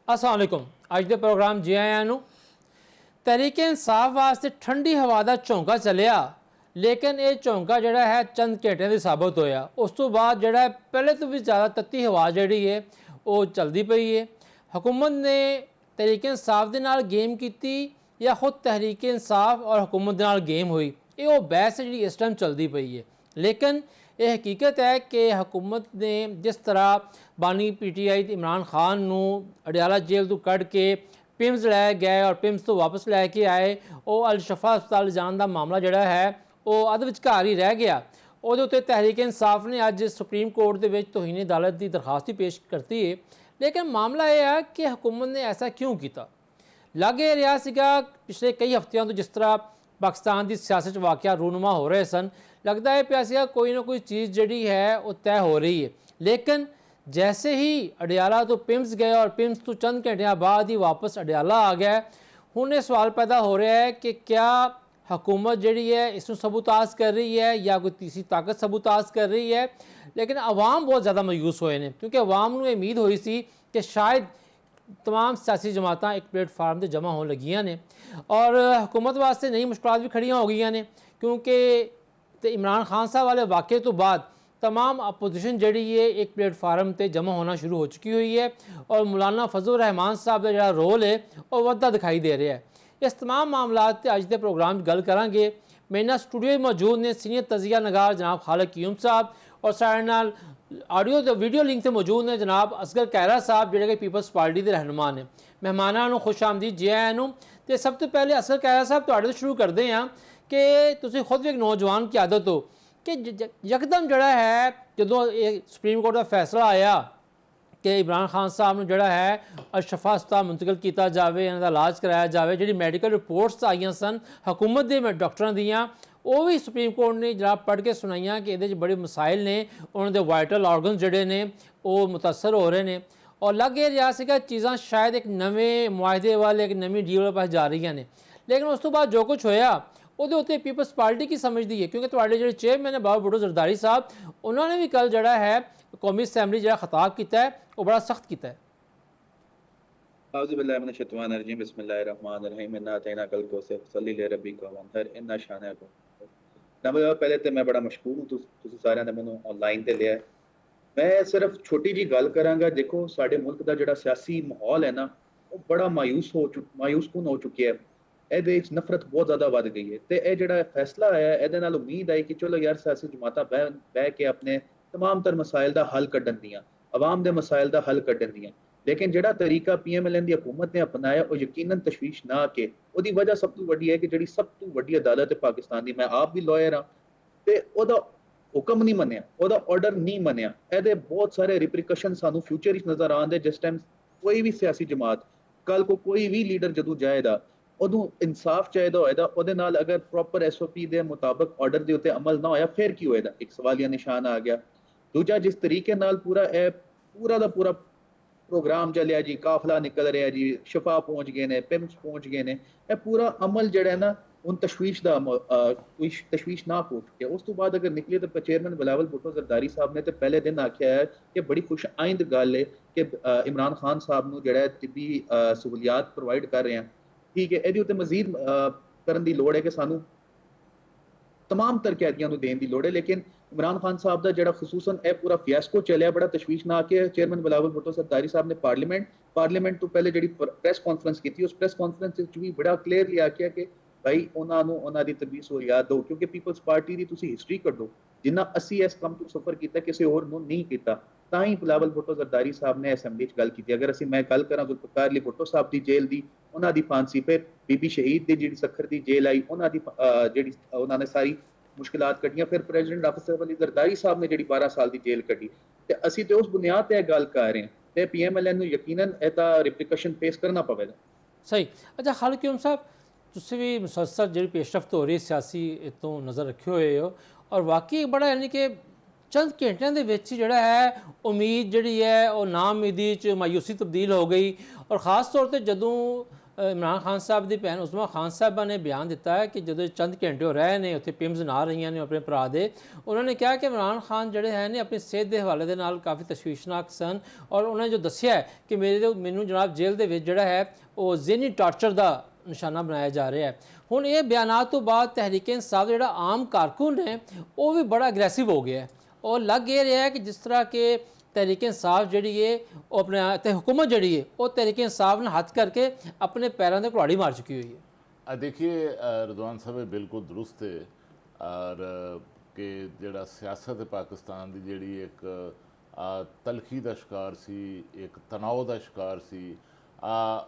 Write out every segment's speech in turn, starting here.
अस्सलाम वालेकुम। अज के प्रोग्राम जी आया नू तहरीक इंसाफ वास्ते ठंडी हवा का झोंका चलिया, लेकिन ये झोंका जोड़ा है चंद घंटे की साबित होया। उस तो बाद जोड़ा पहले तो भी ज़्यादा तत्ती हवा जी है वो चलती पई है। हुकूमत ने तहरीक इंसाफ के नाल गेम की या खुद तहरीक इंसाफ और हुकूमत के नाल गेम हुई, ये वो बहस जी इस टाइम चलती पई है। लेकिन ये हकीकत है कि हुकूमत ने जिस तरह बानी PTI इमरान खान नू अडियाला जेल तो कढ़ के पिम्स लै गए और पिम्स तो वापस लैके आए, वो अल शफा अस्पताल जाने का मामला जोड़ा है वो अध विचकार ही रह गया। वो तहरीक इंसाफ ने अज सुप्रीम कोर्ट के तौहीन अदालत की दरखास्त ही पेश करती है। लेकिन मामला यह है कि हुकूमत ने ऐसा क्यों किया। लग ये रहा सीगा पिछले कई हफ्तियों तो जिस तरह पाकिस्तान की सियासत वाक़या रूनुमा हो रहे सन, लगता है पिया सीगा कोई ना कोई चीज़ जी है वो तय हो रही है। लेकिन जैसे ही अडियाला तो पिम्स गए और पिम्स तो चंद घंटे बाद ही वापस अडियाला आ गया, हुण ये सवाल पैदा हो रहा है कि क्या हुकूमत जी है इसमें सबूताज कर रही है या कोई तीसरी ताकत सबूताज कर रही है। लेकिन अवाम बहुत ज़्यादा मायूस होए ने, क्योंकि अवाम को उम्मीद हुई सी कि शायद तमाम सियासी जमात एक प्लेटफार्म से जमा हो लगियां ने और हुकूमत वास्ते नई मुश्किलात भी खड़ियां हो गई ने, क्योंकि इमरान खान साहब वाले वाक़े तो बाद तमाम अपोजिशन जी है एक प्लेटफार्म पर जमा होना शुरू हो चुकी हुई है और मौलाना फजल रहमान साहब का जो रोल है वह वधदा दिखाई दे रहा है। इस तमाम मामलों से अज के प्रोग्राम गल करांगे। मेरे नाल स्टूडियो मौजूद ने सीनियर तजिया नगार जनाब खालिद कीम साहब और साढ़े नाल ऑडियो तो वीडियो लिंक से मौजूद ने जनाब असगर कैरा साहब जोड़े कि पीपल्स पार्टी के रहनुमा ने। मेहमानों खुश आमदीद जी आया नू। तो सब तो पहले असगर कैरा साहब तो शुरू करते हैं कि तुसीं खुद भी एक नौजवान की आदत हो कि यकदम जड़ा है जो सुप्रीम कोर्ट का फैसला आया कि इमरान खान साहब ने जड़ा है अल शफा अस्पताल मुंतकिल किया जाए, इन्हों का इलाज कराया जाए, जी मैडिकल रिपोर्ट्स आईयां सन हुकूमत के डॉक्टरों दियाँ वो भी सुप्रीम कोर्ट ने जनाब पढ़ के सुनाइया कि ये बड़े मसाइल ने, उन्होंने वाइटल ऑर्गन जोड़े ने वो मुतासर हो रहे हैं और लग ये रहा है चीज़ा शायद एक नवे मुआहदे वाले एक नवी डील वाले पास जा रही ने। लेकिन उस तो बाद जो कुछ होया वो पीपल्स पार्टी की समझती है, क्योंकि थोड़े जो चेयरमैन है बाबा भुट्टो जरदारी साहब, उन्होंने भी कल जड़ा है कौमी असैम्बली जो खिताब किया है वो बड़ा सख्त किया है। पहले तो मैं बड़ा मशहूर हूँ सारे ने मैं ऑनलाइन ते लिया। मैं सिर्फ छोटी जी गल करांगा। देखो साडे मुल्क का जो सियासी माहौल है ना वो बड़ा मायूसकुन हो चुकी है। ये नफरत बहुत ज़्यादा बढ़ गई है। तो यह जो फैसला आया ये उम्मीद आई कि चलो यार सियासी जमात बह के अपने तमाम तर मसाइल का हल कढ़न दियाँ, अवाम के मसाइल का हल कढ़न दियाँ। लेकिन जो तरीका PMLN की हुकूमत ने अपनाया वो यकीनन तशवीश ना के वो वजह सब तो वड्डी है कि जी सब तो वड्डी अदालत है पाकिस्तान की, मैं आप भी लॉयर हाँ, तो हुक्म नहीं मनिया, ऑर्डर नहीं मनिया। ये बहुत सारे रिप्रिकशन सानू फ्यूचर नजर आते जिस टाइम कोई भी सियासी जमात कल को कोई भी लीडर जदों जाएगा उदों इंसाफ चाहिए होएगा, अगर प्रॉपर SOP के मुताबिक ऑर्डर के उत्ते अमल ना होया फिर की होएगा, एक सवालिया निशान आ गया। दूजा जिस तरीके पूरा का पूरा प्रोग्राम चलिया जी, काफिला निकल रहा जी, शफा पहुंच गए ने, पिम्स पहुंच गए ने, यह पूरा अमल जड़ा है ना उन तशवीश का कोई तशवीश ना पहुंच गया। उस तो बाद अगर निकले तो चेयरमैन बिलावल भुट्टो जरदारी साहब ने तो पहले दिन आख्या है कि बड़ी खुश आइंद गल है कि इमरान खान साहब को जड़ा तिब्बी सहूलियात प्रोवाइड कर रहे हैं। ठीक है, ये मजीद करने की लोड़ है कि सानू तमाम तर कैदियों को देने की लोड़ है। लेकिन इमरान खान साहब का जो खसूसन यह पूरा फियास्को चलिया बड़ा तशवीशनाक है। चेयरमैन बिलावल भुट्टो जरदारी साहब ने पार्लीमेंट तो पहले जी प्रेस कॉन्फ्रेंस की, उस प्रेस कॉन्फ्रेंस भी बड़ा क्लीयरली आख्या कि भाई उन्होंने तबी सहूलियात दो, क्योंकि पीपल्स पार्टी की तुम हिस्टरी कढ़ो जिन्ना असी इस कम तो सफर किया किसी होर नहीं किया, तां ही बिलावल भुट्टो जरदारी साहब ने असैम्बली गल की। अगर मैं गल करा जुल्फिकार अली भुट्टो साहब की जेल की, उन्होंने फांसी, फिर बीबी शहीद की जी सखर की जेल आई, उन्होंने सारी मुश्किलात कटियां, फिर प्रेजिडेंट आफिसर अली जरदारी साहब ने जी 12 साल की जेल कटी। तो असी तो उस बुनियाद पर गल कर रहे हैं तो PMLN यकीनन एदा रिप्रिकशन फेस करना पवेगा। सही। अच्छा खालिद कीम साहब, तुसीं भी मुसलसल जी पेशरफ्त हो रही सियासी तो नज़र रखे हुए हो और वाकई बड़ा यानी कि चंद घंटिया के जोड़ा है उम्मीद जी है वो ना उम्मीदी च मायूसी तब्दील हो गई और ख़ास तौर पर जदों ਇਮਰਾਨ ਖਾਨ ਸਾਹਿਬ ਦੀ ਭੈਣ ਉਸਮਾ ਖਾਨ ਸਾਹਿਬਾ ਨੇ ਬਿਆਨ ਦਿੱਤਾ ਹੈ ਕਿ ਜਦੋਂ ਚੰਦ ਘੰਟੇ ਉਹ ਰਹੇ ਨੇ ਉੱਥੇ ਪਿਮਸ ਨਾ ਰਹੀਆਂ ਨੇ ਆਪਣੇ ਭਰਾ ਦੇ, ਉਹਨਾਂ ਨੇ ਕਿਹਾ ਕਿ ਇਮਰਾਨ ਖਾਨ ਜਿਹੜੇ ਹੈ ਨੇ ਆਪਣੀ ਸਿਹਤ ਦੇ ਹਵਾਲੇ ਦੇ ਨਾਲ ਕਾਫੀ ਤਸ਼ਵੀਸ਼ਨਾਕ ਸਨ, ਔਰ ਉਹਨਾਂ ਨੇ ਜੋ ਦੱਸਿਆ ਹੈ ਕਿ ਮੈਨੂੰ ਜਨਾਬ ਜੇਲ੍ਹ ਦੇ ਵਿੱਚ ਜਿਹੜਾ ਹੈ ਉਹ ਜ਼ਿਹਨੀ ਟਾਰਚਰ ਦਾ ਨਿਸ਼ਾਨਾ ਬਣਾਇਆ ਜਾ ਰਿਹਾ ਹੈ। ਹੁਣ ਇਹ ਬਿਆਨਾਤ ਤੋਂ ਬਾਅਦ ਤਹਿਰੀਕ ਇਨਸਾਫ ਜਿਹੜਾ ਆਮ ਕਾਰਕੁਨ ਹੈ ਉਹ ਵੀ ਬੜਾ ਅਗਰੈਸਿਵ ਹੋ ਗਿਆ ਹੈ, ਔਰ ਲੱਗ ਇਹ ਰਿਹਾ ਹੈ ਕਿ ਜਿਸ ਤਰ੍ਹਾਂ ਕਿ तहरीक इंसाफ जी है वो अपने ते हुकूमत जी है वो तहरीक इंसाफ ने हथ करके अपने पैरों से कुल्हाड़ी मार चुकी हुई है। देखिए रिजवान साहब बिल्कुल दुरुस्त है और कि जिहड़ा सियासत पाकिस्तान की जिहड़ी एक तलखी का शिकार सी, एक तनाव का शिकार सी,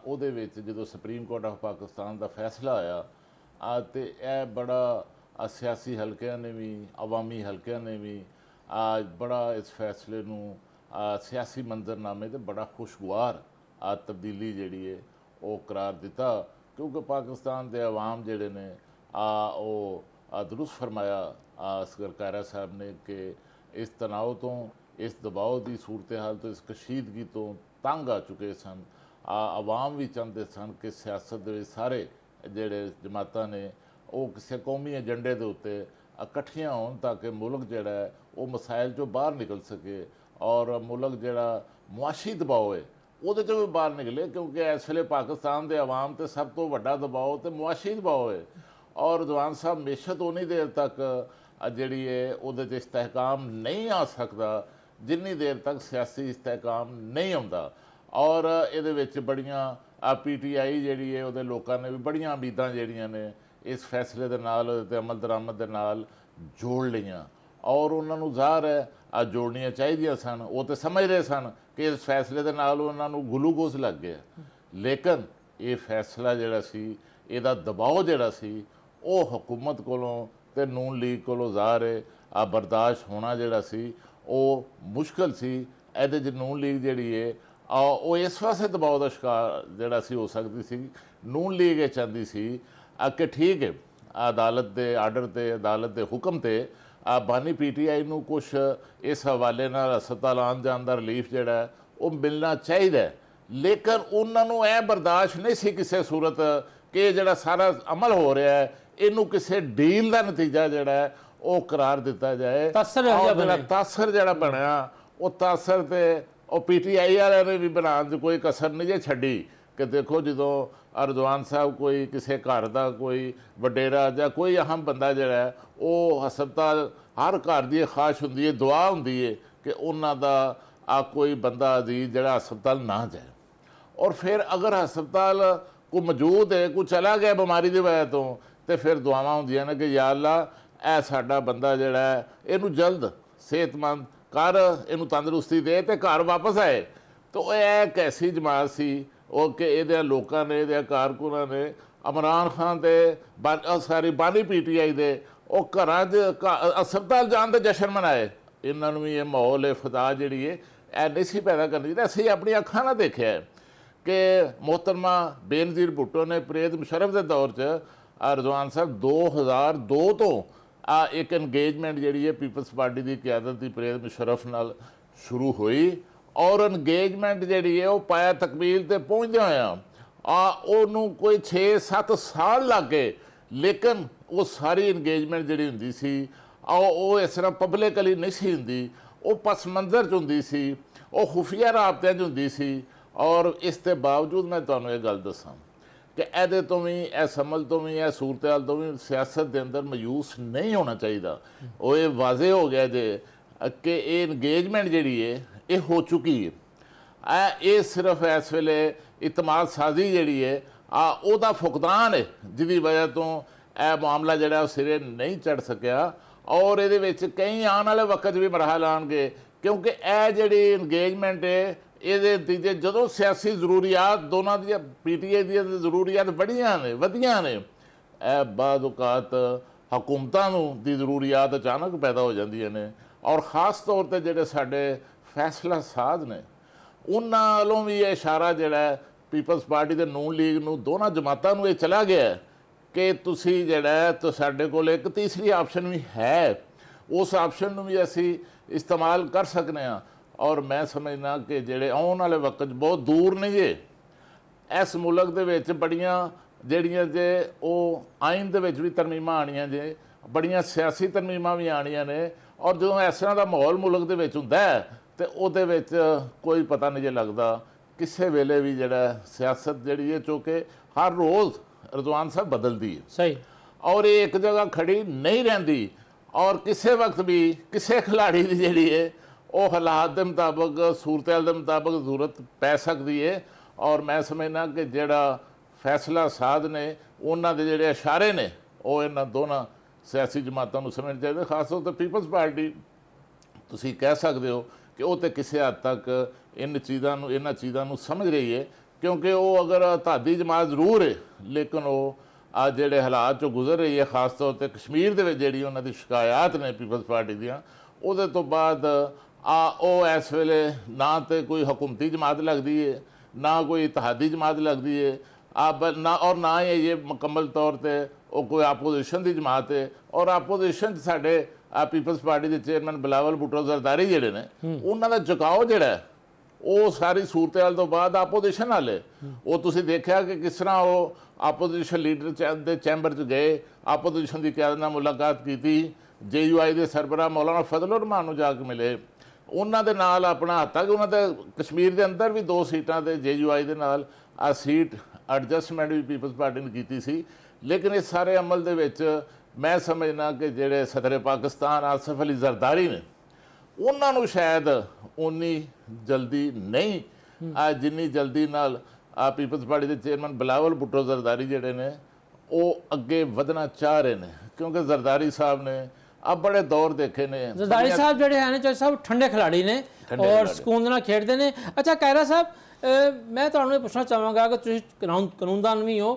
ਉਹਦੇ ਵਿੱਚ ਜਦੋਂ ਸੁਪਰੀਮ ਕੋਰਟ ਆਫ ਪਾਕਿਸਤਾਨ ਦਾ ਫੈਸਲਾ ਆਇਆ ਤੇ ਇਹ ਬੜਾ ਸਿਆਸੀ ਹਲਕਿਆਂ ਨੇ ਵੀ ਆਵਾਮੀ ਹਲਕਿਆਂ ਨੇ ਵੀ ਬੜਾ ਇਸ ਫੈਸਲੇ ਨੂੰ ਸਿਆਸੀ ਮੰਜ਼ਰਨਾਮੇ ਤੇ ਬੜਾ ਖੁਸ਼ਗਵਾਰ ਤਬਦੀਲੀ ਜਿਹੜੀ ਹੈ ਉਹ ਕਰਾਰ ਦਿੱਤਾ, ਕਿਉਂਕਿ ਪਾਕਿਸਤਾਨ ਦੇ ਆਵਾਮ ਜਿਹੜੇ ਨੇ ਉਹ ਦਰੁਸਤ ਫਰਮਾਇਆ ਸਰਕਾਰਾ ਸਾਹਿਬ ਨੇ ਕਿ ਇਸ ਤਣਾਅ ਤੋਂ, ਇਸ ਦਬਾਅ ਦੀ ਸੂਰਤ ਹਾਲ ਤੋਂ, ਇਸ ਕਸ਼ੀਦਗੀ ਤੋਂ ਤੰਗ ਆ ਚੁੱਕੇ ਸਨ। ਆਵਾਮ ਵੀ ਚਾਹੁੰਦੇ ਸਨ ਕਿ ਸਿਆਸਤ ਦੇ ਵਿੱਚ ਸਾਰੇ ਜਿਹੜੇ ਜਮਾਤਾਂ ਨੇ ਉਹ ਕਿਸੇ ਕੌਮੀ ਏਜੰਡੇ ਦੇ ਉੱਤੇ ਇਕੱਠੀਆਂ ਹੋਣ ਤਾਂ ਕਿ ਮੁਲਕ ਜਿਹੜਾ ਹੈ ਉਹ ਮਸਾਇਲ 'ਚੋਂ ਬਾਹਰ ਨਿਕਲ ਸਕੇ ਔਰ ਮੁਲਕ ਜਿਹੜਾ ਮੁਆਸ਼ੀ ਦਬਾਅ ਹੈ ਉਹਦੇ 'ਚੋਂ ਵੀ ਬਾਹਰ ਨਿਕਲੇ, ਕਿਉਂਕਿ ਇਸ ਵੇਲੇ ਪਾਕਿਸਤਾਨ ਦੇ ਆਵਾਮ 'ਤੇ ਸਭ ਤੋਂ ਵੱਡਾ ਦਬਾਅ ਤੇ ਮੁਆਸ਼ੀ ਦਬਾਅ ਹੈ। ਔਰ ਰਿਜ਼ਵਾਨ ਸਾਹਿਬ ਬੇਸ਼ੱਕ ਉਨੀ ਦੇਰ ਤੱਕ ਜਿਹੜੀ ਹੈ ਉਹਦੇ 'ਚ ਇਸਤਹਿਕਾਮ ਨਹੀਂ ਆ ਸਕਦਾ ਜਿੰਨੀ ਦੇਰ ਤੱਕ ਸਿਆਸੀ ਇਸਤਹਿਕਾਮ ਨਹੀਂ ਆਉਂਦਾ। ਔਰ ਇਹਦੇ ਵਿੱਚ ਬੜੀਆਂ PTI ਜਿਹੜੀ ਹੈ ਉਹਦੇ ਲੋਕਾਂ ਨੇ ਵੀ ਬੜੀਆਂ ਉਮੀਦਾਂ ਜਿਹੜੀਆਂ ਨੇ ਇਸ ਫੈਸਲੇ ਦੇ ਨਾਲ ਤੇ ਅਮਲ ਦਰਾਮਦ ਦੇ ਨਾਲ ਜੋੜ ਲਈਆਂ ਔਰ ਉਹਨਾਂ ਨੂੰ ਜ਼ਾਹਰ ਹੈ ਜੋੜਨੀਆਂ ਚਾਹੀਦੀਆਂ ਸਨ। ਉਹ ਤਾਂ ਸਮਝ ਰਹੇ ਸਨ ਕਿ ਇਸ ਫੈਸਲੇ ਦੇ ਨਾਲ ਉਹਨਾਂ ਨੂੰ ਗਲੂਕੋਜ਼ ਲੱਗ ਗਿਆ, ਲੇਕਿਨ ਇਹ ਫੈਸਲਾ ਜਿਹੜਾ ਸੀ, ਇਹਦਾ ਦਬਾਅ ਜਿਹੜਾ ਸੀ ਉਹ ਹਕੂਮਤ ਕੋਲੋਂ ਤੇ ਨੂਨ ਲੀਗ ਕੋਲੋਂ ਜ਼ਾਹਰ ਹੈ ਬਰਦਾਸ਼ਤ ਹੋਣਾ ਜਿਹੜਾ ਸੀ ਉਹ ਮੁਸ਼ਕਲ ਸੀ। ਇਹਦੇ 'ਚ ਨੂਨ ਲੀਗ ਜਿਹੜੀ ਹੈ ਉਹ ਇਸ ਵਾਸਤੇ ਦਬਾਅ ਦਾ ਸ਼ਿਕਾਰ ਜਿਹੜਾ ਸੀ ਹੋ ਸਕਦੀ ਸੀ। ਨੂਨ ਲੀਗ ਇਹ ਚਾਹੁੰਦੀ ਸੀ ਕਿ ਠੀਕ ਹੈ ਅਦਾਲਤ ਦੇ ਆਰਡਰ 'ਤੇ, ਅਦਾਲਤ ਦੇ ਹੁਕਮ 'ਤੇ ਬਾਨੀ PTI ਨੂੰ ਕੁਛ ਇਸ ਹਵਾਲੇ ਨਾਲ ਹਸਪਤਾਲ ਆਉਣ ਜਾਣ ਦਾ ਰਿਲੀਫ ਜਿਹੜਾ ਉਹ ਮਿਲਣਾ ਚਾਹੀਦਾ, ਲੇਕਿਨ ਉਹਨਾਂ ਨੂੰ ਇਹ ਬਰਦਾਸ਼ਤ ਨਹੀਂ ਸੀ ਕਿਸੇ ਸੂਰਤ ਕਿ ਜਿਹੜਾ ਸਾਰਾ ਅਮਲ ਹੋ ਰਿਹਾ ਹੈ ਇਹਨੂੰ ਕਿਸੇ ਡੀਲ ਦਾ ਨਤੀਜਾ ਜਿਹੜਾ ਉਹ ਕਰਾਰ ਦਿੱਤਾ ਜਾਏ। ਤਾਸਰ ਜਿਹੜਾ ਬਣਿਆ ਉਹ ਤਾਸਰ ਤੇ ਉਹ PTI ਵਾਲਿਆਂ ਨੇ ਵੀ ਬਣਾਉਣ 'ਚ ਕੋਈ ਕਸਰ ਨਹੀਂ ਜੇ ਛੱਡੀ ਕਿ ਦੇਖੋ ਜਦੋਂ ਰਿਜ਼ਵਾਨ ਸਾਹਿਬ ਕੋਈ ਕਿਸੇ ਘਰ ਦਾ ਕੋਈ ਵਡੇਰਾ ਜਾਂ ਕੋਈ ਅਹਿਮ ਬੰਦਾ ਜਿਹੜਾ ਉਹ ਹਸਪਤਾਲ, ਹਰ ਘਰ ਦੀ ਖਾਸ਼ ਹੁੰਦੀ ਹੈ, ਦੁਆ ਹੁੰਦੀ ਹੈ ਕਿ ਉਹਨਾਂ ਦਾ ਕੋਈ ਬੰਦਾ ਅਜ਼ੀਜ਼ ਜਿਹੜਾ ਹਸਪਤਾਲ ਨਾ ਜਾਏ। ਔਰ ਫਿਰ ਅਗਰ ਹਸਪਤਾਲ ਕੋਈ ਮੌਜੂਦ ਹੈ, ਕੋਈ ਚਲਾ ਗਿਆ ਬਿਮਾਰੀ ਦੀ ਵਜ੍ਹਾ ਤੋਂ, ਤੇ ਫਿਰ ਦੁਆਵਾਂ ਹੁੰਦੀਆਂ ਨੇ ਕਿ ਯਾ ਅੱਲਾ ਇਹ ਸਾਡਾ ਬੰਦਾ ਜਿਹੜਾ ਇਹਨੂੰ ਜਲਦ ਸਿਹਤਮੰਦ ਕਰ, ਇਹਨੂੰ ਤੰਦਰੁਸਤੀ ਦੇ ਤੇ ਘਰ ਵਾਪਸ ਆਏ। ਤਾਂ ਇਹ ਇੱਕ ਐਸੀ ਜਮਾਤ ਸੀ ਉਹ ਕਿ ਇਹਦੇ ਲੋਕਾਂ ਨੇ, ਇਹਦੇ ਕਾਰਕੁਨਾਂ ਨੇ ਇਮਰਾਨ ਖਾਨ ਤੇ ਸਾਰੀ ਬਾਨੀ PTI ਦੇ ਉਹ ਘਰਾਂ 'ਚ ਹਸਪਤਾਲ ਜਾਣ ਦੇ ਜਸ਼ਨ ਮਨਾਏ। ਇਹਨਾਂ ਨੂੰ ਵੀ ਇਹ ਮਾਹੌਲ ਫਤਾ ਜਿਹੜੀ ਹੈ ਇਹ ਨਹੀਂ ਸੀ ਪੈਦਾ ਕਰਨੀ। ਤਾਂ ਅਸੀਂ ਆਪਣੀ ਅੱਖਾਂ ਨਾਲ ਦੇਖਿਆ ਕਿ ਮੁਹਤਰਮਾ ਬੇਨਜ਼ੀਰ ਭੁੱਟੋ ਨੇ ਪਰਵੇਜ਼ ਮੁਸ਼ਰਫ ਦੇ ਦੌਰ 'ਚ ਰਿਜ਼ਵਾਨ ਸਾਹਿਬ 2002 ਤੋਂ ਇੱਕ ਇੰਗੇਜਮੈਂਟ ਜਿਹੜੀ ਹੈ ਪੀਪਲਸ ਪਾਰਟੀ ਦੀ ਕਿਆਦਤ ਦੀ ਪਰਵੇਜ਼ ਮੁਸ਼ਰਫ ਨਾਲ ਸ਼ੁਰੂ ਹੋਈ ਔਰ ਇੰਗੇਜਮੈਂਟ ਜਿਹੜੀ ਹੈ ਉਹ ਪਾਇਆ ਤਕਮੀਲ 'ਤੇ ਪਹੁੰਚਦੇ ਹੋਇਆ ਉਹਨੂੰ ਕੋਈ 6-7 ਸਾਲ ਲੱਗ ਗਏ, ਲੇਕਿਨ ਉਹ ਸਾਰੀ ਇੰਗੇਜਮੈਂਟ ਜਿਹੜੀ ਹੁੰਦੀ ਸੀ ਉਹ ਇਸ ਤਰ੍ਹਾਂ ਪਬਲਿਕਲੀ ਨਹੀਂ ਸੀ ਹੁੰਦੀ, ਉਹ ਪਸ ਮੰਜ਼ਰ 'ਚ ਹੁੰਦੀ ਸੀ, ਉਹ ਖੁਫੀਆ ਰਾਬਤਿਆਂ 'ਚ ਹੁੰਦੀ ਸੀ। ਔਰ ਇਸ ਦੇ ਬਾਵਜੂਦ ਮੈਂ ਤੁਹਾਨੂੰ ਇਹ ਗੱਲ ਦੱਸਾਂ ਕਿ ਇਹਦੇ ਤੋਂ ਵੀ, ਇਸ ਅਮਲ ਤੋਂ ਵੀ, ਇਹ ਸੂਰਤ-ਹਾਲ ਤੋਂ ਵੀ ਸਿਆਸਤ ਦੇ ਅੰਦਰ ਮਾਯੂਸ ਨਹੀਂ ਹੋਣਾ ਚਾਹੀਦਾ। ਉਹ ਇਹ ਵਾਜ਼ੇ ਹੋ ਗਿਆ ਜੇ ਕਿ ਇਹ ਇੰਗੇਜਮੈਂਟ ਜਿਹੜੀ ਹੈ ਇਹ ਹੋ ਚੁੱਕੀ ਹੈ। ਇਹ ਸਿਰਫ ਇਸ ਵੇਲੇ ਇਤਮਾਦ ਸਾਜ਼ੀ ਜਿਹੜੀ ਹੈ ਉਹਦਾ ਫੁਕਦਾਨ ਹੈ ਜਿਹਦੀ ਵਜ੍ਹਾ ਤੋਂ ਇਹ ਮਾਮਲਾ ਜਿਹੜਾ ਉਹ ਸਿਰੇ ਨਹੀਂ ਚੜ੍ਹ ਸਕਿਆ ਔਰ ਇਹਦੇ ਵਿੱਚ ਕਈ ਆਉਣ ਵਾਲੇ ਵਕਤ ਵੀ ਮਰਹਲ ਆਉਣਗੇ, ਕਿਉਂਕਿ ਇਹ ਜਿਹੜੀ ਇੰਗੇਜਮੈਂਟ ਹੈ ਇਹਦੇ ਨਤੀਜੇ ਜਦੋਂ ਸਿਆਸੀ ਜ਼ਰੂਰੀਆਤ ਦੋਨਾਂ ਦੀਆਂ PTI ਦੀਆਂ ਜ਼ਰੂਰੀਆਤ ਵਧੀਆਂ ਨੇ ਇਹ ਬਾਅਦ ਔਕਾਤ ਹਕੂਮਤਾਂ ਨੂੰ ਦੀ ਜ਼ਰੂਰੀਆਤ ਅਚਾਨਕ ਪੈਦਾ ਹੋ ਜਾਂਦੀਆਂ ਨੇ ਔਰ ਖ਼ਾਸ ਤੌਰ 'ਤੇ ਜਿਹੜੇ ਸਾਡੇ ਫੈਸਲਾ ਸਾਜ਼ ਨੇ ਉਹਨਾਂ ਵੱਲੋਂ ਵੀ ਇਹ ਇਸ਼ਾਰਾ ਜਿਹੜਾ ਪੀਪਲਸ ਪਾਰਟੀ ਦੇ ਨੂਨ ਲੀਗ ਨੂੰ, ਦੋਨਾਂ ਜਮਾਤਾਂ ਨੂੰ ਇਹ ਚਲਾ ਗਿਆ ਕਿ ਤੁਸੀਂ ਜਿਹੜਾ ਸਾਡੇ ਕੋਲ ਇੱਕ ਤੀਸਰੀ ਆਪਸ਼ਨ ਵੀ ਹੈ, ਉਸ ਆਪਸ਼ਨ ਨੂੰ ਵੀ ਅਸੀਂ ਇਸਤੇਮਾਲ ਕਰ ਸਕਦੇ ਹਾਂ। ਔਰ ਮੈਂ ਸਮਝਦਾ ਕਿ ਜਿਹੜੇ ਆਉਣ ਵਾਲੇ ਵਕਤ ਬਹੁਤ ਦੂਰ ਨਹੀਂ ਹੈ ਇਸ ਮੁਲਕ ਦੇ ਵਿੱਚ ਬੜੀਆਂ ਜਿਹੜੀਆਂ ਜੇ ਉਹ ਆਇਨ ਦੇ ਵਿੱਚ ਵੀ ਤਰਮੀਮਾਂ ਆਣੀਆਂ ਜੇ, ਬੜੀਆਂ ਸਿਆਸੀ ਤਰਮੀਮਾਂ ਵੀ ਆਣੀਆਂ ਨੇ, ਔਰ ਜਦੋਂ ਇਸ ਤਰ੍ਹਾਂ ਦਾ ਮਾਹੌਲ ਮੁਲਕ ਦੇ ਵਿੱਚ ਹੁੰਦਾ ਹੈ ਤੇ ਉਹਦੇ ਵਿੱਚ ਕੋਈ ਪਤਾ ਨਹੀਂ ਜੇ ਲੱਗਦਾ ਕਿਸੇ ਵੇਲੇ ਵੀ ਜਿਹੜਾ ਸਿਆਸਤ ਜਿਹੜੀ ਹੈ ਚੁੱਕੇ ਹਰ ਰੋਜ਼ ਰਿਜ਼ਵਾਨ ਸਾਹਿਬ ਬਦਲਦੀ ਹੈ ਸਹੀ, ਔਰ ਇਹ ਇੱਕ ਜਗ੍ਹਾ ਖੜੀ ਨਹੀਂ ਰਹਿੰਦੀ, ਔਰ ਕਿਸੇ ਵਕਤ ਵੀ ਕਿਸੇ ਖਿਲਾੜੀ ਦੀ ਜਿਹੜੀ ਹੈ ਉਹ ਹਾਲਾਤ ਦੇ ਮੁਤਾਬਕ ਸੂਰਤ-ਹਾਲ ਦੇ ਮੁਤਾਬਕ ਜ਼ਰੂਰਤ ਪੈ ਸਕਦੀ ਹੈ। ਔਰ ਮੈਂ ਸਮਝਦਾ ਕਿ ਜਿਹੜਾ ਫੈਸਲਾ ਸਾਧ ਨੇ ਉਹਨਾਂ ਦੇ ਜਿਹੜੇ ਇਸ਼ਾਰੇ ਨੇ ਉਹ ਇਹਨਾਂ ਦੋਨਾਂ ਸਿਆਸੀ ਜਮਾਤਾਂ ਨੂੰ ਸਮਝਣੇ ਚਾਹੀਦੇ, ਖਾਸ ਤੌਰ ਤੇ ਪੀਪਲਸ ਪਾਰਟੀ ਤੁਸੀਂ ਕਹਿ ਸਕਦੇ ਹੋ ਕਿ ਉਹ ਤੇ ਕਿਸੇ ਹੱਦ ਤੱਕ ਇਹਨਾਂ ਚੀਜ਼ਾਂ ਨੂੰ ਸਮਝ ਰਹੀ ਹੈ, ਕਿਉਂਕਿ ਉਹ ਅਗਰ ਧਾਦੀ ਜਮਾਤ ਜ਼ਰੂਰ ਹੈ ਲੇਕਿਨ ਉਹ ਅੱਜ ਜਿਹੜੇ ਹਾਲਾਤ 'ਚੋਂ ਗੁਜ਼ਰ ਰਹੀ ਹੈ, ਖਾਸ ਤੌਰ ਤੇ ਕਸ਼ਮੀਰ ਦੇ ਵਿੱਚ ਜਿਹੜੀ ਉਹਨਾਂ ਦੀ ਸ਼ਿਕਾਇਤ ਨੇ ਪੀਪਲਸ ਪਾਰਟੀ ਦੀਆਂ, ਉਹਦੇ ਤੋਂ ਬਾਅਦ ਉਹ ਇਸ ਵੇਲੇ ਨਾ ਤੇ ਕੋਈ ਹਕੂਮਤੀ ਜਮਾਤ ਲੱਗਦੀ ਹੈ, ਨਾ ਕੋਈ ਇਤਿਹਾਦੀ ਜਮਾਤ ਲੱਗਦੀ ਹੈ, ਨਾ ਹੀ ਇਹ ਮੁਕੰਮਲ ਤੌਰ ਤੇ ਉਹ ਕੋਈ ਆਪੋਜੀਸ਼ਨ ਦੀ ਜਮਾਤ ਹੈ। ਔਰ ਆਪੋਜੀਸ਼ਨ 'ਚ ਸਾਡੇ ਪੀਪਲਸ ਪਾਰਟੀ ਦੇ ਚੇਅਰਮੈਨ ਬਿਲਾਵਲ ਭੁੱਟੋ ਜ਼ਰਦਾਰੀ ਜਿਹੜੇ ਨੇ ਉਹਨਾਂ ਦਾ ਝੁਕਾਓ ਜਿਹੜਾ ਉਹ ਸਾਰੀ ਸੂਰਤ-ਹਾਲ ਤੋਂ ਬਾਅਦ ਆਪੋਜੀਸ਼ਨ ਵਾਲੇ, ਉਹ ਤੁਸੀਂ ਦੇਖਿਆ ਕਿ ਕਿਸ ਤਰ੍ਹਾਂ ਉਹ ਆਪੋਜੀਸ਼ਨ ਲੀਡਰ ਦੇ ਚੈਂਬਰ 'ਚ ਗਏ, ਆਪੋਜੀਸ਼ਨ ਦੀ ਕਿਆਦਤ ਨਾਲ ਮੁਲਾਕਾਤ ਕੀਤੀ, JUI ਦੇ ਸਰਬਰਾਹ ਮੌਲਾਨਾ ਫਜ਼ਲੁਰ ਰਹਿਮਾਨ ਨੂੰ ਜਾ ਕੇ ਮਿਲੇ, ਉਹਨਾਂ ਦੇ ਨਾਲ ਆਪਣਾ ਹੱਥ ਤੱਕ ਉਹਨਾਂ ਦੇ ਕਸ਼ਮੀਰ ਦੇ ਅੰਦਰ ਵੀ 2 ਸੀਟਾਂ ਤੇ JUI ਦੇ ਨਾਲ ਸੀਟ ਐਡਜਸਟਮੈਂਟ ਵੀ ਪੀਪਲਸ ਪਾਰਟੀ ਨੇ ਕੀਤੀ ਸੀ। ਲੇਕਿਨ ਇਸ ਸਾਰੇ ਅਮਲ ਦੇ ਵਿੱਚ ਮੈਂ ਸਮਝਦਾ ਕਿ ਜਿਹੜੇ ਸਦਰ ਪਾਕਿਸਤਾਨ ਆਸਫ ਅਲੀ ਜ਼ਰਦਾਰੀ ਨੇ ਉਹਨਾਂ ਨੂੰ ਸ਼ਾਇਦ ਉਨੀ ਜਲਦੀ ਨਹੀਂ ਜਿੰਨੀ ਜਲਦੀ ਨਾਲ ਪੀਪਲਸ ਪਾਰਟੀ ਦੇ ਚੇਅਰਮੈਨ ਬਿਲਾਵਲ ਭੁੱਟੋ ਜ਼ਰਦਾਰੀ ਜਿਹੜੇ ਨੇ ਉਹ ਅੱਗੇ ਵਧਣਾ ਚਾਹ ਰਹੇ ਨੇ, ਕਿਉਂਕਿ ਜ਼ਰਦਾਰੀ ਸਾਹਿਬ ਨੇ ਬੜੇ ਦੌਰ ਦੇਖੇ ਨੇ। ਜ਼ਰਦਾਰੀ ਸਾਹਿਬ ਜਿਹੜੇ ਹਨ ਚਾਚਾ ਸਾਹਿਬ ਠੰਡੇ ਖਿਲਾੜੀ ਨੇ ਔਰ ਸਕੂਨ ਦੇ ਨਾਲ ਖੇਡਦੇ ਨੇ। ਅੱਛਾ ਕਾਇਰਾ ਸਾਹਿਬ, ਮੈਂ ਤੁਹਾਨੂੰ ਇਹ ਪੁੱਛਣਾ ਚਾਹਾਂਗਾ ਕਿ ਤੁਸੀਂ ਕਾਨੂੰਨਦਾਨ ਵੀ ਹੋ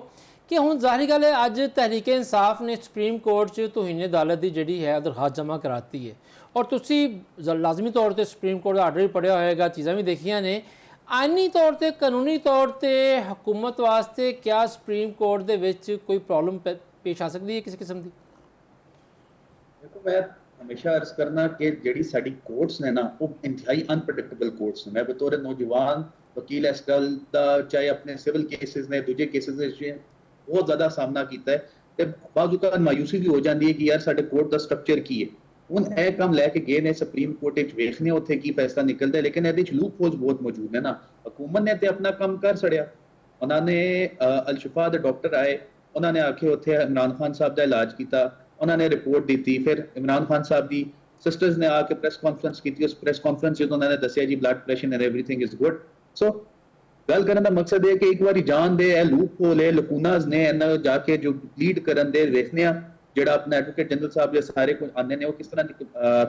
ਕਿ ਹੁਣ ਜ਼ਾਹਿਰ ਗੱਲ ਹੈ ਅੱਜ ਤਹਿਰੀਕੇ ਇਨਸਾਫ ਨੇ ਸੁਪਰੀਮ ਕੋਰਟ 'ਚ ਤੋਹੀਨ ਅਦਾਲਤ ਦੀ ਜਿਹੜੀ ਹੈ ਦਰਖਾਸਤ ਜਮ੍ਹਾਂ ਕਰਾਤੀ ਹੈ, ਔਰ ਤੁਸੀਂ ਲਾਜ਼ਮੀ ਤੌਰ ਤੇ ਸੁਪਰੀਮ ਕੋਰਟ ਦਾ ਆਰਡਰ ਵੀ ਪੜ੍ਹਿਆ ਹੋਏਗਾ, ਚੀਜ਼ਾਂ ਵੀ ਦੇਖੀਆਂ ਨੇ। ਆਈਨੀ ਤੌਰ ਤੇ ਕਾਨੂੰਨੀ ਤੌਰ ਤੇ ਹਕੂਮਤ ਵਾਸਤੇ ਕਿਆ ਸੁਪਰੀਮ ਕੋਰਟ ਦੇ ਵਿੱਚ ਕੋਈ ਪ੍ਰੋਬਲਮ ਪੇਸ਼ ਆ ਸਕਦੀ ਹੈ ਕਿਸੇ ਕਿਸਮ ਦੀ? ਦੇਖੋ, ਮੈਂ ਹਮੇਸ਼ਾ ਅਰਜ਼ ਕਰਨਾ ਕਿ ਜਿਹੜੀ ਸਾਡੀ ਕੋਰਟਸ ਨੇ ਨਾ ਉਹ ਇੰਤਹਾਈ ਅਨਪ੍ਰੈਡਿਕਟੇਬਲ ਕੋਰਟਸ ਨੇ। ਮੈਂ ਬਤੌਰ ਨੌਜਵਾਨ ਵਕੀਲ ਇਸ ਗੱਲ ਦਾ ਚਾਹੇ ਆਪਣੇ ਸਿਵਲ ਕੇਸਿਸ ਨੇ ਦੂਜੇ ਕੇਸਿਸ ਵਿੱਚ ਬਹੁਤ ਜ਼ਿਆਦਾ ਸਾਹਮਣਾ ਕੀਤਾ ਹੈ ਤੇ ਬਾਜ਼ੂਕਾਤ ਮਾਯੂਸੀ ਵੀ ਹੋ ਜਾਂਦੀ ਹੈ ਕਿ ਯਾਰ ਸਾਡੇ ਕੋਰਟ ਦਾ ਸਟਰਕਚਰ ਕੀ ਹੈ। ਹੁਣ ਇਹ ਕੰਮ ਲੈ ਕੇ ਗਏ ਨੇ ਸੁਪਰੀਮ ਕੋਰਟ ਵਿੱਚ, ਵੇਖਨੇ ਉੱਥੇ ਕੀ ਫੈਸਲਾ ਨਿਕਲਦਾ, ਲੇਕਿਨ ਇਹਦੇ ਵਿੱਚ ਲੂਪ ਹੋਲਸ ਬਹੁਤ ਮੌਜੂਦ ਨੇ ਨਾ। ਹਕੂਮਤ ਨੇ ਤੇ ਆਪਣਾ ਕੰਮ ਕਰ ਛੜਿਆ, ਉਹਨਾਂ ਨੇ ਅਲ-ਸ਼ਿਫਾ ਦੇ ਡਾਕਟਰ ਆਏ, ਉਹਨਾਂ ਨੇ ਆ ਕੇ ਉੱਥੇ ਇਮਰਾਨ ਖਾਨ ਸਾਹਿਬ ਦਾ ਇਲਾਜ ਕੀਤਾ, ਉਹਨਾਂ ਨੇ ਰਿਪੋਰਟ ਦਿੱਤੀ, ਫਿਰ ਇਮਰਾਨ ਖਾਨ ਸਾਹਿਬ ਦੀ ਸਿਸਟਰਸ ਨੇ ਆ ਕੇ ਪ੍ਰੈਸ ਕਾਨਫਰੰਸ ਕੀਤੀ, ਉਸ ਪ੍ਰੈਸ ਕਾਨਫਰੰਸ ਵਿੱਚ ਉਹਨਾਂ ਨੇ ਦੱਸਿਆ ਜੀ blood pressure and everything is good. So ਗੱਲ ਕਰਨ ਦਾ ਮਕਸਦ ਇਹ ਕਿ ਇੱਕ ਵਾਰੀ ਜਾਣ ਦੇ ਇਹ ਲੂਪ ਹੋਲ ਹੈ, ਲਕੂਨਾਜ਼ ਨੇ, ਇਹਨਾਂ ਜਾ ਕੇ ਜੋ ਲੀਡ ਕਰਨ ਦੇ ਵੇਖਨੇ ਆ ਜਿਹੜਾ ਆਪਣਾ ਐਡਵੋਕੇਟ ਜਨਰਲ ਸਾਹਿਬ ਦੇ ਸਾਰੇ ਕੁਝ ਆਉਂਦੇ ਨੇ ਉਹ ਕਿਸ ਤਰ੍ਹਾਂ ਦੀ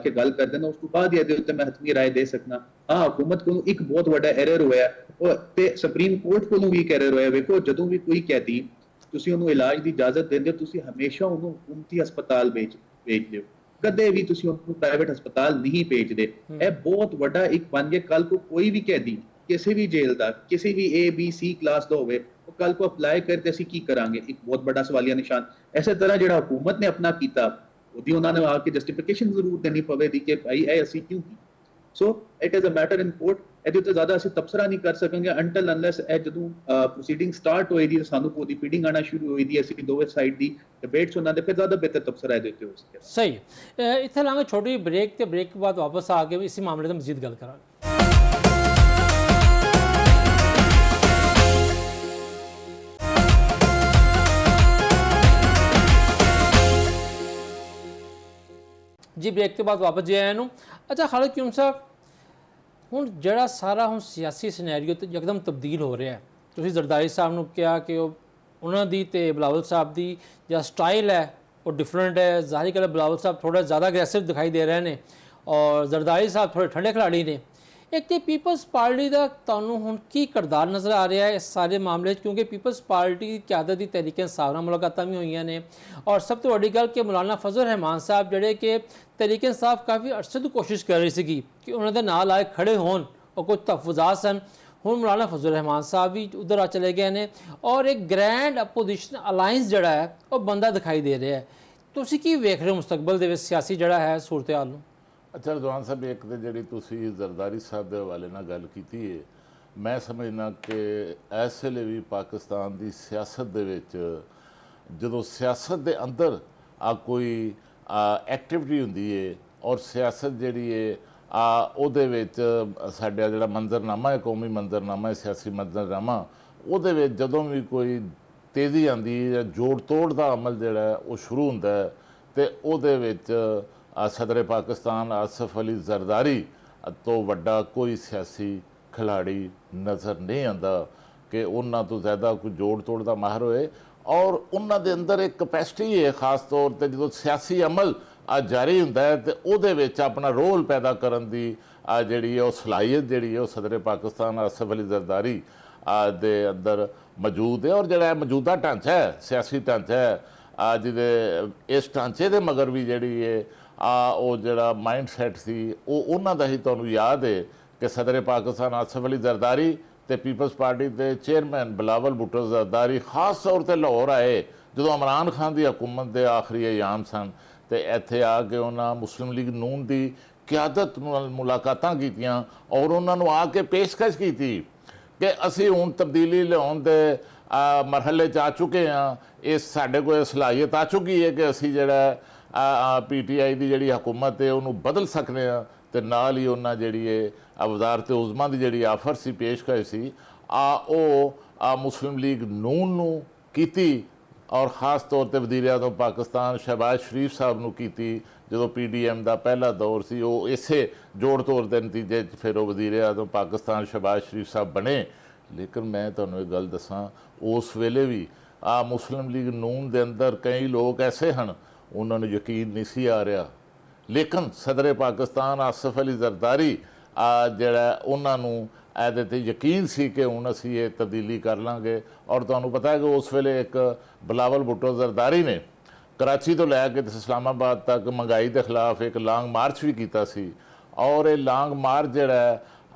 ਕਿ ਗੱਲ ਕਰਦੇ ਨੇ, ਉਸ ਤੋਂ ਬਾਅਦ ਇਹਦੇ ਉੱਤੇ ਮੈਂ ਹਤਮੀ ਰਾਏ ਦੇ ਸਕਦਾ। ਹਾਂ, ਹਕੂਮਤ ਕੋਲੋਂ ਇੱਕ ਬਹੁਤ ਵੱਡਾ ਐਰਰ ਹੋਇਆ ਤੇ ਸੁਪਰੀਮ ਕੋਰਟ ਕੋਲੋਂ ਵੀ ਇੱਕ ਐਰਰ ਹੋਇਆ। ਵੇਖੋ, ਜਦੋਂ ਵੀ ਕੋਈ ਕੈਦੀ ਤੁਸੀਂ ਉਹਨੂੰ ਇਲਾਜ ਦੀ ਇਜਾਜ਼ਤ ਦਿੰਦੇ ਹੋ ਤੁਸੀਂ ਹਮੇਸ਼ਾ ਉਹਨੂੰ ਹਕੂਮਤੀ ਹਸਪਤਾਲ ਭੇਜਦੇ ਹੋ, ਕਦੇ ਵੀ ਤੁਸੀਂ ਉਹਨੂੰ ਪ੍ਰਾਈਵੇਟ ਹਸਪਤਾਲ ਨਹੀਂ ਭੇਜਦੇ। ਇਹ ਬਹੁਤ ਵੱਡਾ ਇੱਕ ਬਣ ਗਿਆ। ਕੱਲ को ਕੋਈ ਵੀ ਕੈਦੀ ਕਿਸੇ ਵੀ ਜੇਲ੍ਹ ਦਾ ਕਿਸੇ ਵੀ ABC ਕਲਾਸ ਦਾ ਹੋਵੇ ਉਹ ਕੱਲ को ਅਪਲਾਈ ਕਰਦੇ ਅਸੀਂ ਕੀ ਕਰਾਂਗੇ, ਇੱਕ ਬਹੁਤ ਵੱਡਾ ਸਵਾਲੀਆ ਨਿਸ਼ਾਨ। ਇਸੇ ਤਰ੍ਹਾਂ ਜਿਹੜਾ ਹਕੂਮਤ ਨੇ ਆਪਣਾ ਕੀਤਾ ਉਹਦੀ ਉਹਨਾਂ ਨੇ ਆ ਕੇ ਜਸਟੀਫਿਕੇਸ਼ਨ ਜ਼ਰੂਰ ਦੇਣੀ ਪਵੇਗੀ ਕਿ ਭਾਈ ਇਹ ਅਸੀਂ ਕਿਉਂ ਕੀਤਾ। So it is a matter in court. ਇਹਦੇ ਉੱਤੇ ਜ਼ਿਆਦਾ ਅਸੀਂ ਤਬਸਰਾ ਨਹੀਂ ਕਰ ਸਕਾਂਗੇ ਅੰਟਿਲ ਅਨਲੈਸ ਇਹ ਜਦੋਂ ਪ੍ਰੋਸੀਡਿੰਗ ਸਟਾਰਟ ਹੋਏਗੀ ਸਾਨੂੰ ਉਹਦੀ ਫੀਡਿੰਗ ਆਣਾ ਸ਼ੁਰੂ ਹੋਏਗੀ, ਅਸੀਂ ਦੋਵੇਂ ਸਾਈਡ ਦੀ ਡਿਬੇਟਸ ਉਹਨਾਂ ਦੇ ਫਿਰ ਜ਼ਿਆਦਾ ਬਿਹਤਰ ਤਬਸਰਾ ਇਹਦੇ ਉੱਤੇ ਹੋ ਸਕੇ। ਸਹੀ, ਇੱਥੇ ਲਾਂਗੇ ਛੋਟੀ ਬ੍ਰੇਕ ਤੇ ਬ੍ਰੇਕ ਤੋਂ ਬਾਅਦ ਵਾਪਸ ਆ ਕੇ ਇਸੇ ਮਾਮਲੇ ਤੇ ਮਜ਼ੀਦ ਗੱਲ ਕਰਾਂਗੇ। जी ब्रेक के बाद वापस जे आए ਨੂੰ। ਅੱਛਾ ਖਾਲਿਦ ਕਿਊਮ ਸਾਹਿਬ, ਹੁਣ ਜਿਹੜਾ ਸਾਰਾ ਹੁਣ ਸਿਆਸੀ ਸਿਨੈਰੀਓ ਤੇ ਇੱਕਦਮ ਤਬਦੀਲ ਹੋ ਰਿਹਾ ਹੈ, ਤੁਸੀਂ ਜ਼ਰਦਾਰੀ ਸਾਹਿਬ ਨੂੰ ਕਿਹਾ ਕਿ ਉਹਨਾਂ ਦੀ ਤੇ ਬਿਲਾਵਲ ਸਾਹਿਬ ਦੀ ਜਿਹੜਾ ਸਟਾਈਲ ਹੈ ਉਹ ਡਿਫਰੈਂਟ ਹੈ। ਜ਼ਾਹਿਰ ਗੱਲ ਬਿਲਾਵਲ ਸਾਹਿਬ ਥੋੜਾ ਜ਼ਿਆਦਾ ਅਗਰੈਸਿਵ ਦਿਖਾਈ ਦੇ ਰਹੇ ਨੇ ਔਰ ਜ਼ਰਦਾਰੀ ਸਾਹਿਬ ਥੋੜੇ ਠੰਡੇ ਖਿਲਾੜੀ ਨੇ। ਇੱਕ ਤੇ ਪੀਪਲਸ ਪਾਰਟੀ ਦਾ ਤੁਹਾਨੂੰ ਹੁਣ ਕੀ ਕਿਰਦਾਰ ਨਜ਼ਰ ਆ ਰਿਹਾ ਹੈ ਇਸ ਸਾਰੇ ਮਾਮਲੇ 'ਚ, ਕਿਉਂਕਿ ਪੀਪਲਸ ਪਾਰਟੀ ਦੀ ਕਿਆਦਤ ਦੀ ਤਹਿਰੀਕ ਇਨਸਾਫ ਨਾਲ ਮੁਲਾਕਾਤਾਂ ਵੀ ਹੋਈਆਂ ਨੇ ਔਰ ਸਭ ਤੋਂ ਵੱਡੀ ਗੱਲ ਕਿ ਮੌਲਾਨਾ ਫਜ਼ਲ ਰਹਿਮਾਨ ਸਾਹਿਬ ਜਿਹੜੇ ਕਿ ਤਹਿਰੀਕ ਇਨਸਾਫ ਕਾਫੀ ਅਰਸੇ ਤੋਂ ਕੋਸ਼ਿਸ਼ ਕਰ ਰਹੀ ਸੀਗੀ ਕਿ ਉਹਨਾਂ ਦੇ ਨਾਲ ਆਏ ਖੜੇ ਹੋਣ और कुछ तहफ़ुज़ात सन। ਹੁਣ ਮੌਲਾਨਾ ਫਜ਼ਲ ਰਹਿਮਾਨ ਸਾਹਿਬ ਵੀ ਉਧਰ ਆ ਚਲੇ ਗਏ ਨੇ ਔਰ ਇੱਕ ਗ੍ਰੈਂਡ ਅਪੋਜੀਸ਼ਨ ਅਲਾਈਅੰਸ ਜਿਹੜਾ ਹੈ ਉਹ ਬੰਦਾ ਦਿਖਾਈ ਦੇ ਰਿਹਾ ਹੈ। ਤੁਸੀਂ ਕੀ ਵੇਖ ਰਹੇ ਹੋ ਮੁਸਤਕਬਲ ਦੇ ਵਿੱਚ ਸਿਆਸੀ ਜਿਹੜਾ ਹੈ ਸੂਰਤ ਹਾਲ ਨੂੰ? ਅੱਛਾ ਰਿਜ਼ਵਾਨ ਸਾਹਿਬ, ਇੱਕ ਤੇ ਜਿਹੜੀ ਤੁਸੀਂ ਜ਼ਰਦਾਰੀ ਸਾਹਿਬ ਦੇ ਹਵਾਲੇ ਨਾਲ ਗੱਲ ਕੀਤੀ ਹੈ, ਮੈਂ ਸਮਝਦਾ ਕਿ ਇਸ ਵੇਲੇ ਵੀ ਪਾਕਿਸਤਾਨ ਦੀ ਸਿਆਸਤ ਦੇ ਵਿੱਚ ਜਦੋਂ ਸਿਆਸਤ ਦੇ ਅੰਦਰ ਕੋਈ ਐਕਟੀਵਿਟੀ ਹੁੰਦੀ ਹੈ ਔਰ ਸਿਆਸਤ ਜਿਹੜੀ ਹੈ ਉਹਦੇ ਵਿੱਚ ਸਾਡਾ ਜਿਹੜਾ ਮੰਜ਼ਰਨਾਮਾ ਹੈ, ਕੌਮੀ ਮੰਜ਼ਰਨਾਮਾ ਹੈ, ਸਿਆਸੀ ਮੰਜ਼ਰਨਾਮਾ, ਉਹਦੇ ਵਿੱਚ ਜਦੋਂ ਵੀ ਕੋਈ ਤੇਜ਼ੀ ਆਉਂਦੀ ਹੈ ਜਾਂ ਜੋੜ ਤੋੜ ਦਾ ਅਮਲ ਜਿਹੜਾ ਹੈ ਉਹ ਸ਼ੁਰੂ ਹੁੰਦਾ ਹੈ ਤੇ ਉਹਦੇ ਵਿੱਚ ਸਦਰ ਪਾਕਿਸਤਾਨ ਆਸਫ ਅਲੀ ਜ਼ਰਦਾਰੀ ਤੋਂ ਵੱਡਾ ਕੋਈ ਸਿਆਸੀ ਖਿਲਾੜੀ ਨਜ਼ਰ ਨਹੀਂ ਆਉਂਦਾ ਕਿ ਉਹਨਾਂ ਤੋਂ ਜ਼ਿਆਦਾ ਕੋਈ ਜੋੜ ਤੋੜ ਦਾ ਮਾਹਰ ਹੋਏ। ਔਰ ਉਹਨਾਂ ਦੇ ਅੰਦਰ ਇੱਕ ਕਪੈਸਿਟੀ ਹੈ, ਖਾਸ ਤੌਰ ਤੇ ਜਦੋਂ ਸਿਆਸੀ ਅਮਲ ਜਾਰੀ ਹੁੰਦਾ ਹੈ ਤੇ ਉਹਦੇ ਵਿੱਚ ਆਪਣਾ ਰੋਲ ਪੈਦਾ ਕਰਨ ਦੀ ਜਿਹੜੀ ਹੈ ਉਹ ਸਲਾਹੀਅਤ ਜਿਹੜੀ ਹੈ ਉਹ ਸਦਰ ਪਾਕਿਸਤਾਨ ਆਸਫ ਅਲੀ ਜ਼ਰਦਾਰੀ ਦੇ ਅੰਦਰ ਮੌਜੂਦ ਹੈ। ਔਰ ਜਿਹੜਾ ਮੌਜੂਦਾ ਢਾਂਚਾ ਹੈ, ਸਿਆਸੀ ਢਾਂਚਾ ਹੈ, ਜਿਹਦੇ ਇਸ ਢਾਂਚੇ ਦੇ ਮਗਰ ਵੀ ਜਿਹੜੀ ਹੈ ਉਹ ਜਿਹੜਾ ਮਾਈਂਡ ਸੈਟ ਸੀ ਉਹ ਉਹਨਾਂ ਦਾ ਹੀ ਤੁਹਾਨੂੰ ਯਾਦ ਹੈ ਕਿ ਸਦਰ ਪਾਕਿਸਤਾਨ ਆਸਫ ਅਲੀ ਜ਼ਰਦਾਰੀ ਤੇ ਪੀਪਲਸ ਪਾਰਟੀ ਦੇ ਚੇਅਰਮੈਨ ਬਿਲਾਵਲ ਭੁੱਟੋ ਜ਼ਰਦਾਰੀ ਖਾਸ ਤੌਰ ਤੇ ਲਾਹੌਰ ਆਏ ਜਦੋਂ ਇਮਰਾਨ ਖਾਨ ਦੀ ਹਕੂਮਤ ਦੇ ਆਖਰੀ ਅਯਾਮ ਸਨ ਤੇ ਇੱਥੇ ਆ ਕੇ ਉਹਨਾਂ ਮੁਸਲਿਮ ਲੀਗ ਨੂਨ ਦੀ ਕਿਆਦਤ ਨਾਲ ਮੁਲਾਕਾਤਾਂ ਕੀਤੀਆਂ ਔਰ ਉਹਨਾਂ ਨੂੰ ਆ ਕੇ ਪੇਸ਼ਕਸ਼ ਕੀਤੀ ਕਿ ਅਸੀਂ ਹੁਣ ਤਬਦੀਲੀ ਲਿਆਉਣ ਦੇ ਮਰਹਲੇ 'ਚ ਆ ਚੁੱਕੇ ਹਾਂ, ਇਹ ਸਾਡੇ ਕੋਲ ਸਲਾਹੀਅਤ ਆ ਚੁੱਕੀ ਹੈ ਕਿ ਅਸੀਂ ਜਿਹੜਾ PTI ਦੀ ਜਿਹੜੀ ਹਕੂਮਤ ਹੈ ਉਹਨੂੰ ਬਦਲ ਸਕਦੇ ਹਾਂ। ਤੇ ਨਾਲ ਹੀ ਉਹਨਾਂ ਜਿਹੜੀ ਹੈ ਵਜ਼ਾਰਤ ਉਜ਼ਮਾ ਦੀ ਜਿਹੜੀ ਆਫਰ ਸੀ, ਪੇਸ਼ਕਸ਼ ਸੀ, ਉਹ ਮੁਸਲਿਮ ਲੀਗ ਨੂਨ ਨੂੰ ਕੀਤੀ ਔਰ ख़ास तौर ਤੇ ਵਜ਼ੀਰ ਆਜ਼ਮ ਪਾਕਿਸਤਾਨ ਸ਼ਹਿਬਾਜ਼ ਸ਼ਰੀਫ ਸਾਹਿਬ ਨੂੰ ਕੀਤੀ ਜਦੋਂ PDM ਦਾ ਪਹਿਲਾ ਦੌਰ ਸੀ। ਉਹ ਇਸੇ ਜੋੜ ਤੋੜ ਦੇ ਨਤੀਜੇ 'ਚ ਫਿਰ ਉਹ ਵਜ਼ੀਰ ਆਜ਼ਮ ਪਾਕਿਸਤਾਨ ਸ਼ਹਿਬਾਜ਼ ਸ਼ਰੀਫ ਸਾਹਿਬ ਬਣੇ। ਲੇਕਿਨ ਮੈਂ ਤੁਹਾਨੂੰ ਇਹ ਗੱਲ ਦੱਸਾਂ, ਉਸ ਵੇਲੇ ਵੀ ਮੁਸਲਿਮ ਲੀਗ ਨੂਨ ਦੇ ਅੰਦਰ ਕਈ ਲੋਕ ਐਸੇ ਹਨ ਉਹਨਾਂ ਨੂੰ ਯਕੀਨ ਨਹੀਂ ਸੀ ਆ ਰਿਹਾ, ਲੇਕਿਨ ਸਦਰ ਪਾਕਿਸਤਾਨ ਆਸਫ ਅਲੀ ਜ਼ਰਦਾਰੀ ਜਿਹੜਾ ਉਹਨਾਂ ਨੂੰ ਇਹਦੇ 'ਤੇ ਯਕੀਨ ਸੀ ਕਿ ਹੁਣ ਅਸੀਂ ਇਹ ਤਬਦੀਲੀ ਕਰ ਲਾਂਗੇ। ਔਰ ਤੁਹਾਨੂੰ ਪਤਾ ਹੈ ਕਿ ਉਸ ਵੇਲੇ ਇੱਕ ਬਿਲਾਵਲ ਭੁੱਟੋ ਜ਼ਰਦਾਰੀ ਨੇ ਕਰਾਚੀ ਤੋਂ ਲੈ ਕੇ ਇਸਲਾਮਾਬਾਦ ਤੱਕ ਮਹਿੰਗਾਈ ਦੇ ਖਿਲਾਫ ਇੱਕ ਲਾਂਗ ਮਾਰਚ ਵੀ ਕੀਤਾ ਸੀ ਔਰ ਇਹ ਲਾਂਗ ਮਾਰਚ ਜਿਹੜਾ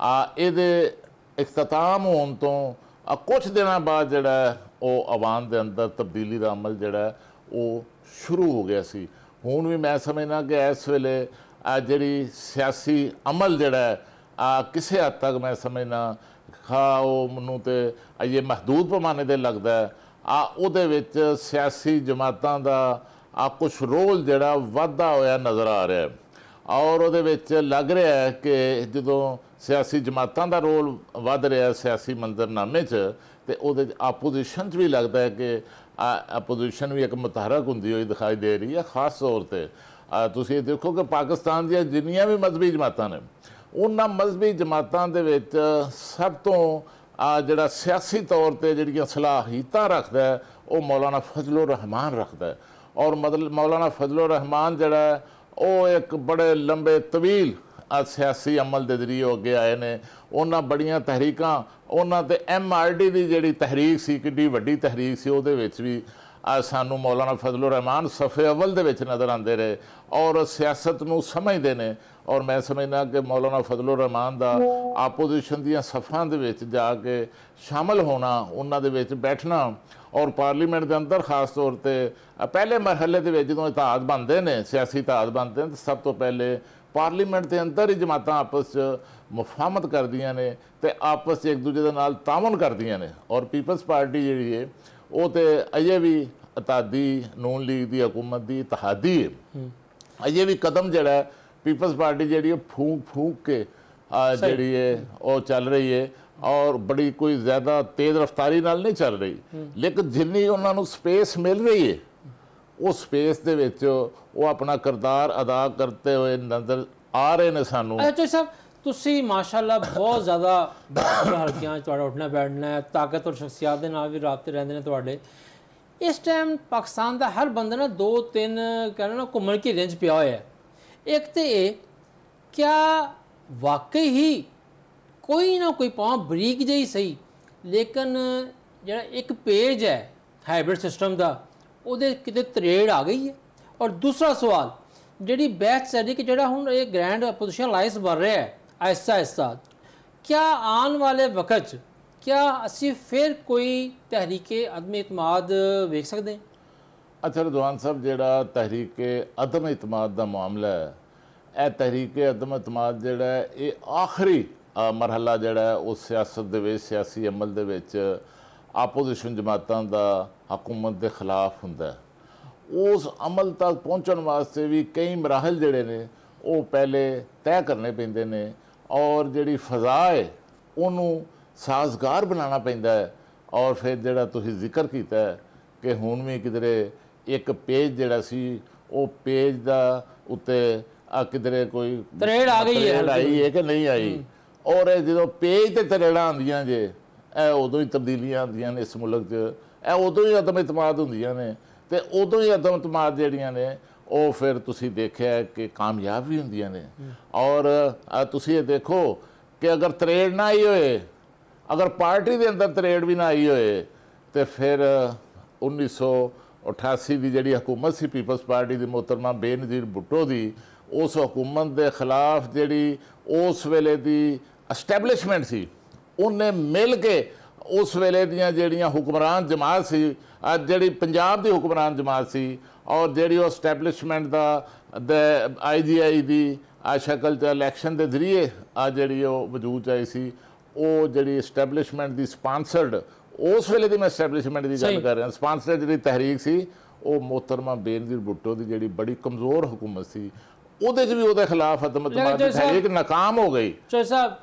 ਇਹਦੇ ਇਖਤਤਾਮ ਹੋਣ ਤੋਂ ਕੁਝ ਦਿਨਾਂ ਬਾਅਦ ਜਿਹੜਾ ਉਹ ਆਵਾਮ ਦੇ ਅੰਦਰ ਤਬਦੀਲੀ ਦਾ ਅਮਲ ਜਿਹੜਾ ਉਹ ਸ਼ੁਰੂ ਹੋ ਗਿਆ ਸੀ। ਹੁਣ ਵੀ ਮੈਂ ਸਮਝਦਾ ਕਿ ਇਸ ਵੇਲੇ ਜਿਹੜੀ ਸਿਆਸੀ ਅਮਲ ਜਿਹੜਾ ਕਿਸੇ ਹੱਦ ਤੱਕ ਮੈਂ ਸਮਝਦਾ ਉਹ ਮੈਨੂੰ ਤੇ ਇਹ ਮਹਦੂਦ ਪੈਮਾਨੇ 'ਤੇ ਲੱਗਦਾ ਉਹਦੇ ਵਿੱਚ ਸਿਆਸੀ ਜਮਾਤਾਂ ਦਾ ਕੁਝ ਰੋਲ ਜਿਹੜਾ ਵਾਧਾ ਹੋਇਆ ਨਜ਼ਰ ਆ ਰਿਹਾ ਹੈ। ਔਰ ਉਹਦੇ ਵਿੱਚ ਲੱਗ ਰਿਹਾ ਹੈ ਕਿ ਜਦੋਂ ਸਿਆਸੀ ਜਮਾਤਾਂ ਦਾ ਰੋਲ ਵੱਧ ਰਿਹਾ ਸਿਆਸੀ ਮੰਜ਼ਰਨਾਮੇ 'ਚ ਤੇ ਉਹਦੇ 'ਚ ਆਪੋਜੀਸ਼ਨ 'ਚ ਵੀ ਲੱਗਦਾ ਹੈ ਕਿ ਆਪੋਜੀਸ਼ਨ ਵੀ ਇੱਕ ਮੁਤਹਰਕ ਹੁੰਦੀ ਹੋਈ ਦਿਖਾਈ ਦੇ ਰਹੀ ਹੈ। ਖਾਸ ਤੌਰ ਤੇ ਤੁਸੀਂ ਇਹ ਦੇਖੋ ਕਿ ਪਾਕਿਸਤਾਨ ਦੀਆਂ ਜਿੰਨੀਆਂ ਵੀ ਮਜ਼ਹਬੀ ਜਮਾਤਾਂ ਨੇ ਉਹਨਾਂ ਮਜ਼ਹਬੀ ਜਮਾਤਾਂ ਦੇ ਵਿੱਚ ਸਭ ਤੋਂ ਜਿਹੜਾ ਸਿਆਸੀ ਤੌਰ ਤੇ ਜਿਹੜੀਆਂ ਸਲਾਹੀਤਾਂ ਰੱਖਦਾ ਉਹ ਮੌਲਾਨਾ ਫਜ਼ਲੁਰ ਰਹਿਮਾਨ ਰੱਖਦਾ ਔਰ ਮੌਲਾਨਾ ਫਜ਼ਲੁਰ ਰਹਿਮਾਨ ਜਿਹੜਾ ਉਹ ਇੱਕ ਬੜੇ ਲੰਬੇ ਤਵੀਲ ਸਿਆਸੀ ਅਮਲ ਦੇ ਜ਼ਰੀਏ ਅੱਗੇ ਆਏ ਨੇ। ਉਹਨਾਂ ਬੜੀਆਂ ਤਹਿਰੀਕਾਂ ਉਹਨਾਂ ਤੇ MRD ਦੀ ਜਿਹੜੀ ਤਹਿਰੀਕ ਸੀ ਕਿੱਡੀ ਵੱਡੀ ਤਹਿਰੀਕ ਸੀ ਉਹਦੇ ਵਿੱਚ ਵੀ ਸਾਨੂੰ ਮੌਲਾਨਾ ਫਜ਼ਲੁਰ ਰਹਿਮਾਨ ਸਫੇ ਅਵਲ ਦੇ ਵਿੱਚ ਨਜ਼ਰ ਆਉਂਦੇ ਰਹੇ ਔਰ ਸਿਆਸਤ ਨੂੰ ਸਮਝਦੇ ਨੇ। ਔਰ ਮੈਂ ਸਮਝਦਾ ਕਿ ਮੌਲਾਨਾ ਫਜ਼ਲੁਰ ਰਹਿਮਾਨ ਦਾ ਆਪੋਜੀਸ਼ਨ ਦੀਆਂ ਸਫਾਂ ਦੇ ਵਿੱਚ ਜਾ ਕੇ ਸ਼ਾਮਲ ਹੋਣਾ, ਉਹਨਾਂ ਦੇ ਵਿੱਚ ਬੈਠਣਾ ਔਰ ਪਾਰਲੀਮੈਂਟ ਦੇ ਅੰਦਰ ਖਾਸ ਤੌਰ ਤੇ ਪਹਿਲੇ ਮਰਹਲੇ ਦੇ ਵਿੱਚ ਜਦੋਂ ਇਤਿਹਾਦ ਬਣਦੇ ਨੇ, ਸਿਆਸੀ ਇਤਿਹਾਦ ਬਣਦੇ ਨੇ, ਸਭ ਤੋਂ ਪਹਿਲੇ ਪਾਰਲੀਮੈਂਟ ਦੇ ਅੰਦਰ ਹੀ ਜਮਾਤਾਂ ਆਪਸ 'ਚ ਮੁਫਾਹਮਤ ਕਰਦੀਆਂ ਨੇ ਤੇ ਆਪਸ 'ਚ ਇੱਕ ਦੂਜੇ ਦੇ ਨਾਲ ਤਾਮਨ ਕਰਦੀਆਂ ਨੇ। ਔਰ ਪੀਪਲਸ ਪਾਰਟੀ ਜਿਹੜੀ ਹੈ ਉਹ ਤੇ ਅਜੇ ਵੀ ਇਤਿਹਾਦੀ ਨੂਨ ਲੀਗ ਦੀ ਹਕੂਮਤ ਦੀ ਇਤਿਹਾਦੀ ਹੈ। ਅਜੇ ਵੀ ਕਦਮ ਜਿਹੜਾ ਪੀਪਲਸ ਪਾਰਟੀ ਜਿਹੜੀ ਫੂਕ ਫੂਕ ਕੇ ਜਿਹੜੀ ਹੈ ਉਹ ਚੱਲ ਰਹੀ ਹੈ ਔਰ ਬੜੀ ਕੋਈ ਜ਼ਿਆਦਾ ਤੇਜ਼ ਰਫ਼ਤਾਰੀ ਨਾਲ ਨਹੀਂ ਚੱਲ ਰਹੀ, ਲੇਕਿਨ ਜਿੰਨੀ ਉਹਨਾਂ ਨੂੰ ਸਪੇਸ ਮਿਲ ਰਹੀ ਹੈ ਉਹ ਸਪੇਸ ਦੇ ਵਿੱਚ ਉਹ ਆਪਣਾ ਕਿਰਦਾਰ ਅਦਾ ਕਰਦੇ ਹੋਏ ਨਜ਼ਰ ਆ ਰਹੇ ਨੇ ਸਾਨੂੰ। ਅੱਛਾ ਸਾਹਿਬ, ਤੁਸੀਂ ਮਾਸ਼ਾਅੱਲਾ ਬਹੁਤ ਜ਼ਿਆਦਾ ਹਲਕਿਆਂ 'ਚ ਤੁਹਾਡਾ ਉੱਠਣਾ ਬੈਠਣਾ ਹੈ, ਤਾਕਤਵਰ ਸ਼ਖਸੀਅਤ ਦੇ ਨਾਲ ਵੀ ਰਾਬਤੇ ਰਹਿੰਦੇ ਨੇ ਤੁਹਾਡੇ। ਇਸ ਟਾਈਮ ਪਾਕਿਸਤਾਨ ਦਾ ਹਰ ਬੰਦਾ ਨਾ 2-3 ਕਹਿੰਦਾ ਨਾ ਘੁੰਮਣ ਕੀ ਰੇਂਜ ਪਿਆ ਹੋਇਆ ਹੈ। ਇੱਕ ਤੇ ਇਹ ਕਿਆ ਵਾਕਈ ਹੀ ਕੋਈ ਨਾ ਕੋਈ ਭਾਵੇਂ ਬਰੀਕ ਜਿਹੀ ਸਹੀ ਲੇਕਿਨ ਜਿਹੜਾ ਇੱਕ ਪੇਜ ਹੈ ਹਾਈਬ੍ਰਿਡ ਸਿਸਟਮ ਦਾ ਉਹਦੇ ਕਿਤੇ ਤਰੇੜ ਆ ਗਈ ਹੈ। ਔਰ ਦੂਸਰਾ ਸਵਾਲ ਜਿਹੜੀ ਬਹਿਸ ਚੱਲ ਰਹੀ ਕਿ ਜਿਹੜਾ ਹੁਣ ਇਹ ਗ੍ਰੈਂਡ ਅਪੋਜੀਸ਼ਨ ਅਲਾਇੰਸ ਬਣ ਰਿਹਾ ਹੈ ਆਹਿਸਤਾ ਆਹਿਸਤਾ, क्या आने वाले वक्त क्या ਅਸੀਂ ਫਿਰ ਕੋਈ ਤਹਿਰੀਕੇ ਅਦਮ ਇਤਮਾਦ ਵੇਖ ਸਕਦੇ ਹਾਂ? ਅੱਛਾ ਰਿਜ਼ਵਾਨ ਸਾਹਿਬ, ਜਿਹੜਾ ਤਹਿਰੀਕੇ ਅਦਮ ਇਤਮਾਦ ਦਾ ਮਾਮਲਾ ਹੈ, ਇਹ ਤਹਿਰੀਕੇ ਅਦਮ ਇਤਮਾਦ ਜਿਹੜਾ ਇਹ ਆਖਰੀ ਮਰਹਲਾ ਜਿਹੜਾ ਹੈ ਉਹ ਸਿਆਸਤ ਦੇ ਵਿੱਚ, ਸਿਆਸੀ ਅਮਲ ਦੇ ਵਿੱਚ ਆਪੋਜੀਸ਼ਨ ਜਮਾਤਾਂ ਦਾ ਹਕੂਮਤ ਦੇ ਖਿਲਾਫ ਹੁੰਦਾ ਹੈ। ਉਸ ਅਮਲ ਤੱਕ ਪਹੁੰਚਣ ਵਾਸਤੇ ਵੀ ਕਈ ਮਰਾਹਲ ਜਿਹੜੇ ਨੇ ਉਹ ਪਹਿਲੇ ਤੈਅ ਕਰਨੇ ਪੈਂਦੇ ਨੇ, ਔਰ ਜਿਹੜੀ ਫਜ਼ਾ ਹੈ ਉਹਨੂੰ ਸਾਜ਼ਗਾਰ ਬਣਾਉਣਾ ਪੈਂਦਾ ਹੈ। ਔਰ ਫਿਰ ਜਿਹੜਾ ਤੁਸੀਂ ਜ਼ਿਕਰ ਕੀਤਾ ਹੈ ਕਿ ਹੁਣ ਵੀ ਕਿਧਰੇ ਇੱਕ ਪੇਜ ਜਿਹੜਾ ਸੀ ਉਹ ਪੇਜ ਦਾ ਉੱਤੇ ਕਿਧਰੇ ਕੋਈ ਤਰੇੜ ਆ ਗਈ ਹੈ, ਤਰੇੜ ਆਈ ਹੈ ਕਿ ਨਹੀਂ ਆਈ। ਔਰ ਇਹ ਜਦੋਂ ਪੇਜ ਤੇ ਤਰੇੜਾਂ ਆਉਂਦੀਆਂ ਜੇ, ਇਹ ਉਦੋਂ ਹੀ ਤਬਦੀਲੀਆਂ ਆਉਂਦੀਆਂ ਨੇ ਇਸ ਮੁਲਕ 'ਚ, ਇਹ ਉਦੋਂ ਹੀ ਅਦਮ ਇਤਮਾਦ ਹੁੰਦੀਆਂ ਨੇ, ਤੇ ਉਦੋਂ ਹੀ ਅਦਮ ਇਤਮਾਦ ਜਿਹੜੀਆਂ ਨੇ ਉਹ ਫਿਰ ਤੁਸੀਂ ਦੇਖਿਆ ਕਿ ਕਾਮਯਾਬ ਵੀ ਹੁੰਦੀਆਂ ਨੇ। ਔਰ ਤੁਸੀਂ ਇਹ ਦੇਖੋ ਕਿ ਅਗਰ ਤਰੇੜ ਨਾ ਆਈ ਹੋਏ, ਅਗਰ ਪਾਰਟੀ ਦੇ ਅੰਦਰ ਤਰੇੜ ਵੀ ਨਾ ਆਈ ਹੋਏ, ਤੇ ਫਿਰ 1988 ਦੀ ਜਿਹੜੀ ਹਕੂਮਤ ਸੀ ਪੀਪਲਸ ਪਾਰਟੀ ਦੀ ਮੁਹਤਰਮਾ ਬੇਨਜ਼ੀਰ ਭੁੱਟੋ ਦੀ, ਉਸ ਹਕੂਮਤ ਦੇ ਖਿਲਾਫ ਜਿਹੜੀ ਉਸ ਵੇਲੇ ਦੀ ਐਸਟੈਬਲਿਸ਼ਮੈਂਟ ਸੀ, ਉਹਨੇ ਮਿਲ ਕੇ ਉਸ ਵੇਲੇ ਦੀਆਂ ਜਿਹੜੀਆਂ ਹੁਕਮਰਾਨ ਜਮਾਤ ਸੀ, ਜਿਹੜੀ ਪੰਜਾਬ ਦੀ ਹੁਕਮਰਾਨ ਜਮਾਤ ਸੀ, ਔਰ ਜਿਹੜੀ ਉਹ ਐਸਟੈਬਲਿਸ਼ਮੈਂਟ ਦਾ IGI ਦੀ ਸ਼ਕਲ 'ਚ ਇਲੈਕਸ਼ਨ ਦੇ ਜ਼ਰੀਏ ਜਿਹੜੀ ਉਹ ਵਜੂਦ 'ਚ ਆਈ ਸੀ, ਉਹ ਜਿਹੜੀ ਐਸਟੈਬਲਿਸ਼ਮੈਂਟ ਦੀ ਸਪਾਂਸਰਡ, ਉਸ ਵੇਲੇ ਦੀ ਮੈਂ ਐਸਟੈਬਲਿਸ਼ਮੈਂਟ ਦੀ ਗੱਲ ਕਰ ਰਿਹਾ, ਸਪਾਂਸਰਡ ਜਿਹੜੀ ਤਹਿਰੀਕ ਸੀ ਉਹ ਮੁਹਤਰਮਾ ਬੇਨਜ਼ੀਰ ਭੁੱਟੋ ਦੀ ਜਿਹੜੀ ਬੜੀ ਕਮਜ਼ੋਰ ਹੁਕੂਮਤ ਸੀ, ਉਹਦੇ 'ਚ ਵੀ ਉਹਦੇ ਖਿਲਾਫ ਅਦਮ-ਇਤਮਾਦ ਦੀ ਤਹਿਰੀਕ ਨਾਕਾਮ ਹੋ ਗਈ। ਚੌਧਰੀ ਸਾਹਿਬ,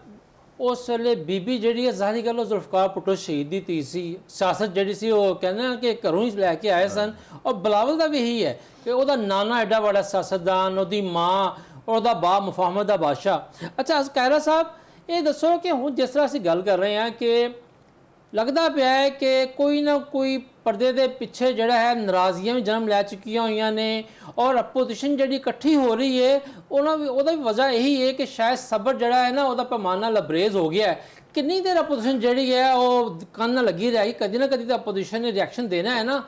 ਉਸ ਵੇਲੇ ਬੀਬੀ ਜਿਹੜੀ ਹੈ ਜ਼ਾਹਰੀ ਗੱਲ ਉਹ ਜ਼ੁਲਫਕਾਰ ਭੁੱਟੋ ਸ਼ਹੀਦ ਦੀ ਧੀ ਸੀ, ਸਿਆਸਤ ਜਿਹੜੀ ਸੀ ਉਹ ਕਹਿੰਦੇ ਨੇ ਕਿ ਘਰੋਂ ਹੀ ਲੈ ਕੇ ਆਏ ਸਨ। ਔਰ ਬਿਲਾਵਲ ਦਾ ਵੀ ਇਹੀ ਹੈ ਕਿ ਉਹਦਾ ਨਾਨਾ ਐਡਾ ਵੱਡਾ ਸਿਆਸਤਦਾਨ, ਉਹਦੀ ਮਾਂ, ਉਹਦਾ ਬਾਪ ਮੁਫਾਹਮਤ ਦਾ ਬਾਦਸ਼ਾਹ। ਅੱਛਾ ਕਾਇਰਾ ਸਾਹਿਬ, ਇਹ ਦੱਸੋ ਕਿ ਹੁਣ ਜਿਸ ਤਰ੍ਹਾਂ ਅਸੀਂ ਗੱਲ ਕਰ ਰਹੇ ਹਾਂ ਕਿ ਲੱਗਦਾ ਪਿਆ ਹੈ ਕਿ ਕੋਈ ਨਾ ਕੋਈ ਪਰਦੇ ਦੇ ਪਿੱਛੇ ਜਿਹੜਾ ਹੈ ਨਾਰਾਜ਼ਗੀਆਂ ਵੀ ਜਨਮ ਲੈ ਚੁੱਕੀਆਂ ਹੋਈਆਂ ਨੇ, ਔਰ ਅਪੋਜੀਸ਼ਨ ਜਿਹੜੀ ਇਕੱਠੀ ਹੋ ਰਹੀ ਹੈ ਉਹਦਾ ਵੀ ਵਜ੍ਹਾ ਇਹੀ ਹੈ ਕਿ ਸ਼ਾਇਦ ਸਬਰ ਜਿਹੜਾ ਹੈ ਨਾ ਉਹਦਾ ਪੈਮਾਨਾ ਲਬਰੇਜ਼ ਹੋ ਗਿਆ ਹੈ। ਕਿੰਨੀ ਦੇਰ ਅਪੋਜੀਸ਼ਨ ਜਿਹੜੀ ਹੈ ਉਹ ਕੰਨ ਨਾਲ ਲੱਗੀ ਰਹੇਗੀ, ਕਦੀ ਨਾ ਕਦੀ ਤਾਂ ਅਪੋਜੀਸ਼ਨ ਨੇ ਰਿਐਕਸ਼ਨ ਦੇਣਾ ਹੈ ਨਾ।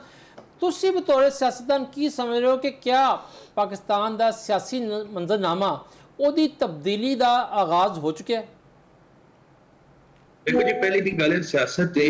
ਤੁਸੀਂ ਬਤੌਰ ਸਿਆਸਤਦਾਨ ਕੀ ਸਮਝ ਰਹੇ ਹੋ ਕਿ ਕਿਆ ਪਾਕਿਸਤਾਨ ਦਾ ਸਿਆਸੀ ਮੰਜ਼ਰਨਾਮਾ ਉਹਦੀ ਤਬਦੀਲੀ ਦਾ ਆਗਾਜ਼ ਹੋ ਚੁੱਕਿਆ ਹੈ? ਦੇਖੋ ਜੀ, ਪਹਿਲੀ ਦੀ ਗੱਲ ਹੈ ਸਿਆਸਤ ਦੇ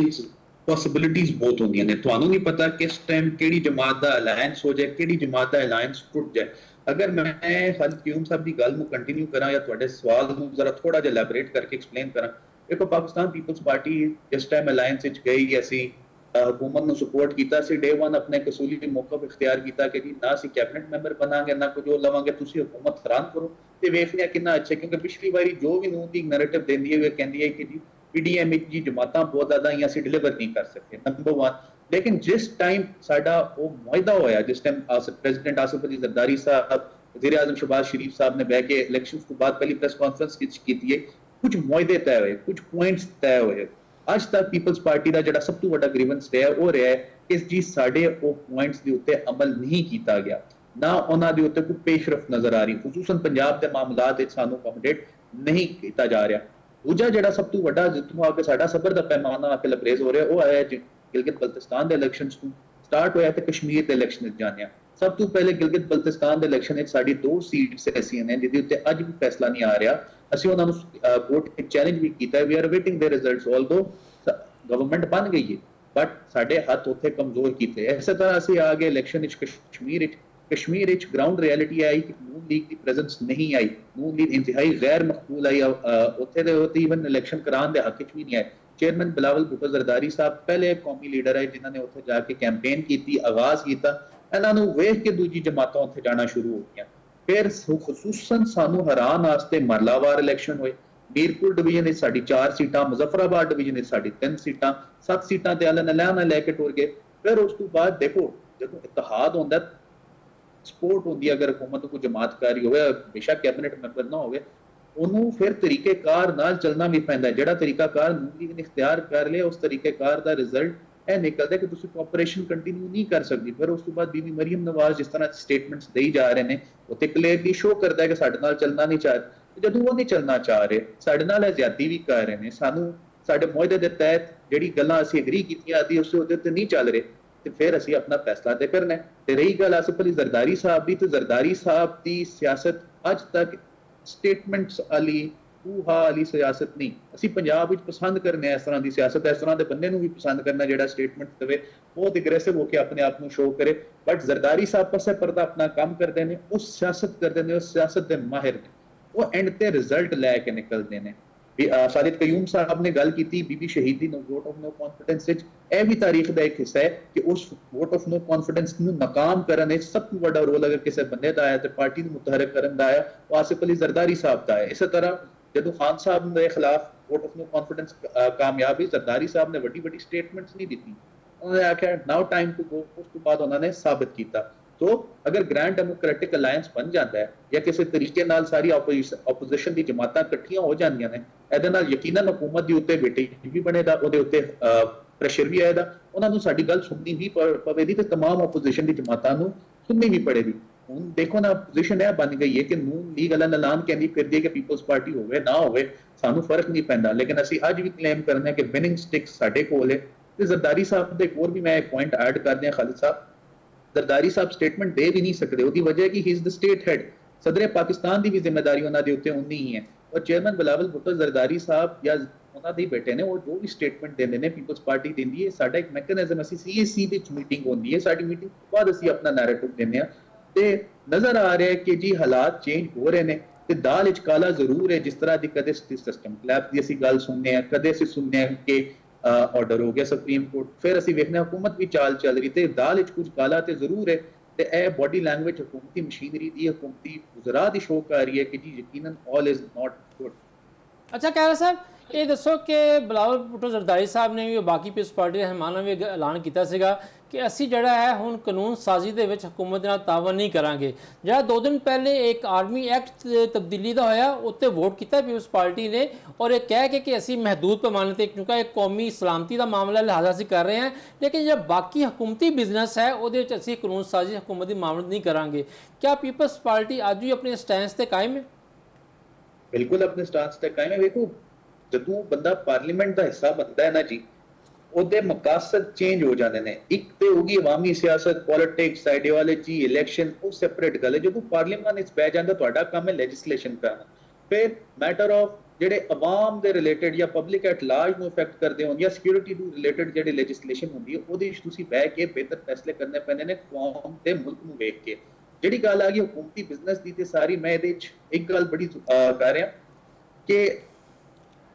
ਪੋਸਿਬਿਲਿਟੀਜ਼ ਬਹੁਤ ਹੁੰਦੀਆਂ ਨੇ। ਤੁਹਾਨੂੰ ਨਹੀਂ ਪਤਾ ਕਿਸ ਟਾਈਮ ਕਿਹੜੀ ਜਮਾਤ ਦਾ ਅਲਾਈਅੰਸ ਹੋ ਜਾਏ, ਕਿਹੜੀ ਜਮਾਤ ਦਾ ਅਲਾਈਅੰਸ ਟੁੱਟ ਜਾਏ। ਅਗਰ ਮੈਂ ਖਾਲਿਦ ਕਿਊਮ ਸਾਹਿਬ ਦੀ ਗੱਲ ਨੂੰ ਕੰਟੀਨਿਊ ਕਰਾਂ ਜਾਂ ਤੁਹਾਡੇ ਸਵਾਲ ਨੂੰ ਜ਼ਰਾ ਥੋੜਾ ਜਿਹਾ ਐਲੈਬੋਰੇਟ ਕਰਕੇ ਐਕਸਪਲੇਨ ਕਰਾਂ। ਦੇਖੋ, ਪਾਕਿਸਤਾਨ ਪੀਪਲਸ ਪਾਰਟੀ ਜਿਸ ਟਾਈਮ ਅਲਾਈਅੰਸ ਵਿੱਚ ਗਈ, ਅਸੀਂ ਹਕੂਮਤ ਨੂੰ ਸਪੋਰਟ ਕੀਤਾ ਸੀ। ਡੇ 1 ਆਪਣੇ ਕਸੂਲੀ ਮੌਕਫ ਇਖਤਿਆਰ ਕੀਤਾ ਕਿ ਜੀ ਨਾ ਅਸੀਂ ਕੈਬਨਿਟ ਮੈਂਬਰ ਬਣਾਂਗੇ, ਨਾ ਕੁਝ ਹੋਰ ਲਵਾਂਗੇ, ਤੁਸੀਂ ਹਕੂਮਤ ਹੈਰਾਨ ਕਰੋ ਤੇ ਵੇਖ ਲਿਆ ਕਿੰਨਾ ਅੱਛਾ। ਕਿਉਂਕਿ ਪਿਛਲੀ ਵਾਰੀ ਜੋ ਵੀ ਨੂਨ ਦੀ ਨੈਰੇਟਿਵ ਦਿੰਦੀ ਹੈ, ਉਹ ਕਹਿੰਦੀ ਹੈ ਕਿ ਜੀ PDM ਵਿੱਚ ਜੀ ਜਮਾਤਾਂ ਬਹੁਤ ਜ਼ਿਆਦਾ ਹੀ ਅਸੀਂ ਡਿਲੀਵਰ ਨਹੀਂ ਕਰ ਸਕਦੇ, ਨੰਬਰ 1। ਲੇਕਿਨ ਜਿਸ ਟਾਈਮ ਸਾਡਾ ਉਹ ਮੁਆਇਦਾ ਹੋਇਆ, ਜਿਸ ਟਾਈਮ ਪ੍ਰੈਜ਼ੀਡੈਂਟ ਆਸਿਫ ਅਲੀ ਜ਼ਰਦਾਰੀ ਸਾਹਿਬ, ਵਜ਼ੀਰ ਆਜ਼ਮ ਸ਼ਹਬਾਜ਼ ਸ਼ਰੀਫ ਸਾਹਿਬ ਨੇ ਬਹਿ ਕੇ ਇਲੈਕਸ਼ਨਸ ਤੋਂ ਬਾਅਦ ਪਹਿਲੀ ਪ੍ਰੈਸ ਕਾਨਫਰੰਸ ਵਿੱਚ ਕੀਤੀ ਹੈ, ਕੁਝ ਮੁਆਇਦੇ ਤੈਅ ਹੋਏ, ਕੁਝ ਪੁਆਇੰਟਸ ਤੈਅ ਹੋਏ। ਅੱਜ ਤੱਕ ਪੀਪਲਸ ਪਾਰਟੀ ਦਾ ਜਿਹੜਾ ਸਭ ਤੋਂ ਵੱਡਾ ਗ੍ਰੀਵੈਂਸ ਰਿਹਾ ਉਹ ਰਿਹਾ ਕਿ ਜੀ ਸਾਡੇ ਉਹ ਪੁਆਇੰਟਸ ਦੇ ਉੱਤੇ ਅਮਲ ਨਹੀਂ ਕੀਤਾ ਗਿਆ, ਨਾ ਉਹਨਾਂ ਦੇ ਉੱਤੇ ਕੋਈ ਪੇਸ਼ਰਫਤ ਨਜ਼ਰ ਆ ਰਹੀ, ਖੁਸੂਸਨ ਪੰਜਾਬ ਦੇ ਮਾਮਲਾਤ ਵਿੱਚ ਸਾਨੂੰ ਅਕੋਮੋਡੇਟ ਨਹੀਂ ਕੀਤਾ ਜਾ ਰਿਹਾ। ਦੂਜਾ ਜਿਹੜਾ ਸਭ ਤੋਂ ਵੱਡਾ ਜਿੱਥੋਂ ਆ ਕੇ ਸਾਡਾ ਸਬਰ ਦਾ ਪੈਮਾਨਾ ਆ ਕੇ ਲਬਰੇਜ਼ ਹੋ ਰਿਹਾ ਉਹ ਆਇਆ ਗਿਲਗਿਤ ਬਲਤਿਸਤਾਨ ਦੇ ਇਲੈਕਸ਼ਨਸ ਤੋਂ ਸਟਾਰਟ ਹੋਇਆ ਤੇ ਕਸ਼ਮੀਰ ਦੇ ਇਲੈਕਸ਼ਨ ਵਿੱਚ ਜਾਣਿਆ। ਸਭ ਤੋਂ ਪਹਿਲੇ ਗਿਲਗਿਤ ਬਲਤਿਸਤਾਨ ਦੇ ਇਲੈਕਸ਼ਨ ਵਿੱਚ ਸਾਡੀ 2 ਸੀਟਸ ਐਸੀਆਂ ਨੇ ਜਿਹਦੇ ਉੱਤੇ ਅੱਜ ਵੀ ਫੈਸਲਾ ਨਹੀਂ ਆ ਰਿਹਾ। ਅਸੀਂ ਉਹਨਾਂ ਨੂੰ ਕੋਰਟ ਵਿੱਚ ਚੈਲੰਜ ਵੀ ਕੀਤਾ, ਵੀ ਆਰ ਵੇਟਿੰਗ ਦੇ ਰਿਜ਼ਲਟਸ, ਆਲਦੋ ਗਵਰਨਮੈਂਟ ਬਣ ਗਈ ਹੈ ਬਟ ਸਾਡੇ ਹੱਥ ਉੱਥੇ ਕਮਜ਼ੋਰ ਕੀਤੇ। ਇਸੇ ਤਰ੍ਹਾਂ ਅਸੀਂ ਆ ਗਏ ਇਲੈਕਸ਼ਨ ਵਿੱਚ ਕਸ਼ਮੀਰ ਵਿੱਚ ਗਰਾਊਂਡ ਰਿਐਲਿਟੀ ਆਈ ਕਿ ਨੂਨ ਲੀਗ ਦੀ ਪ੍ਰੈਜ਼ੈਂਸ ਨਹੀਂ ਆਈ, ਨੂਨ ਲੀਗ ਇੰਤਹਾਈ ਗੈਰ ਮਕਬੂਲ ਆਈ, ਉੱਥੇ ਦੇ ਈਵਨ ਇਲੈਕਸ਼ਨ ਕਰਾਉਣ ਦੇ ਹੱਕ ਵਿੱਚ ਵੀ ਨਹੀਂ ਆਏ। ਚੇਅਰਮੈਨ ਬਿਲਾਵਲ ਭੁੱਟੋ ਜ਼ਰਦਾਰੀ ਸਾਹਿਬ ਪਹਿਲੇ ਕੌਮੀ ਲੀਡਰ ਹੈ ਜਿਨ੍ਹਾਂ ਨੇ ਉੱਥੇ ਜਾ ਕੇ ਕੈਂਪੇਨ ਕੀਤੀ, ਆਗਾਜ਼ ਕੀਤਾ। ਇਹਨਾਂ ਨੂੰ ਵੇਖ ਕੇ ਦੂਜੀ ਜਮਾਤਾਂ ਉੱਥੇ ਜਾਣਾ ਸ਼ੁਰੂ ਹੋ ਗਈਆਂ। ਫਿਰ ਖੁਸੂਸਨ ਸਾਨੂੰ ਹਰਾਨ ਵਾਸਤੇ ਮਰਲਾਵਾਰ ਇਲੈਕਸ਼ਨ ਹੋਏ। ਮੀਰਪੁਰ ਡਿਵੀਜ਼ਨ ਵਿੱਚ ਸਾਡੀ 4 ਸੀਟਾਂ, ਮੁਜ਼ੱਫਰਾਬਾਦ ਡਿਵੀਜ਼ਨ ਵਿੱਚ ਸਾਡੀ 3 ਸੀਟਾਂ, 7 ਸੀਟਾਂ ਤੇ ਅਲਨ ਲੈ ਕੇ ਟੁਰ ਗਏ। ਫਿਰ ਉਸ ਤੋਂ ਬਾਅਦ ਦੇਖੋ, ਜਦੋਂ ਇਤਿਹਾਦ ਹੁੰਦਾ, ਸਪੋਰਟ ਹੁੰਦੀ ਹੈ, ਅਗਰ ਹਕੂਮਤ ਕੋਈ ਜਮਾਤ ਕਰ ਰਹੀ ਹੋਵੇ, ਬੇਸ਼ੱਕ ਕੈਬਨਿਟ ਮੈਂਬਰ ਨਾ ਹੋਵੇ, ਉਹਨੂੰ ਫਿਰ ਤਰੀਕੇਕਾਰ ਨਾਲ ਚੱਲਣਾ ਵੀ ਪੈਂਦਾ। ਜਿਹੜਾ ਤਰੀਕਾਕਾਰ ਨੂਨ ਲੀਗ ਨੇ ਇਖਤਿਆਰ ਕਰ ਲਿਆ, ਉਸ ਤਰੀਕੇਕਾਰ ਦਾ ਰਿਜ਼ਲਟ ਇਹ ਨਿਕਲਦਾ ਕਿ ਤੁਸੀਂ ਕੋਆਪਰੇਸ਼ਨ ਕੰਟੀਨਿਊ ਨਹੀਂ ਕਰ ਸਕਦੀ। ਫਿਰ ਉਸ ਤੋਂ ਬਾਅਦ ਬੀਬੀ ਮਰੀਮ ਨਵਾਜ਼ ਜਿਸ ਤਰ੍ਹਾਂ ਸਟੇਟਮੈਂਟਸ ਦੇਈ ਜਾ ਰਹੇ ਨੇ, ਉੱਥੇ ਕਲੀਅਰਲੀ ਸ਼ੋ ਕਰਦਾ ਹੈ ਕਿ ਸਾਡੇ ਨਾਲ ਚੱਲਣਾ ਨਹੀਂ ਚਾਹ ਰਹੇ। ਜਦੋਂ ਉਹ ਨਹੀਂ ਚੱਲਣਾ ਚਾਹ ਰਹੇ, ਸਾਡੇ ਨਾਲ ਜ਼ਿਆਦਤੀ ਵੀ ਕਰ ਰਹੇ ਨੇ, ਸਾਨੂੰ ਸਾਡੇ ਮੁਆਹਦੇ ਦੇ ਤਹਿਤ ਜਿਹੜੀ ਗੱਲਾਂ ਅਸੀਂ ਐਗਰੀ ਕੀਤੀਆਂ ਆਦੀ ਉਸ ਉਹਦੇ ਤੇ ਨਹੀਂ ਚੱਲ ਰਹੇ, ਤੇ ਫਿਰ ਅਸੀਂ ਆਪਣਾ ਫੈਸਲਾ ਤੇ ਕਰਨਾ ਹੈ। ਤੇ ਰਹੀ ਗੱਲ ਆਸਿਫ ਅਲੀ ਜ਼ਰਦਾਰੀ ਸਾਹਿਬ ਦੀ, ਤੇ ਜ਼ਰਦਾਰੀ ਸਾਹਿਬ ਦੀ ਸਿਆਸਤ ਅੱਜ ਤੱਕ ਸਟੇਟਮੈਂਟਸ ਵਾਲੀ ਵਾਲੀ ਸਿਆਸਤ ਨਹੀਂ। ਅਸੀਂ ਪੰਜਾਬ ਵਿੱਚ ਪਸੰਦ ਕਰਨੇ ਇਸ ਤਰ੍ਹਾਂ ਦੀ ਸਿਆਸਤ, ਇਸ ਤਰ੍ਹਾਂ ਦੇ ਬੰਦੇ ਨੂੰ ਵੀ ਪਸੰਦ ਕਰਨਾ ਜਿਹੜਾ ਸਟੇਟਮੈਂਟ ਦੇਵੇ, ਬਹੁਤ ਐਗਰੈਸਿਵ ਹੋ ਕੇ ਆਪਣੇ ਆਪ ਨੂੰ ਸ਼ੋਅ ਕਰੇ। ਬਟ ਜ਼ਰਦਾਰੀ ਸਾਹਿਬ ਪਾਸੇ ਪਰਦਾ ਆਪਣਾ ਕੰਮ ਕਰਦੇ ਨੇ, ਉਹ ਸਿਆਸਤ ਕਰਦੇ ਨੇ, ਉਹ ਸਿਆਸਤ ਦੇ ਮਾਹਿਰ ਨੇ, ਉਹ ਐਂਡ ਤੇ ਰਿਜ਼ਲਟ ਲੈ ਕੇ ਨਿਕਲਦੇ ਨੇ। ਸਾਲਿਦ ਕਯੂਮ ਸਾਹਿਬ ਨੇ ਗੱਲ ਕੀਤੀ ਬੀਬੀ ਸ਼ਹੀਦ ਦੀ ਵੋਟ ਆਫ ਨੋ ਕੌਨਫੀਡੈਂਸ ਵਿੱਚ। ਇਹ ਵੀ ਤਾਰੀਖ ਦਾ ਇੱਕ ਹਿੱਸਾ ਹੈ ਕਿ ਉਸ ਵੋਟ ਆਫ ਨੋ ਕੌਨਫੀਡੈਂਸ ਨੂੰ ਨਾਕਾਮ ਕਰਨ ਵਿੱਚ ਸਭ ਤੋਂ ਵੱਡਾ ਰੋਲ ਅਗਰ ਕਿਸੇ ਬੰਦੇ ਦਾ ਆਇਆ ਤੇ ਪਾਰਟੀ ਨੂੰ ਮੁਤਹਰਕ ਕਰਨ ਦਾ ਆਇਆ ਉਹ ਆਸਿਫ ਅਲੀ ਜ਼ਰਦਾਰੀ ਸਾਹਿਬ ਦਾ ਹੈ। ਇਸੇ ਤਰ੍ਹਾਂ ਜਦੋਂ ਖਾਨ ਸਾਹਿਬ ਦੇ ਖਿਲਾਫ ਵੋਟ ਆਫ ਨੋ ਕੌਨਫੀਡੈਂਸ ਕਾਮਯਾਬ ਹੋਈ, ਜ਼ਰਦਾਰੀ ਸਾਹਿਬ ਨੇ ਵੱਡੀ ਵੱਡੀ ਸਟੇਟਮੈਂਟਸ ਨਹੀਂ ਦਿੱਤੀ, ਉਹਨਾਂ ਨੇ ਆਖਿਆ ਨਾਓ ਟਾਈਮ ਟੂ ਗੋ। ਉਸ ਤੋਂ ਬਾਅਦ ਉਹਨਾਂ ਨੇ ਸਾਬਤ ਕੀਤਾ। तो अगर ग्रैंड डेमोक्रेटिक अलायंस बन जाता है या किसी तरीके नाल सारी ओपोजिशन दी जमातां इकट्ठियां हो जांदियां ने, ਇਹਦੇ ਨਾਲ ਯਕੀਨਨ ਹਕੂਮਤ ਦੇ ਉੱਤੇ ਵੇਟੇਜ ਵੀ ਬਣੇਗਾ, ਉਹਦੇ ਉੱਤੇ ਪ੍ਰੈਸ਼ਰ ਵੀ ਆਏਗਾ, ਉਹਨਾਂ ਨੂੰ ਸਾਡੀ ਗੱਲ ਸੁਣਨੀ ਵੀ ਪਵੇਗੀ ਤੇ तमाम ओपोजिशन ਦੀ ਜਮਾਤਾਂ ਨੂੰ ਸੁਣਨੀ ਵੀ ਪੜੇਗੀ। ਹੁਣ ਦੇਖੋ ਨਾ ਪੋਜੀਸ਼ਨ ਇਹ ਬਣ ਗਈ ਹੈ ਕਿ ਨੂਨ ਲੀਗ ਵਾਲਾ ਐਲਾਨ ਕਹਿੰਦੀ ਫਿਰਦੀ ਹੈ ਕਿ ਪੀਪਲਸ ਪਾਰਟੀ ਹੋਵੇ ਨਾ ਹੋਵੇ ਸਾਨੂੰ ਫਰਕ ਨਹੀਂ ਪੈਂਦਾ, ਲੇਕਿਨ ਅਸੀਂ ਅੱਜ ਵੀ ਕਲੇਮ ਕਰਨੇ ਕਿ ਵਿਨਿੰਗ ਸਟਿਕ ਸਾਡੇ ਕੋਲ ਹੈ। ਤੇ ਜ਼ਰਦਾਰੀ ਸਾਹਿਬ ਦੇ ਹੋਰ ਵੀ ਮੈਂ ਇੱਕ ਪੁਆਇੰਟ ਐਡ ਕਰਦੇ ਹਾਂ, ਖਾਲਿਦ ਸਾਹਿਬ ਜ਼ਰਦਾਰੀ ਸਾਹਿਬ ਸਟੇਟਮੈਂਟ ਦੇ ਵੀ ਨਹੀਂ ਸਕਦੇ, ਉਹਦੀ ਵਜ੍ਹਾ ਹੈ ਕਿ he is the state head. ਸਦਰੇ ਪਾਕਿਸਤਾਨ ਦੀ ਵੀ ਜ਼ਿੰਮੇਵਾਰੀ ਉਹਨਾਂ ਦੇ ਉੱਤੇ ਉਨੀ ਹੀ ਹੈ, ਔਰ ਚੇਅਰਮੈਨ ਬਿਲਾਵਲ ਭੁੱਟੋ ਜ਼ਰਦਾਰੀ ਸਾਹਿਬ ਜਾਂ ਉਹਨਾਂ ਦੇ ਬੇਟੇ ਨੇ ਉਹ ਜੋ ਵੀ ਸਟੇਟਮੈਂਟ ਦਿੰਦੇ ਨੇ ਪੀਪਲਸ ਪਾਰਟੀ ਦਿੰਦੀ ਹੈ। ਸਾਡਾ ਇੱਕ ਮੈਕੈਨਿਜ਼ਮ, ਅਸੀਂ ਸੀਏਸੀ ਦੇ ਵਿੱਚ ਮੀਟਿੰਗ ਹੁੰਦੀ ਹੈ, ਸਾਡੀ ਮੀਟਿੰਗ ਤੋਂ ਬਾਅਦ ਅਸੀਂ ਆਪਣਾ ਨੈਰੇਟਿਵ ਦਿੰਦੇ ਹਾਂ ਤੇ ਨਜ਼ਰ ਆ ਰਿਹਾ ਹੈ ਕਿ ਜੀ ਹਾਲਾਤ ਚੇਂਜ ਹੋ ਰਹੇ ਨੇ ਤੇ ਦਾਲ ਵਿੱਚ ਕਾਲਾ ਜ਼ਰੂਰ ਹੈ। ਜਿਸ ਤਰ੍ਹਾਂ ਦੀ ਕਦੇ ਸਿਸਟਮ ਕਲੈਪ ਦੀ ਅਸੀਂ ਗੱਲ ਸੁਣਨੇ ਆ, ਕਦੇ ਅਸੀਂ ਸੁਣਨੇ ਆ ਕਿ ਆਰਡਰ ਹੋ ਗਿਆ ਸੁਪਰੀਮ ਕੋਰਟ, ਫਿਰ ਅਸੀਂ ਵੇਖਦੇ ਹਕੂਮਤ ਵੀ ਚਾਲ ਚੱਲ ਰਹੀ ਤੇ ਦਾਲ ਵਿੱਚ ਕੁਝ ਕਾਲਾ ਤੇ ਜ਼ਰੂਰ ਹੈ। ਤੇ ਇਹ ਬਾਡੀ ਲੈਂਗੁਏਜ ਹਕੂਮਤੀ ਮਸ਼ੀਨਰੀ ਦੀ, ਹਕੂਮਤੀ ਗੁਜ਼ਰਾ ਦੀ ਸ਼ੋਅ ਕਰ ਰਹੀ ਹੈ ਕਿ ਜੀ ਯਕੀਨਨ ਆਲ ਇਜ਼ ਨਾਟ ਗੁੱਡ। ਅੱਛਾ ਕਹਿ ਰਹੇ ਸਰ, ਇਹ ਦੱਸੋ ਕਿ ਬਿਲਾਵਲ ਭੁੱਟੋ ਜ਼ਰਦਾਰੀ ਸਾਹਿਬ ਨੇ ਵੀ ਬਾਕੀ ਪੀਪਲਸ ਪਾਰਟੀ ਦੇ ਰਹਿਮਾਨਾਂ ਵੀ ਐਲਾਨ ਕੀਤਾ ਸੀਗਾ ਕਿ ਅਸੀਂ ਜਿਹੜਾ ਹੈ ਹੁਣ ਕਾਨੂੰਨ ਸਾਜ਼ੀ ਦੇ ਵਿੱਚ ਹਕੂਮਤ ਨਾਲ ਤਾਵਨ ਨਹੀਂ ਕਰਾਂਗੇ। ਜਿਹੜਾ 2 ਦਿਨ ਪਹਿਲੇ ਇੱਕ ਆਰਮੀ ਐਕਟ ਤਬਦੀਲੀ ਦਾ ਹੋਇਆ ਉੱਤੇ ਵੋਟ ਕੀਤਾ ਪੀਪਲਸ ਪਾਰਟੀ ਨੇ, ਔਰ ਇਹ ਕਹਿ ਕੇ ਕਿ ਅਸੀਂ ਮਹਿਦੂਦ ਪੈਮਾਨੇ ਤੇ ਕਿਉਂਕਿ ਇਹ ਕੌਮੀ ਸਲਾਮਤੀ ਦਾ ਮਾਮਲਾ ਲਿਹਾਜ਼ਾ ਅਸੀਂ ਕਰ ਰਹੇ ਹਾਂ, ਲੇਕਿਨ ਜਿਹੜਾ ਬਾਕੀ ਹਕੂਮਤੀ ਬਿਜ਼ਨਸ ਹੈ ਉਹਦੇ ਵਿੱਚ ਅਸੀਂ ਕਾਨੂੰਨ ਸਾਜ਼ੀ ਹਕੂਮਤ ਦੀ ਮਾਮਲਤ ਨਹੀਂ ਕਰਾਂਗੇ। ਕਿਆ ਪੀਪਲਸ ਪਾਰਟੀ ਅੱਜ ਵੀ ਆਪਣੇ ਸਟੈਂਸ ਤੇ ਕਾਇਮ ਹੈ? ਬਿਲਕੁਲ ਆਪਣੇ ਸਟੈਂਸ ਤੇ ਕਾਇਮ ਹੈ। ਵੇਖੋ ਜਦੋਂ ਬੰਦਾ ਪਾਰਲੀਮੈਂਟ ਦਾ ਹਿੱਸਾ ਬਣਦਾ ਹੈ ਨਾ ਜੀ, ਉਹਦੇ ਮਕਾਸਦ ਚੇਂਜ ਹੋ ਜਾਂਦੇ ਨੇ। ਇੱਕ ਤੇ ਹੋਗੀ ਅਵਾਮੀ ਸਿਆਸਤ, ਪੋਲਿਟਿਕਸ, ਆਈਡੀਓਲੋਜੀ, ਇਲੈਕਸ਼ਨ, ਉਹ ਸੈਪਰੇਟ ਗੱਲ ਹੈ। ਜਦੋਂ ਪਾਰਲੀਮੈਂਟ ਵਿੱਚ ਬਹਿ ਜਾਂਦਾ ਤੁਹਾਡਾ ਕੰਮ ਹੈ ਲੈਜਿਸਲੇਸ਼ਨ ਕਰਨਾ, ਫਿਰ ਮੈਟਰ ਆਫ ਜਿਹੜੇ ਅਵਾਮ ਦੇ ਰਿਲੇਟਡ ਜਾਂ ਪਬਲਿਕ ਐਟ ਲਾਰਜ ਨੂੰ ਇਫੈਕਟ ਕਰਦੇ ਹੋਣ ਜਾਂ ਸਿਕਿਉਰਿਟੀ ਨੂੰ ਰਿਲੇਟਡ ਜਿਹੜੀ ਲੈਜਿਸਲੇਸ਼ਨ ਹੁੰਦੀ ਹੈ ਉਹਦੇ ਵਿੱਚ ਤੁਸੀਂ ਬਹਿ ਕੇ ਬਿਹਤਰ ਫੈਸਲੇ ਕਰਨੇ ਪੈਂਦੇ ਨੇ ਕੌਮ ਤੇ ਮੁਲਕ ਨੂੰ ਵੇਖ ਕੇ। ਜਿਹੜੀ ਗੱਲ ਆ ਗਈ ਹਕੂਮਤੀ ਬਿਜ਼ਨਸ ਦੀ ਤੇ ਸਾਰੀ, ਮੈਂ ਇਹਦੇ ਵਿੱਚ ਇੱਕ ਗੱਲ ਬੜੀ ਕਰ ਰਿਹਾ ਕਿ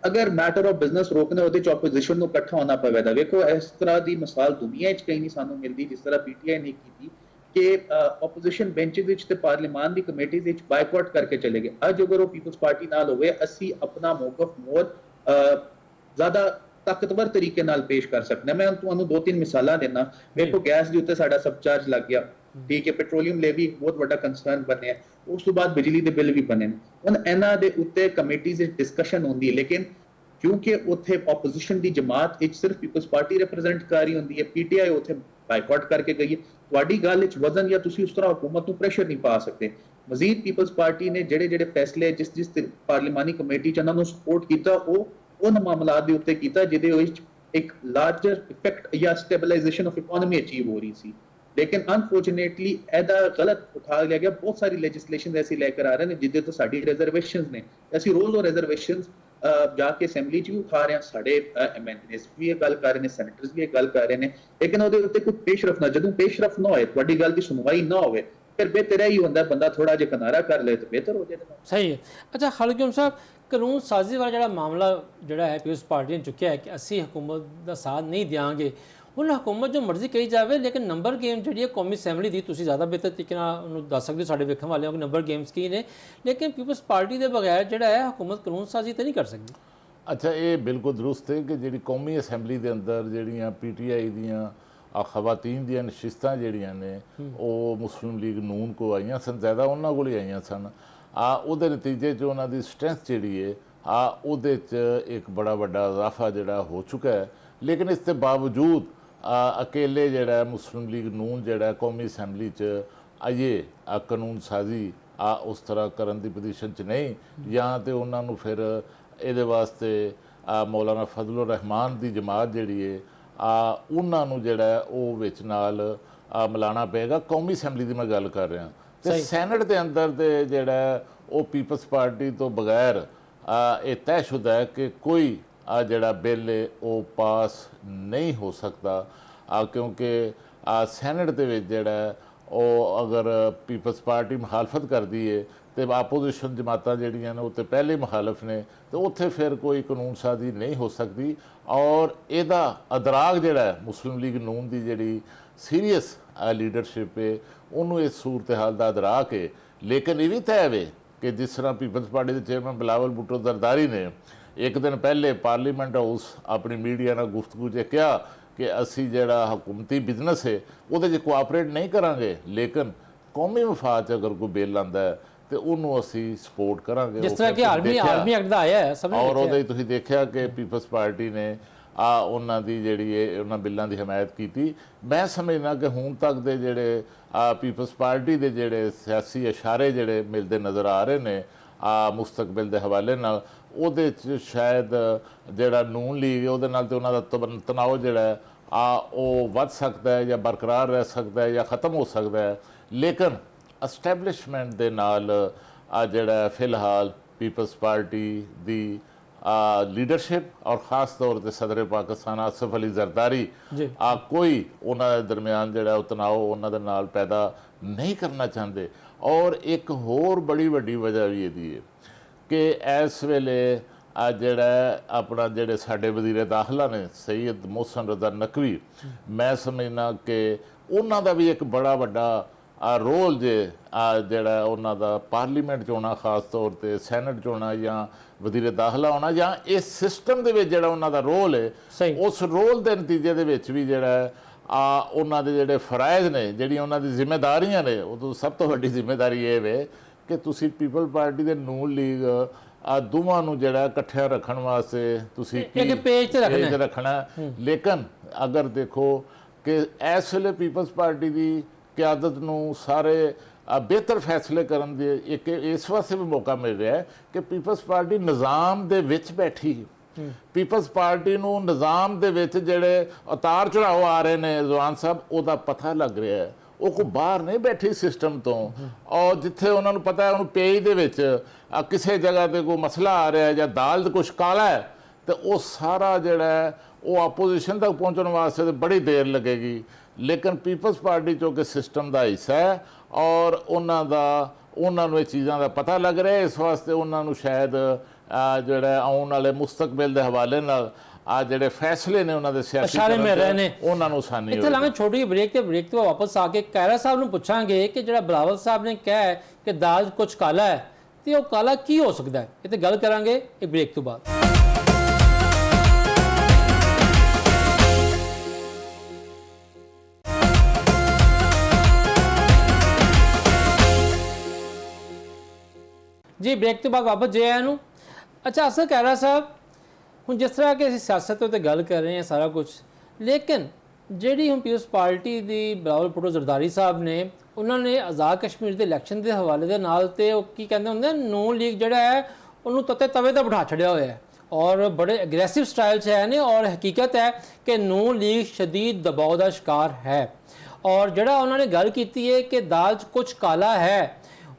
ਅਗਰ ਮੈਟਰ ਆਫ ਬਿਜ਼ਨਸ ਰੋਕਣਾ ਉਹਦੇ ਚ ਆਪੋਜੀਸ਼ਨ ਨੂੰ ਇਕੱਠਾ ਹੋਣਾ ਪਵੇਗਾ। ਵੇਖੋ ਇਸ ਤਰ੍ਹਾਂ ਦੀ ਮਿਸਾਲ ਦੁਨੀਆ 'ਚ ਕहीं ਨਹੀਂ ਸਾਨੂੰ ਮਿਲਦੀ ਜਿਸ ਤਰ੍ਹਾਂ ਪੀਟੀਆਈ ਨੇ ਕੀਤੀ ਕਿ ਆਪੋਜੀਸ਼ਨ ਬੈਂਚ ਵਿੱਚ ਤੇ ਪਾਰਲੀਮਾਨ ਦੀ ਕਮੇਟੀ ਵਿੱਚ ਬਾਈਕਾਟ ਕਰਕੇ ਚਲੇ ਗਏ। ਅੱਜ ਅਗਰ ਉਹ ਪੀਪਲਸ ਪਾਰਟੀ ਨਾਲ ਹੋਵੇ ਅਸੀਂ ਆਪਣਾ ਮੌਕਫ ਹੋਰ ਜ਼ਿਆਦਾ ਤਾਕਤਵਰ ਤਰੀਕੇ ਨਾਲ ਪੇਸ਼ ਕਰ ਸਕਦੇ ਹਾਂ। ਮੈਂ ਤੁਹਾਨੂੰ 2-3 ਮਿਸਾਲਾਂ ਦੇਣਾ। ਵੇਖੋ ਗੈਸ ਦੇ ਉੱਤੇ ਸਾਡਾ ਸਬਚਾਰਜ ਲੱਗ ਗਿਆ, ਠੀਕ ਹੈ, ਪੈਟਰੋਲੀਅਮ ਲੇਵੀ ਬਹੁਤ ਵੱਡਾ ਕੰਸਰਨ ਬਣਿਆ, ਉਸ ਤੋਂ ਬਾਅਦ ਬਿਜਲੀ ਦੇ ਬਿੱਲ ਵੀ ਬਣੇ ਨੇ। ਹੁਣ ਇਹਨਾਂ ਦੇ ਉੱਤੇ ਕਮੇਟੀਜ਼ ਵਿੱਚ ਡਿਸਕਸ਼ਨ ਹੁੰਦੀ ਹੈ, ਲੇਕਿਨ ਕਿਉਂਕਿ ਉੱਥੇ ਆਪੋਜੀਸ਼ਨ ਦੀ ਜਮਾਤ ਵਿੱਚ ਸਿਰਫ ਪੀਪਲਸ ਪਾਰਟੀ ਰਿਪਰੈਜ਼ੈਂਟ ਕਰ ਰਹੀ ਹੁੰਦੀ ਹੈ, ਪੀਟੀਆਈ ਉੱਥੇ ਬਾਈਕਾਟ ਕਰਕੇ ਗਈ ਹੈ, ਤੁਹਾਡੀ ਗੱਲ ਵਿੱਚ ਵਜ਼ਨ ਜਾਂ ਤੁਸੀਂ ਉਸ ਤਰ੍ਹਾਂ ਹੁਕੂਮਤ ਨੂੰ ਪ੍ਰੈਸ਼ਰ ਨਹੀਂ ਪਾ ਸਕਦੇ। ਮਜ਼ੀਦ ਪੀਪਲਸ ਪਾਰਟੀ ਨੇ ਜਿਹੜੇ ਫੈਸਲੇ ਜਿਸ ਪਾਰਲੀਮਾਨੀ ਕਮੇਟੀ 'ਚ ਇਹਨਾਂ ਨੂੰ ਸਪੋਰਟ ਕੀਤਾ ਉਹ ਉਹਨਾਂ ਮਾਮਲਾਤ ਦੇ ਉੱਤੇ ਕੀਤਾ ਜਿਹਦੇ ਵਿੱਚ ਇੱਕ ਲਾਰਜਰ ਇਫੈਕਟ ਜਾਂ ਸਟੇਬਲਾਈਜੇਸ਼ਨ ਆਫ ਇਕਨੋਮੀ ਅਚੀਵ ਹੋ ਰਹੀ ਸੀ। लेकिन अनफॉर्चुनेटली ਇਹਦਾ ਗਲਤ ਉਠਾ ਲਿਆ ਗਿਆ। ਬਹੁਤ ਸਾਰੀ ਲੈਜਿਸਲੇਸ਼ਨ ਐਸੀ ਲੈ ਕੇ ਆ ਰਹੇ ਨੇ ਜਿਹਦੇ ਤੋਂ ਸਾਡੀ ਰਿਜ਼ਰਵੇਸ਼ਨਸ ਨੇ, ਅਸੀਂ ਰੋਜ਼ ਉਹ ਰਿਜ਼ਰਵੇਸ਼ਨਸ ਜਾ ਕੇ ਅਸੈਂਬਲੀ 'ਚ ਵੀ ਉਠਾ ਰਹੇ ਹਾਂ, ਸਾਡੇ ਐਮਐਨਏਸ ਵੀ ਇਹ ਗੱਲ ਕਰ ਰਹੇ ਨੇ, ਸੈਨੇਟਰਸ ਵੀ ਇਹ ਗੱਲ ਕਰ ਰਹੇ ਨੇ, ਲੇਕਿਨ ਉਹਦੇ ਉੱਤੇ ਕੋਈ ਪੇਸ਼ਰਫ ਨਾ, ਜਦੋਂ ਪੇਸ਼ਰਫ ਨਾ ਹੋਏ, ਤੁਹਾਡੀ ਗੱਲ ਦੀ ਸੁਣਵਾਈ ਨਾ ਹੋਵੇ, ਫਿਰ ਬਿਹਤਰ ਹੀ ਹੁੰਦਾ ਬੰਦਾ ਥੋੜਾ ਜਿਹਾ ਕਿਨਾਰਾ ਕਰ ਲੈ ਤਾਂ ਬਿਹਤਰ ਹੋ ਜਾਏਗਾ। ਸਹੀ ਹੈ। ਅੱਛਾ ਖਾਲਿਦ ਕਯੂਮ ਸਾਹਿਬ, ਕਾਨੂੰਨ ਸਾਜ਼ੀ ਵਾਲਾ ਜਿਹੜਾ ਮਾਮਲਾ ਜਿਹੜਾ ਹੈ ਪੀਪਲਸ ਪਾਰਟੀ ਨੇ ਚੁੱਕਿਆ ਹੈ ਕਿ ਅਸੀਂ ਹਕੂਮਤ ਦਾ ਸਾਥ ਨਹੀਂ ਦਿਆਂਗੇ, ਹੁਣ ਹਕੂਮਤ ਜੋ ਮਰਜ਼ੀ ਕਹੀ ਜਾਵੇ, ਲੇਕਿਨ ਨੰਬਰ ਗੇਮ ਜਿਹੜੀ ਹੈ ਕੌਮੀ ਅਸੈਂਬਲੀ ਦੀ, ਤੁਸੀਂ ਜ਼ਿਆਦਾ ਬਿਹਤਰ ਤਰੀਕੇ ਨਾਲ ਉਹਨੂੰ ਦੱਸ ਸਕਦੇ ਹੋ ਸਾਡੇ ਵੇਖਣ ਵਾਲਿਆਂ ਨੂੰ ਨੰਬਰ ਗੇਮਸ ਕੀ ਨੇ, ਲੇਕਿਨ ਪੀਪਲਸ ਪਾਰਟੀ ਦੇ ਬਗੈਰ ਜਿਹੜਾ ਹੈ ਹਕੂਮਤ ਕਾਨੂੰਨ ਸਾਜ਼ੀ ਤਾਂ ਨਹੀਂ ਕਰ ਸਕਦੀ। ਅੱਛਾ, ਇਹ ਬਿਲਕੁਲ ਦਰੁਸਤ ਹੈ ਕਿ ਜਿਹੜੀ ਕੌਮੀ ਅਸੈਂਬਲੀ ਦੇ ਅੰਦਰ ਜਿਹੜੀਆਂ ਪੀਟੀਆਈ ਦੀਆਂ ਖਵਾਤੀਨ ਦੀਆਂ ਨਸ਼ਿਸਤਾਂ ਜਿਹੜੀਆਂ ਨੇ ਉਹ ਮੁਸਲਿਮ ਲੀਗ ਨੂਨ ਕੋ ਆਈਆਂ ਸਨ, ਜ਼ਿਆਦਾ ਉਹਨਾਂ ਕੋਲ ਹੀ ਆਈਆਂ ਸਨ। ਉਹਦੇ ਨਤੀਜੇ 'ਚ ਉਹਨਾਂ ਦੀ ਸਟਰੈਂਥ ਜਿਹੜੀ ਹੈ ਉਹਦੇ 'ਚ ਇੱਕ ਬੜਾ ਵੱਡਾ ਇਜ਼ਾਫਾ ਜਿਹੜਾ ਹੋ ਚੁੱਕਾ ਹੈ। ਲੇਕਿਨ ਇਸ ਦੇ ਬਾਵਜੂਦ ਅਕੇਲੇ ਜਿਹੜਾ ਮੁਸਲਿਮ ਲੀਗ ਨੂਨ ਜਿਹੜਾ ਕੌਮੀ ਅਸੈਂਬਲੀ 'ਚ ਆਈਏ ਕਾਨੂੰਨ ਸਾਜ਼ੀ ਉਸ ਤਰ੍ਹਾਂ ਕਰਨ ਦੀ ਪੋਜੀਸ਼ਨ 'ਚ ਨਹੀਂ, ਜਾਂ ਤਾਂ ਉਹਨਾਂ ਨੂੰ ਫਿਰ ਇਹਦੇ ਵਾਸਤੇ ਮੌਲਾਨਾ ਫਜ਼ਲੁਰ ਰਹਿਮਾਨ ਦੀ ਜਮਾਤ ਜਿਹੜੀ ਹੈ ਉਹਨਾਂ ਨੂੰ ਜਿਹੜਾ ਉਹ ਵਿੱਚ ਨਾਲ ਮਿਲਾਉਣਾ ਪਏਗਾ। ਕੌਮੀ ਅਸੈਂਬਲੀ ਦੀ ਮੈਂ ਗੱਲ ਕਰ ਰਿਹਾ, ਤੇ ਸੈਨੇਟ ਦੇ ਅੰਦਰ ਤੇ ਜਿਹੜਾ ਉਹ ਪੀਪਲਸ ਪਾਰਟੀ ਤੋਂ ਬਗੈਰ ਇਹ ਤੈਅਸ਼ੁਦਾ ਹੈ ਕਿ ਕੋਈ ਜਿਹੜਾ ਬਿੱਲ ਹੈ ਉਹ ਪਾਸ ਨਹੀਂ ਹੋ ਸਕਦਾ, ਕਿਉਂਕਿ ਸੈਨੇਟ ਦੇ ਵਿੱਚ ਜਿਹੜਾ ਉਹ ਅਗਰ ਪੀਪਲਸ ਪਾਰਟੀ ਮੁਖਾਲਫਤ ਕਰਦੀ ਹੈ ਤੇ ਆਪੋਜੀਸ਼ਨ ਜਮਾਤਾਂ ਜਿਹੜੀਆਂ ਨੇ ਉਹ ਤੇ ਪਹਿਲੇ ਮੁਖਾਲਫ ਨੇ, ਤੇ ਉੱਥੇ ਫਿਰ ਕੋਈ ਕਾਨੂੰਨ ਸਾਜ਼ੀ ਨਹੀਂ ਹੋ ਸਕਦੀ। ਔਰ ਇਹਦਾ ਅਦਰਾਕ ਜਿਹੜਾ ਹੈ ਮੁਸਲਿਮ ਲੀਗ ਨੂਨ ਦੀ ਜਿਹੜੀ ਸੀਰੀਅਸ ਲੀਡਰਸ਼ਿਪ ਹੈ ਉਹਨੂੰ ਇਸ ਸੂਰਤ ਹਾਲ ਦਾ ਅਦਰਾਕ ਹੈ। ਲੇਕਿਨ ਇਹ ਵੀ ਤੈਅ ਵੇ ਕਿ ਜਿਸ ਤਰ੍ਹਾਂ ਪੀਪਲਸ ਪਾਰਟੀ ਦੇ ਚੇਅਰਮੈਨ ਬਿਲਾਵਲ ਭੁੱਟੋ ਜ਼ਰਦਾਰੀ ਨੇ ਇੱਕ ਦਿਨ ਪਹਿਲੇ ਪਾਰਲੀਮੈਂਟ ਹਾਊਸ ਆਪਣੀ ਮੀਡੀਆ ਨਾਲ ਗੁਫ਼ਤਗੂ 'ਚ ਕਿਹਾ ਕਿ ਅਸੀਂ ਜਿਹੜਾ ਹਕੂਮਤੀ ਬਿਜ਼ਨਸ ਹੈ ਉਹਦੇ 'ਚ ਕੋਆਪਰੇਟ ਨਹੀਂ ਕਰਾਂਗੇ, ਲੇਕਿਨ ਕੌਮੀ ਮਫਾਦ 'ਚ ਅਗਰ ਕੋਈ ਬਿੱਲ ਆਉਂਦਾ ਹੈ ਤੇ ਉਹਨੂੰ ਅਸੀਂ ਸਪੋਰਟ ਕਰਾਂਗੇ। ਜਿਸ ਤਰ੍ਹਾਂ ਕਿ ਆਰਮੀ ਐਕਟ ਦਾ ਆਇਆ ਹੈ ਸਭ ਨੇ ਔਰ ਉਹਦੇ ਤੁਸੀਂ ਦੇਖਿਆ ਕਿ ਪੀਪਲਸ ਪਾਰਟੀ ਨੇ ਉਹਨਾਂ ਦੀ ਜਿਹੜੀ ਹੈ ਉਹਨਾਂ ਬਿੱਲਾਂ ਦੀ ਹਮਾਇਤ ਕੀਤੀ। ਮੈਂ ਸਮਝਦਾ ਕਿ ਹੁਣ ਤੱਕ ਦੇ ਜਿਹੜੇ ਪੀਪਲਸ ਪਾਰਟੀ ਦੇ ਜਿਹੜੇ ਸਿਆਸੀ ਇਸ਼ਾਰੇ ਜਿਹੜੇ ਮਿਲਦੇ ਨਜ਼ਰ ਆ ਰਹੇ ਨੇ ਮੁਸਤਕਬਲ ਦੇ ਹਵਾਲੇ ਨਾਲ, ਉਹਦੇ 'ਚ ਸ਼ਾਇਦ ਜਿਹੜਾ ਨੂਨ ਲੀਗ ਉਹਦੇ ਨਾਲ ਤੇ ਉਹਨਾਂ ਦਾ ਤਣਾਅ ਜਿਹੜਾ ਉਹ ਵੱਧ ਸਕਦਾ ਹੈ ਜਾਂ ਬਰਕਰਾਰ ਰਹਿ ਸਕਦਾ ਹੈ ਜਾਂ ਖ਼ਤਮ ਹੋ ਸਕਦਾ ਹੈ। ਲੇਕਿਨ ਐਸਟੈਬਲਿਸ਼ਮੈਂਟ ਦੇ ਨਾਲ ਜਿਹੜਾ ਫਿਲਹਾਲ ਪੀਪਲਸ ਪਾਰਟੀ ਦੀ ਲੀਡਰਸ਼ਿਪ ਔਰ ख़ास तौर ਤੇ ਸਦਰ ਪਾਕਿਸਤਾਨ ਆਸਫ ਅਲੀ ਜ਼ਰਦਾਰੀ ਕੋਈ ਉਹਨਾਂ ਦੇ ਦਰਮਿਆਨ ਜਿਹੜਾ ਉਹ ਤਣਾਅ ਉਹਨਾਂ ਦੇ ਨਾਲ ਪੈਦਾ ਨਹੀਂ ਕਰਨਾ ਚਾਹੁੰਦੇ। ਔਰ ਇੱਕ ਹੋਰ ਬੜੀ ਵੱਡੀ ਵਜ੍ਹਾ ਵੀ ਇਹਦੀ ਹੈ ਕਿ ਇਸ ਵੇਲੇ ਜਿਹੜਾ ਆਪਣਾ ਜਿਹੜੇ ਸਾਡੇ ਵਜ਼ੀਰ ਦਾਖਲਾ ਨੇ ਸੈਯਦ ਮੋਹਸਨ ਰਜ਼ਾ ਨਕਵੀ, ਮੈਂ ਸਮਝਦਾ ਕਿ ਉਹਨਾਂ ਦਾ ਵੀ ਇੱਕ ਬੜਾ ਵੱਡਾ ਰੋਲ ਜੇ ਜਿਹੜਾ ਉਹਨਾਂ ਦਾ ਪਾਰਲੀਮੈਂਟ 'ਚ ਹੋਣਾ, ख़ास तौर ਤੇ ਸੈਨੇਟ 'ਚ ਹੋਣਾ ਜਾਂ ਵਜ਼ੀਰ ਦਾਖਲਾ ਹੋਣਾ, ਜਾਂ ਇਸ ਸਿਸਟਮ ਦੇ ਵਿੱਚ ਜਿਹੜਾ ਉਹਨਾਂ ਦਾ ਰੋਲ ਹੈ, ਉਸ ਰੋਲ ਦੇ ਨਤੀਜੇ ਦੇ ਵਿੱਚ ਵੀ ਜਿਹੜਾ ਉਹਨਾਂ ਦੇ ਜਿਹੜੇ ਫਰਾਇਜ਼ ਨੇ, ਜਿਹੜੀਆਂ ਉਹਨਾਂ ਦੀ ਜ਼ਿੰਮੇਦਾਰੀਆਂ ਨੇ, ਉਦੋਂ ਸਭ ਤੋਂ ਵੱਡੀ ਜ਼ਿੰਮੇਦਾਰੀ ਇਹ ਵੇ ਕਿ ਤੁਸੀਂ ਪੀਪਲ ਪਾਰਟੀ ਦੇ ਨੂਨ ਲੀਗ ਦੋਵਾਂ ਨੂੰ ਜਿਹੜਾ ਇਕੱਠਿਆਂ ਰੱਖਣ ਵਾਸਤੇ ਤੁਸੀਂ ਇੱਕ ਪੇਜ ਤੇ ਰੱਖਣਾ। ਲੇਕਿਨ ਅਗਰ ਦੇਖੋ ਕਿ ਇਸ ਵੇਲੇ ਪੀਪਲਸ ਪਾਰਟੀ ਦੀ ਕਿਆਦਤ ਨੂੰ ਸਾਰੇ ਬਿਹਤਰ ਫੈਸਲੇ ਕਰਨ ਦੇ ਇੱਕ ਇਸ ਵਾਸਤੇ ਵੀ ਮੌਕਾ ਮਿਲ ਰਿਹਾ ਹੈ ਕਿ ਪੀਪਲਸ ਪਾਰਟੀ ਨਿਜ਼ਾਮ ਦੇ ਵਿੱਚ ਬੈਠੀ। ਪੀਪਲਸ ਪਾਰਟੀ ਨੂੰ ਨਿਜ਼ਾਮ ਦੇ ਵਿੱਚ ਜਿਹੜੇ ਉਤਾਰ ਚੜਾਓ ਆ ਰਹੇ ਨੇ ਜ਼ਵਾਨ ਸਾਹਿਬ, ਉਹਦਾ ਪਤਾ ਲੱਗ ਰਿਹਾ ਹੈ। ਉਹ ਕੋਈ ਬਾਹਰ ਨਹੀਂ ਬੈਠੀ ਸਿਸਟਮ ਤੋਂ, ਔਰ ਜਿੱਥੇ ਉਹਨਾਂ ਨੂੰ ਪਤਾ ਹੈ ਉਹਨੂੰ ਪੇਜ ਦੇ ਵਿੱਚ ਕਿਸੇ ਜਗ੍ਹਾ 'ਤੇ ਕੋਈ ਮਸਲਾ ਆ ਰਿਹਾ ਜਾਂ ਦਾਲ 'ਚ ਕੁਛ ਕਾਲਾ ਹੈ, ਤੇ ਉਹ ਸਾਰਾ ਜਿਹੜਾ ਉਹ ਆਪੋਜੀਸ਼ਨ ਤੱਕ ਪਹੁੰਚਣ ਵਾਸਤੇ ਤਾਂ ਬੜੀ ਦੇਰ ਲੱਗੇਗੀ। ਲੇਕਿਨ ਪੀਪਲਸ ਪਾਰਟੀ ਜੋ ਕਿ ਸਿਸਟਮ ਦਾ ਹਿੱਸਾ ਹੈ ਔਰ ਉਹਨਾਂ ਨੂੰ ਇਹ ਚੀਜ਼ਾਂ ਦਾ ਪਤਾ ਲੱਗ ਰਿਹਾ, ਇਸ ਵਾਸਤੇ ਉਹਨਾਂ ਨੂੰ ਸ਼ਾਇਦ ਜਿਹੜਾ ਆਉਣ ਵਾਲੇ ਮੁਸਤਕਬਲ ਦੇ ਹਵਾਲੇ ਨਾਲ ਜਿਹੜੇ ਫੈਸਲੇ ਨੇ ਉਹਨਾਂ ਦੇ ਸਿਆਸੀ ਉਹਨਾਂ ਨੂੰ ਆਸਾਨੀ ਹੋਵੇ। ਇੱਥੇ ਲਾਂਗੇ ਛੋਟੀ ਜਿਹੀ ਬ੍ਰੇਕ, ਤੇ ਬ੍ਰੇਕ ਤੋਂ ਵਾਪਸ ਆ ਕੇ ਕਾਇਰਾ ਸਾਹਿਬ ਨੂੰ ਪੁੱਛਾਂਗੇ ਕਿ ਜਿਹੜਾ ਬਿਲਾਵਲ ਸਾਹਿਬ ਨੇ ਕਿਹਾ ਕਿ ਦਾਲ ਕੁਝ ਕਾਲਾ ਹੈ, ਤੇ ਉਹ ਕਾਲਾ ਕੀ ਹੋ ਸਕਦਾ ਹੈ, ਇਹ ਤੇ ਗੱਲ ਕਰਾਂਗੇ ਇੱਕ ਬ੍ਰੇਕ ਤੋਂ ਬਾਅਦ। जी ब्रेक तो बाद वापस जे आया। अच्छा असल कह रहा साहब हूँ जिस तरह कि सियासत उत्ते गल कर रहे हैं सारा कुछ, लेकिन जी हम पीपल्स पार्टी की बिलावल भुट्टो जरदारी साहब ने उन्होंने आज़ाद कश्मीर के इलैक्शन के हवाले के नाल ते की कहते होंगे नून लीग जोड़ा है उन्होंने तत्ते तवे तो बिठा छड़िया हुआ है और बड़े एग्रैसिव स्टाइल से है ने, और हकीकत है कि नून लीग शदीद दबाव का शिकार है। और जड़ा उन्होंने गल की है कि दाल कुछ काला है,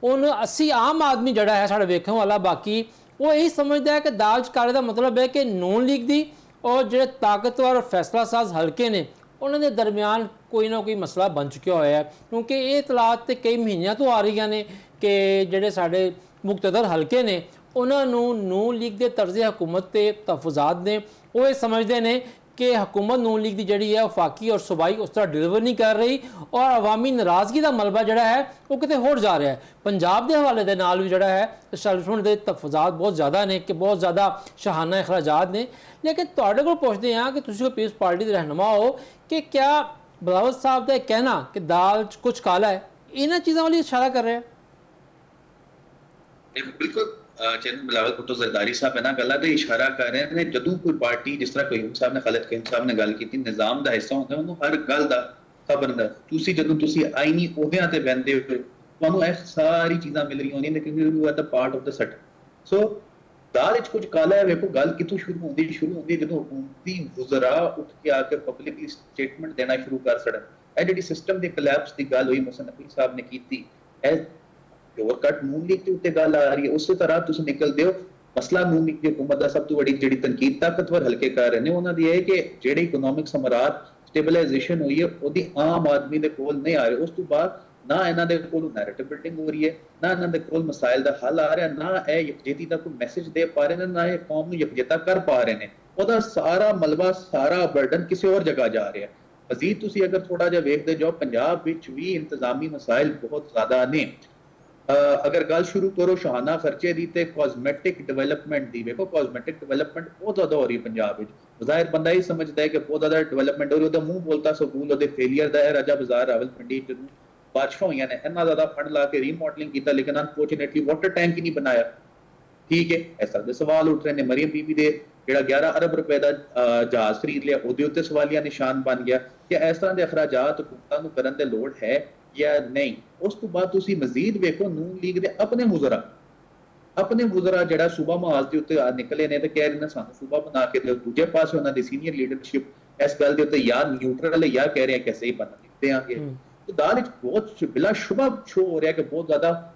उन असी आम आदमी जड़ा है साढ़े वेखण वाला बाकी वो यही समझता है कि दाल काले का मतलब है कि नून लीग दी और जो ताकतवर फैसला साज हल्के ने उन्होंने दरमियान कोई ना कोई मसला बन चुका हुआ है, क्योंकि ये इतलात तो कई महीनों तो आ रही ने कि जोड़े साढ़े मुक्तदर हल्के ने उन्होंने नून लीग के तर्ज हुकूमत के तहफुजात ने वो ये समझते हैं कि हुकूमत नून लीग की जी है वफाकी और सूबाई उस तरह डिलीवर नहीं कर रही और अवामी नाराज़गी का मलबा जोड़ा है वो कितने होर जा रहा है। पंजाब के हवाले के नाल भी जोड़ा है एस्टैबलिशमेंट के तहफुजात बहुत ज़्यादा ने कि बहुत ज़्यादा शहाना अखराजात ने। लेकिन तुहाडे कोल पुछदे हैं कि तुसीं पीपल्स पार्टी के रहनुमा हो कि क्या बिलावल साहब का कहना कि दाल कुछ काला है इन्हां चीज़ों वाली इशारा कर रहे हैं? बिल्कुल चेयरमैन बिलावल भुट्टो जरदारी साहब है ना गल्लां ते इशारा कर रहे हैं। जदों कोई पार्टी जिस तरह कयूम साहब ने खालिद कयूम साहब ने गल की निजाम का हिस्सा होंदा उन्होंने हर गल का खबरदार तुसी जदों तुसी आईनी ओहदियां ते बहंदे हो तुहानूं ਇਹ सारी चीज़ां मिल रही होंदियां लेकिन you are the part of the set. So दाल विच कुछ काला है। वेखो गल कितों शुरू होंदी है जदों हुकूमती वज़रा उठ के आके पब्लिकली स्टेटमेंट देना शुरू कर छड़न। ਇਹ ਜਿਹੜੀ सिस्टम दी कोलैप्स दी गल होई मोहसिन नकवी साहब ने कीती ओवरकट नून लीग के उत्ते गल आ रही है। उस तरह तुम निकलते हो मसला नून लीग की हुकूमत का सब तो बड़ी जी तनकीद ताकतवर हल्के कर रहे हैं उन्होंने है कि जेडे इकोनॉमिक समरात स्टेबलाइजेशन हुई है वो आम आदमी के कोल नहीं आ रहे। उस तो बाद ਨਾ ਇਹਨਾਂ ਦੇ ਕੋਲ ਨੈਰੇਟਿਵ ਬਿਲਡਿੰਗ ਹੋ ਰਹੀ ਹੈ, ਨਾ ਇਹਨਾਂ ਦੇ ਕੋਲ ਮਸਾਇਲ ਦਾ ਹੱਲ ਆ ਰਿਹਾ, ਨਾ ਇਹ ਯਕਜਹਿਤੀ ਦਾ ਕੋਈ ਮੈਸੇਜ ਦੇ ਪਾ ਰਹੇ ਨੇ, ਨਾ ਇਹ ਕੌਮ ਨੂੰ ਯਕਜਹਿਤਾ ਕਰ ਪਾ ਰਹੇ ਨੇ। ਉਹਦਾ ਸਾਰਾ ਮਲਬਾ, ਸਾਰਾ ਬਰਡਨ ਕਿਸੇ ਹੋਰ ਜਗ੍ਹਾ ਜਾ ਰਿਹਾ। ਮਜ਼ੀਦ ਤੁਸੀਂ ਅਗਰ ਥੋੜਾ ਜਿਹਾ ਵੇਖਦੇ ਜਾਓ, ਪੰਜਾਬ ਵਿੱਚ ਵੀ ਇੰਤਜ਼ਾਮੀ ਮਸਾਇਲ ਬਹੁਤ ਜ਼ਿਆਦਾ ਨੇ। ਅਗਰ ਗੱਲ ਸ਼ੁਰੂ ਕਰੋ ਸ਼ਾਹਾਨਾ ਖਰਚੇ ਦੀ ਤੇ ਕਾਸਮੈਟਿਕ ਡਿਵੈਲਪਮੈਂਟ ਦੀ, ਵੇਖੋ ਕਾਸਮੈਟਿਕ ਡਿਵੈਲਪਮੈਂਟ ਬਹੁਤ ਜ਼ਿਆਦਾ ਹੋ ਰਹੀ ਹੈ ਪੰਜਾਬ ਵਿੱਚ। ਜ਼ਾਹਿਰ ਬੰਦਾ ਹੀ ਸਮਝਦਾ ਹੈ ਕਿ ਬਹੁਤ ਜ਼ਿਆਦਾ ਡਿਵੈਲਪਮੈਂਟ ਹੋ ਰਹੀ, ਉਹਦਾ ਮੂੰਹ ਬੋਲਤਾ ਸਬੂਤ ਉਹਦੇ ਫੇਲੀਅਰ ਦਾ ਹੈ। ਰਾਜਾ ਬਾਜ਼ਾਰ ਰਾਵਲਪਿੰਡੀ ਜਦੋਂ ਬਾਰਿਸ਼ਾਂ ਹੋਈਆਂ ਨੇ, ਇੰਨਾ ਜ਼ਿਆਦਾ ਫੰਡ ਲਾ ਕੇ ਰੀਮੋਡਲਿੰਗ ਕੀਤਾ, ਲੇਕਿਨ ਅਨਫੋਰਚੂਨੇਟਲੀ ਵਾਟਰ ਟੈਂਕ ਹੀ ਨਹੀਂ ਬਣਾਇਆ। ਠੀਕ ਹੈ, ਇਸ ਤਰ੍ਹਾਂ ਦੇ ਸਵਾਲ ਉੱਠ ਰਹੇ ਨੇ। ਮਰੀਮ ਬੀਬੀ ਦੇ ਜਿਹੜਾ 11 ਅਰਬ ਰੁਪਏ ਦਾ ਜਹਾਜ਼ ਖਰੀਦ ਲਿਆ, ਉਹਦੇ ਉੱਤੇ ਸਵਾਲੀਆ ਨਿਸ਼ਾਨ ਬਣ ਗਿਆ ਕਿ ਇਸ ਤਰ੍ਹਾਂ ਦੇ ਅਖਰਾਜਾਤ ਹੁਕੂਮਤਾਂ ਨੂੰ ਕਰਨ ਦੀ ਲੋੜ ਹੈ ਜਾਂ ਨਹੀਂ। ਉਸ ਤੋਂ ਬਾਅਦ ਤੁਸੀਂ ਮਜ਼ੀਦ ਵੇਖੋ ਨੂਨ ਲੀਗ ਦੇ ਆਪਣੇ ਵੁਜ਼ਰਾ ਜਿਹੜਾ ਸੂਬਾ ਮੁਆਜ਼ ਦੇ ਉੱਤੇ ਨਿਕਲੇ ਨੇ ਤੇ ਕਹਿ ਰਹੇ ਨੇ ਸਾਨੂੰ ਸੂਬਾ ਬਣਾ ਕੇ ਦਿਓ। ਦੂਜੇ ਪਾਸੇ ਉਹਨਾਂ ਦੀ ਸੀਨੀਅਰ ਲੀਡਰਸ਼ਿਪ ਇਸ ਗੱਲ ਦੇ ਉੱਤੇ ਜਾਂ ਨਿਊਟਰਲ ਹੈ ਜਾਂ ਕਹਿ ਰਹੇ ਕਿ ਸਹੀ ਬਣਾ ਦਿਆਂਗੇ। ਤੇ ਦਾਲ ਵਿੱਚ ਬਹੁਤ ਬਿਲਾ ਸ਼ੁਬਾ ਸ਼ੋ ਹੋ ਰਿਹਾ ਕਿ ਬਹੁਤ ਜ਼ਿਆਦਾ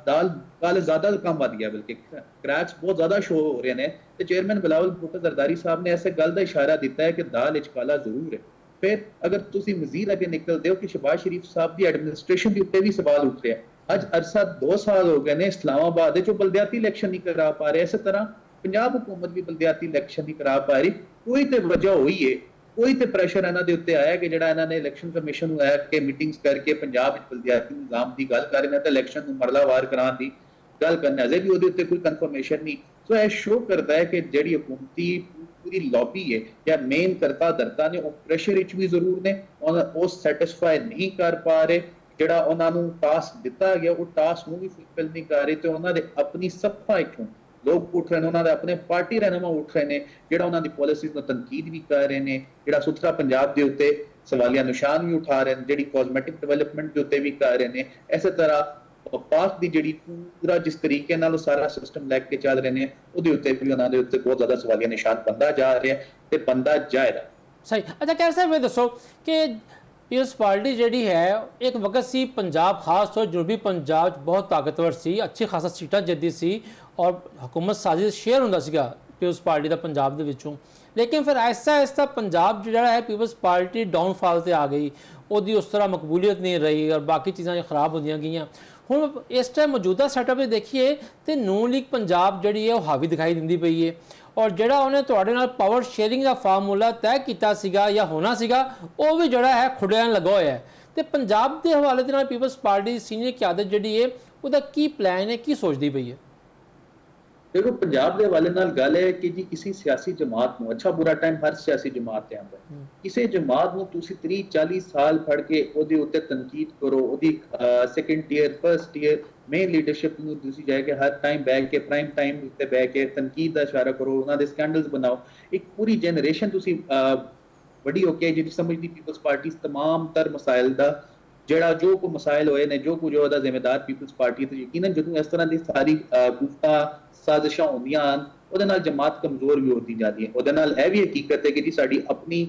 ਦਾਲ ਕਾਲ ਜ਼ਿਆਦਾ ਕੰਮ ਵੱਧ ਗਿਆ, ਬਲਕਿ ਕ੍ਰੈਕਸ ਬਹੁਤ ਜ਼ਿਆਦਾ ਸ਼ੋ ਹੋ ਰਹੇ ਨੇ। ਤੇ ਚੇਅਰਮੈਨ ਬਿਲਾਵਲ ਭੁੱਟੋ ਜ਼ਰਦਾਰੀ ਸਾਹਿਬ ਨੇ ਐਸੇ ਗੱਲ ਦਾ ਇਸ਼ਾਰਾ ਦਿੱਤਾ ਹੈ ਕਿ ਦਾਲ ਵਿੱਚ ਕਾਲਾ ਜ਼ਰੂਰ ਹੈ। ਫਿਰ ਅਗਰ ਤੁਸੀਂ ਮਜ਼ੀਦ ਅੱਗੇ ਨਿਕਲਦੇ ਹੋ ਕਿ ਸ਼ਹਬਾਜ਼ ਸ਼ਰੀਫ ਸਾਹਿਬ ਦੀ ਐਡਮਿਨਿਸਟ੍ਰੇਸ਼ਨ ਦੇ ਉੱਤੇ ਵੀ ਸਵਾਲ ਉੱਠ ਰਿਹਾ। ਅੱਜ ਅਰਸਾ 2 ਸਾਲ ਹੋ ਗਏ ਨੇ ਇਸਲਾਮਾਬਾਦ ਵਿੱਚ ਬਲਦਿਆਤੀ ਇਲੈਕਸ਼ਨ ਨਹੀਂ ਕਰਾ ਪਾ ਰਹੇ। ਇਸੇ ਤਰ੍ਹਾਂ ਪੰਜਾਬ ਹੁਕੂਮਤ ਵੀ ਬਲਦਿਆਤੀ ਇਲੈਕਸ਼ਨ ਨਹੀਂ ਕਰਾ ਪਾ ਰਹੀ। ਕੋਈ ਤੇ ਵਜ੍ਹਾ ਹੋਈ ਹੈ, ਕੋਈ ਤੇ ਪ੍ਰੈਸ਼ਰ ਇਹਨਾਂ ਦੇ ਉੱਤੇ ਆਇਆ ਕਿ ਜਿਹੜਾ ਇਹਨਾਂ ਨੇ ਇਲੈਕਸ਼ਨ ਕਮਿਸ਼ਨ ਨੂੰ ਆ ਕੇ ਮੀਟਿੰਗਸ ਕਰਕੇ ਪੰਜਾਬ ਵਿੱਚ ਬਲਦਿਆਤੀ ਨਿਜ਼ਾਮ ਦੀ ਗੱਲ ਕਰ ਰਹੇ ਨੇ ਤੇ ਇਲੈਕਸ਼ਨ ਨੂੰ ਮਰਲਾਵਾਰ ਕਰਾਉਣ ਦੀ ਗੱਲ ਕਰਨਾ, ਅਜੇ ਵੀ ਉਹਦੇ ਉੱਤੇ ਕੋਈ ਕਨਫਰਮੇਸ਼ਨ ਨਹੀਂ। ਸੋ ਇਹ ਸ਼ੋ ਕਰਦਾ ਹੈ ਕਿ ਜਿਹੜੀ ਹਕੂਮਤੀ ਪੂਰੀ ਲੌਬੀ ਹੈ ਜਾਂ ਮੇਨ ਕਰਤਾ ਦਰਤਾ ਨੇ ਉਹ ਪ੍ਰੈਸ਼ਰ ਵਿੱਚ ਵੀ ਜ਼ਰੂਰ ਨੇ, ਉਹ ਸੈਟੀਸਫਾਈ ਨਹੀਂ ਕਰ ਪਾ ਰਹੇ। ਜਿਹੜਾ ਉਹਨਾਂ ਨੂੰ ਟਾਸਕ ਦਿੱਤਾ ਗਿਆ ਉਹ ਟਾਸਕ ਨੂੰ ਵੀ ਫੁਲਫਿਲ ਨਹੀਂ ਕਰ ਰਹੇ ਤੇ ਉਹਨਾਂ ਦੇ ਆਪਣੀ ਸਫਾ ਇੱਥੋਂ ਲੋਕ ਉੱਠ ਰਹੇ ਨੇ, ਉਹਨਾਂ ਦੇ ਆਪਣੇ ਪਾਰਟੀ ਰਹਿਨੁਮਾ ਉੱਠ ਰਹੇ ਨੇ, ਜਿਹੜਾ ਉਹਨਾਂ ਦੀ ਪਾਲਿਸੀਜ਼ ਨੂੰ ਤਨਕੀਦ ਵੀ ਕਰ ਰਹੇ ਨੇ, ਜਿਹੜਾ ਸੁਥਰਾ ਪੰਜਾਬ ਦੇ ਉੱਤੇ ਸਵਾਲੀਆ ਨਿਸ਼ਾਨ ਵੀ ਉਠਾ ਰਹੇ ਨੇ, ਜਿਹੜੀ ਕਾਸਮੈਟਿਕ ਡਿਵੈਲਪਮੈਂਟ ਦੇ ਉੱਤੇ ਵੀ ਕਰ ਰਹੇ ਨੇ। ਇਸੇ ਤਰ੍ਹਾਂ ਪਾਕ ਦੀ ਜਿਹੜੀ ਪੂਰਾ ਜਿਸ ਤਰੀਕੇ ਨਾਲ ਉਹ ਸਾਰਾ ਸਿਸਟਮ ਲੈ ਕੇ ਚੱਲ ਰਹੇ ਨੇ ਉਹਦੇ ਉੱਤੇ ਵੀ ਉਹਨਾਂ ਦੇ ਉੱਤੇ ਬਹੁਤ ਜ਼ਿਆਦਾ ਸਵਾਲੀਆ ਨਿਸ਼ਾਨ ਬੰਦਾ ਜਾ ਰਿਹਾ ਤੇ ਬੰਦਾ ਜਾਏਗਾ। ਸਹੀ। ਅੱਛਾ ਕਹਿ ਸਾਹਿਬ ਇਹ ਦੱਸੋ ਕਿ ਪੀਪਲਸ ਪਾਰਟੀ ਜਿਹੜੀ ਹੈ ਇੱਕ ਵਕਤ ਸੀ ਪੰਜਾਬ ਖਾਸ ਤੌਰ ਜਨੂਬੀ ਪੰਜਾਬ 'ਚ ਬਹੁਤ ਤਾਕਤਵਰ ਸੀ, ਅੱਛੀ ਖਾਸਾ ਸੀਟਾਂ ਜਿੱਤਦੀ ਸੀ ਔਰ ਹਕੂਮਤ ਸਾਜ਼ੀ ਸ਼ੇਅਰ ਹੁੰਦਾ ਸੀਗਾ ਪੀਪਲਸ ਪਾਰਟੀ ਦਾ ਪੰਜਾਬ ਦੇ ਵਿੱਚੋਂ। ਲੇਕਿਨ ਫਿਰ ਆਹਿਸਤਾ ਪੰਜਾਬ ਜਿਹੜਾ ਹੈ ਪੀਪਲਸ ਪਾਰਟੀ ਡਾਊਨਫਾਲ 'ਤੇ ਆ ਗਈ, ਉਹਦੀ ਉਸ ਤਰ੍ਹਾਂ ਮਕਬੂਲੀਅਤ ਨਹੀਂ ਰਹੀ ਔਰ ਬਾਕੀ ਚੀਜ਼ਾਂ ਖਰਾਬ ਹੁੰਦੀਆਂ ਗਈਆਂ। ਹੁਣ ਇਸ ਟਾਈਮ ਮੌਜੂਦਾ ਸੈਟਅਪ ਵਿੱਚ ਦੇਖੀਏ ਤੇ ਨੂਨ ਲੀਗ ਪੰਜਾਬ ਜਿਹੜੀ ਹੈ ਉਹ ਹਾਵੀ ਦਿਖਾਈ ਦਿੰਦੀ ਪਈ ਹੈ ਔਰ ਜਿਹੜਾ ਉਹਨੇ ਤੁਹਾਡੇ ਨਾਲ ਪਾਵਰ ਸ਼ੇਅਰਿੰਗ ਦਾ ਫਾਰਮੂਲਾ ਤੈਅ ਕੀਤਾ ਸੀਗਾ ਜਾਂ ਹੋਣਾ ਸੀਗਾ ਉਹ ਵੀ ਜਿਹੜਾ ਹੈ ਖੁੱਡਿਆਂ ਲੱਗਾ ਹੋਇਆ ਹੈ। ਤੇ ਪੰਜਾਬ ਦੇ ਹਵਾਲੇ ਦੇ ਨਾਲ ਪੀਪਲਸ ਪਾਰਟੀ ਸੀਨੀਅਰ ਕਿਆਦਤ ਜਿਹੜੀ ਹੈ ਉਹਦਾ ਕੀ ਪਲਾਨ ਹੈ, ਕੀ ਸੋਚਦੀ ਪਈ ਹੈ? देखो पंजाब के हवाले नाल गल है कि जी किसी सियासी जमात नूं अच्छा बुरा टाइम हर सियासी जमात ते आंदा है। किसी जमात नूं तुसीं 30-40 साल फड़ के ओदे उत्ते तनकीद करो, ओदी second tier first tier main leadership नूं तुसीं जाए के हर टाइम बैठ के प्राइम टाइम उत्ते बैठ के तनकीद दा इशारा करो, उन्हां दे स्कैंडल्स बनाओ। एक पूरी जनरेशन तुसीं बड़ी होके जिहड़ी समझदी पीपल्स पार्टी तमाम तर मसाइल दा ਜਿਹੜਾ ਜੋ ਕੋ ਮਸਾਇਲ ਹੋਏ ਨੇ ਜੋ ਕੁਝ ਉਹਦਾ ਜ਼ਿੰਮੇਦਾਰ ਪੀਪਲਸ ਪਾਰਟੀ ਤੇ ਯਕੀਨਨ ਜਦੋਂ ਇਸ ਤਰ੍ਹਾਂ ਦੀ ਸਾਰੀ ਗੁਫਤਾ ਸਾਜ਼ਿਸ਼ਾਂ ਹੁੰਦੀਆਂ ਹਨ ਉਹਦੇ ਨਾਲ ਜਮਾਤ ਕਮਜ਼ੋਰ ਵੀ ਹੁੰਦੀ ਜਾਂਦੀ ਹੈ। ਉਹਦੇ ਨਾਲ ਇਹ ਵੀ ਹਕੀਕਤ ਹੈ ਕਿ ਜੀ ਸਾਡੀ ਆਪਣੀ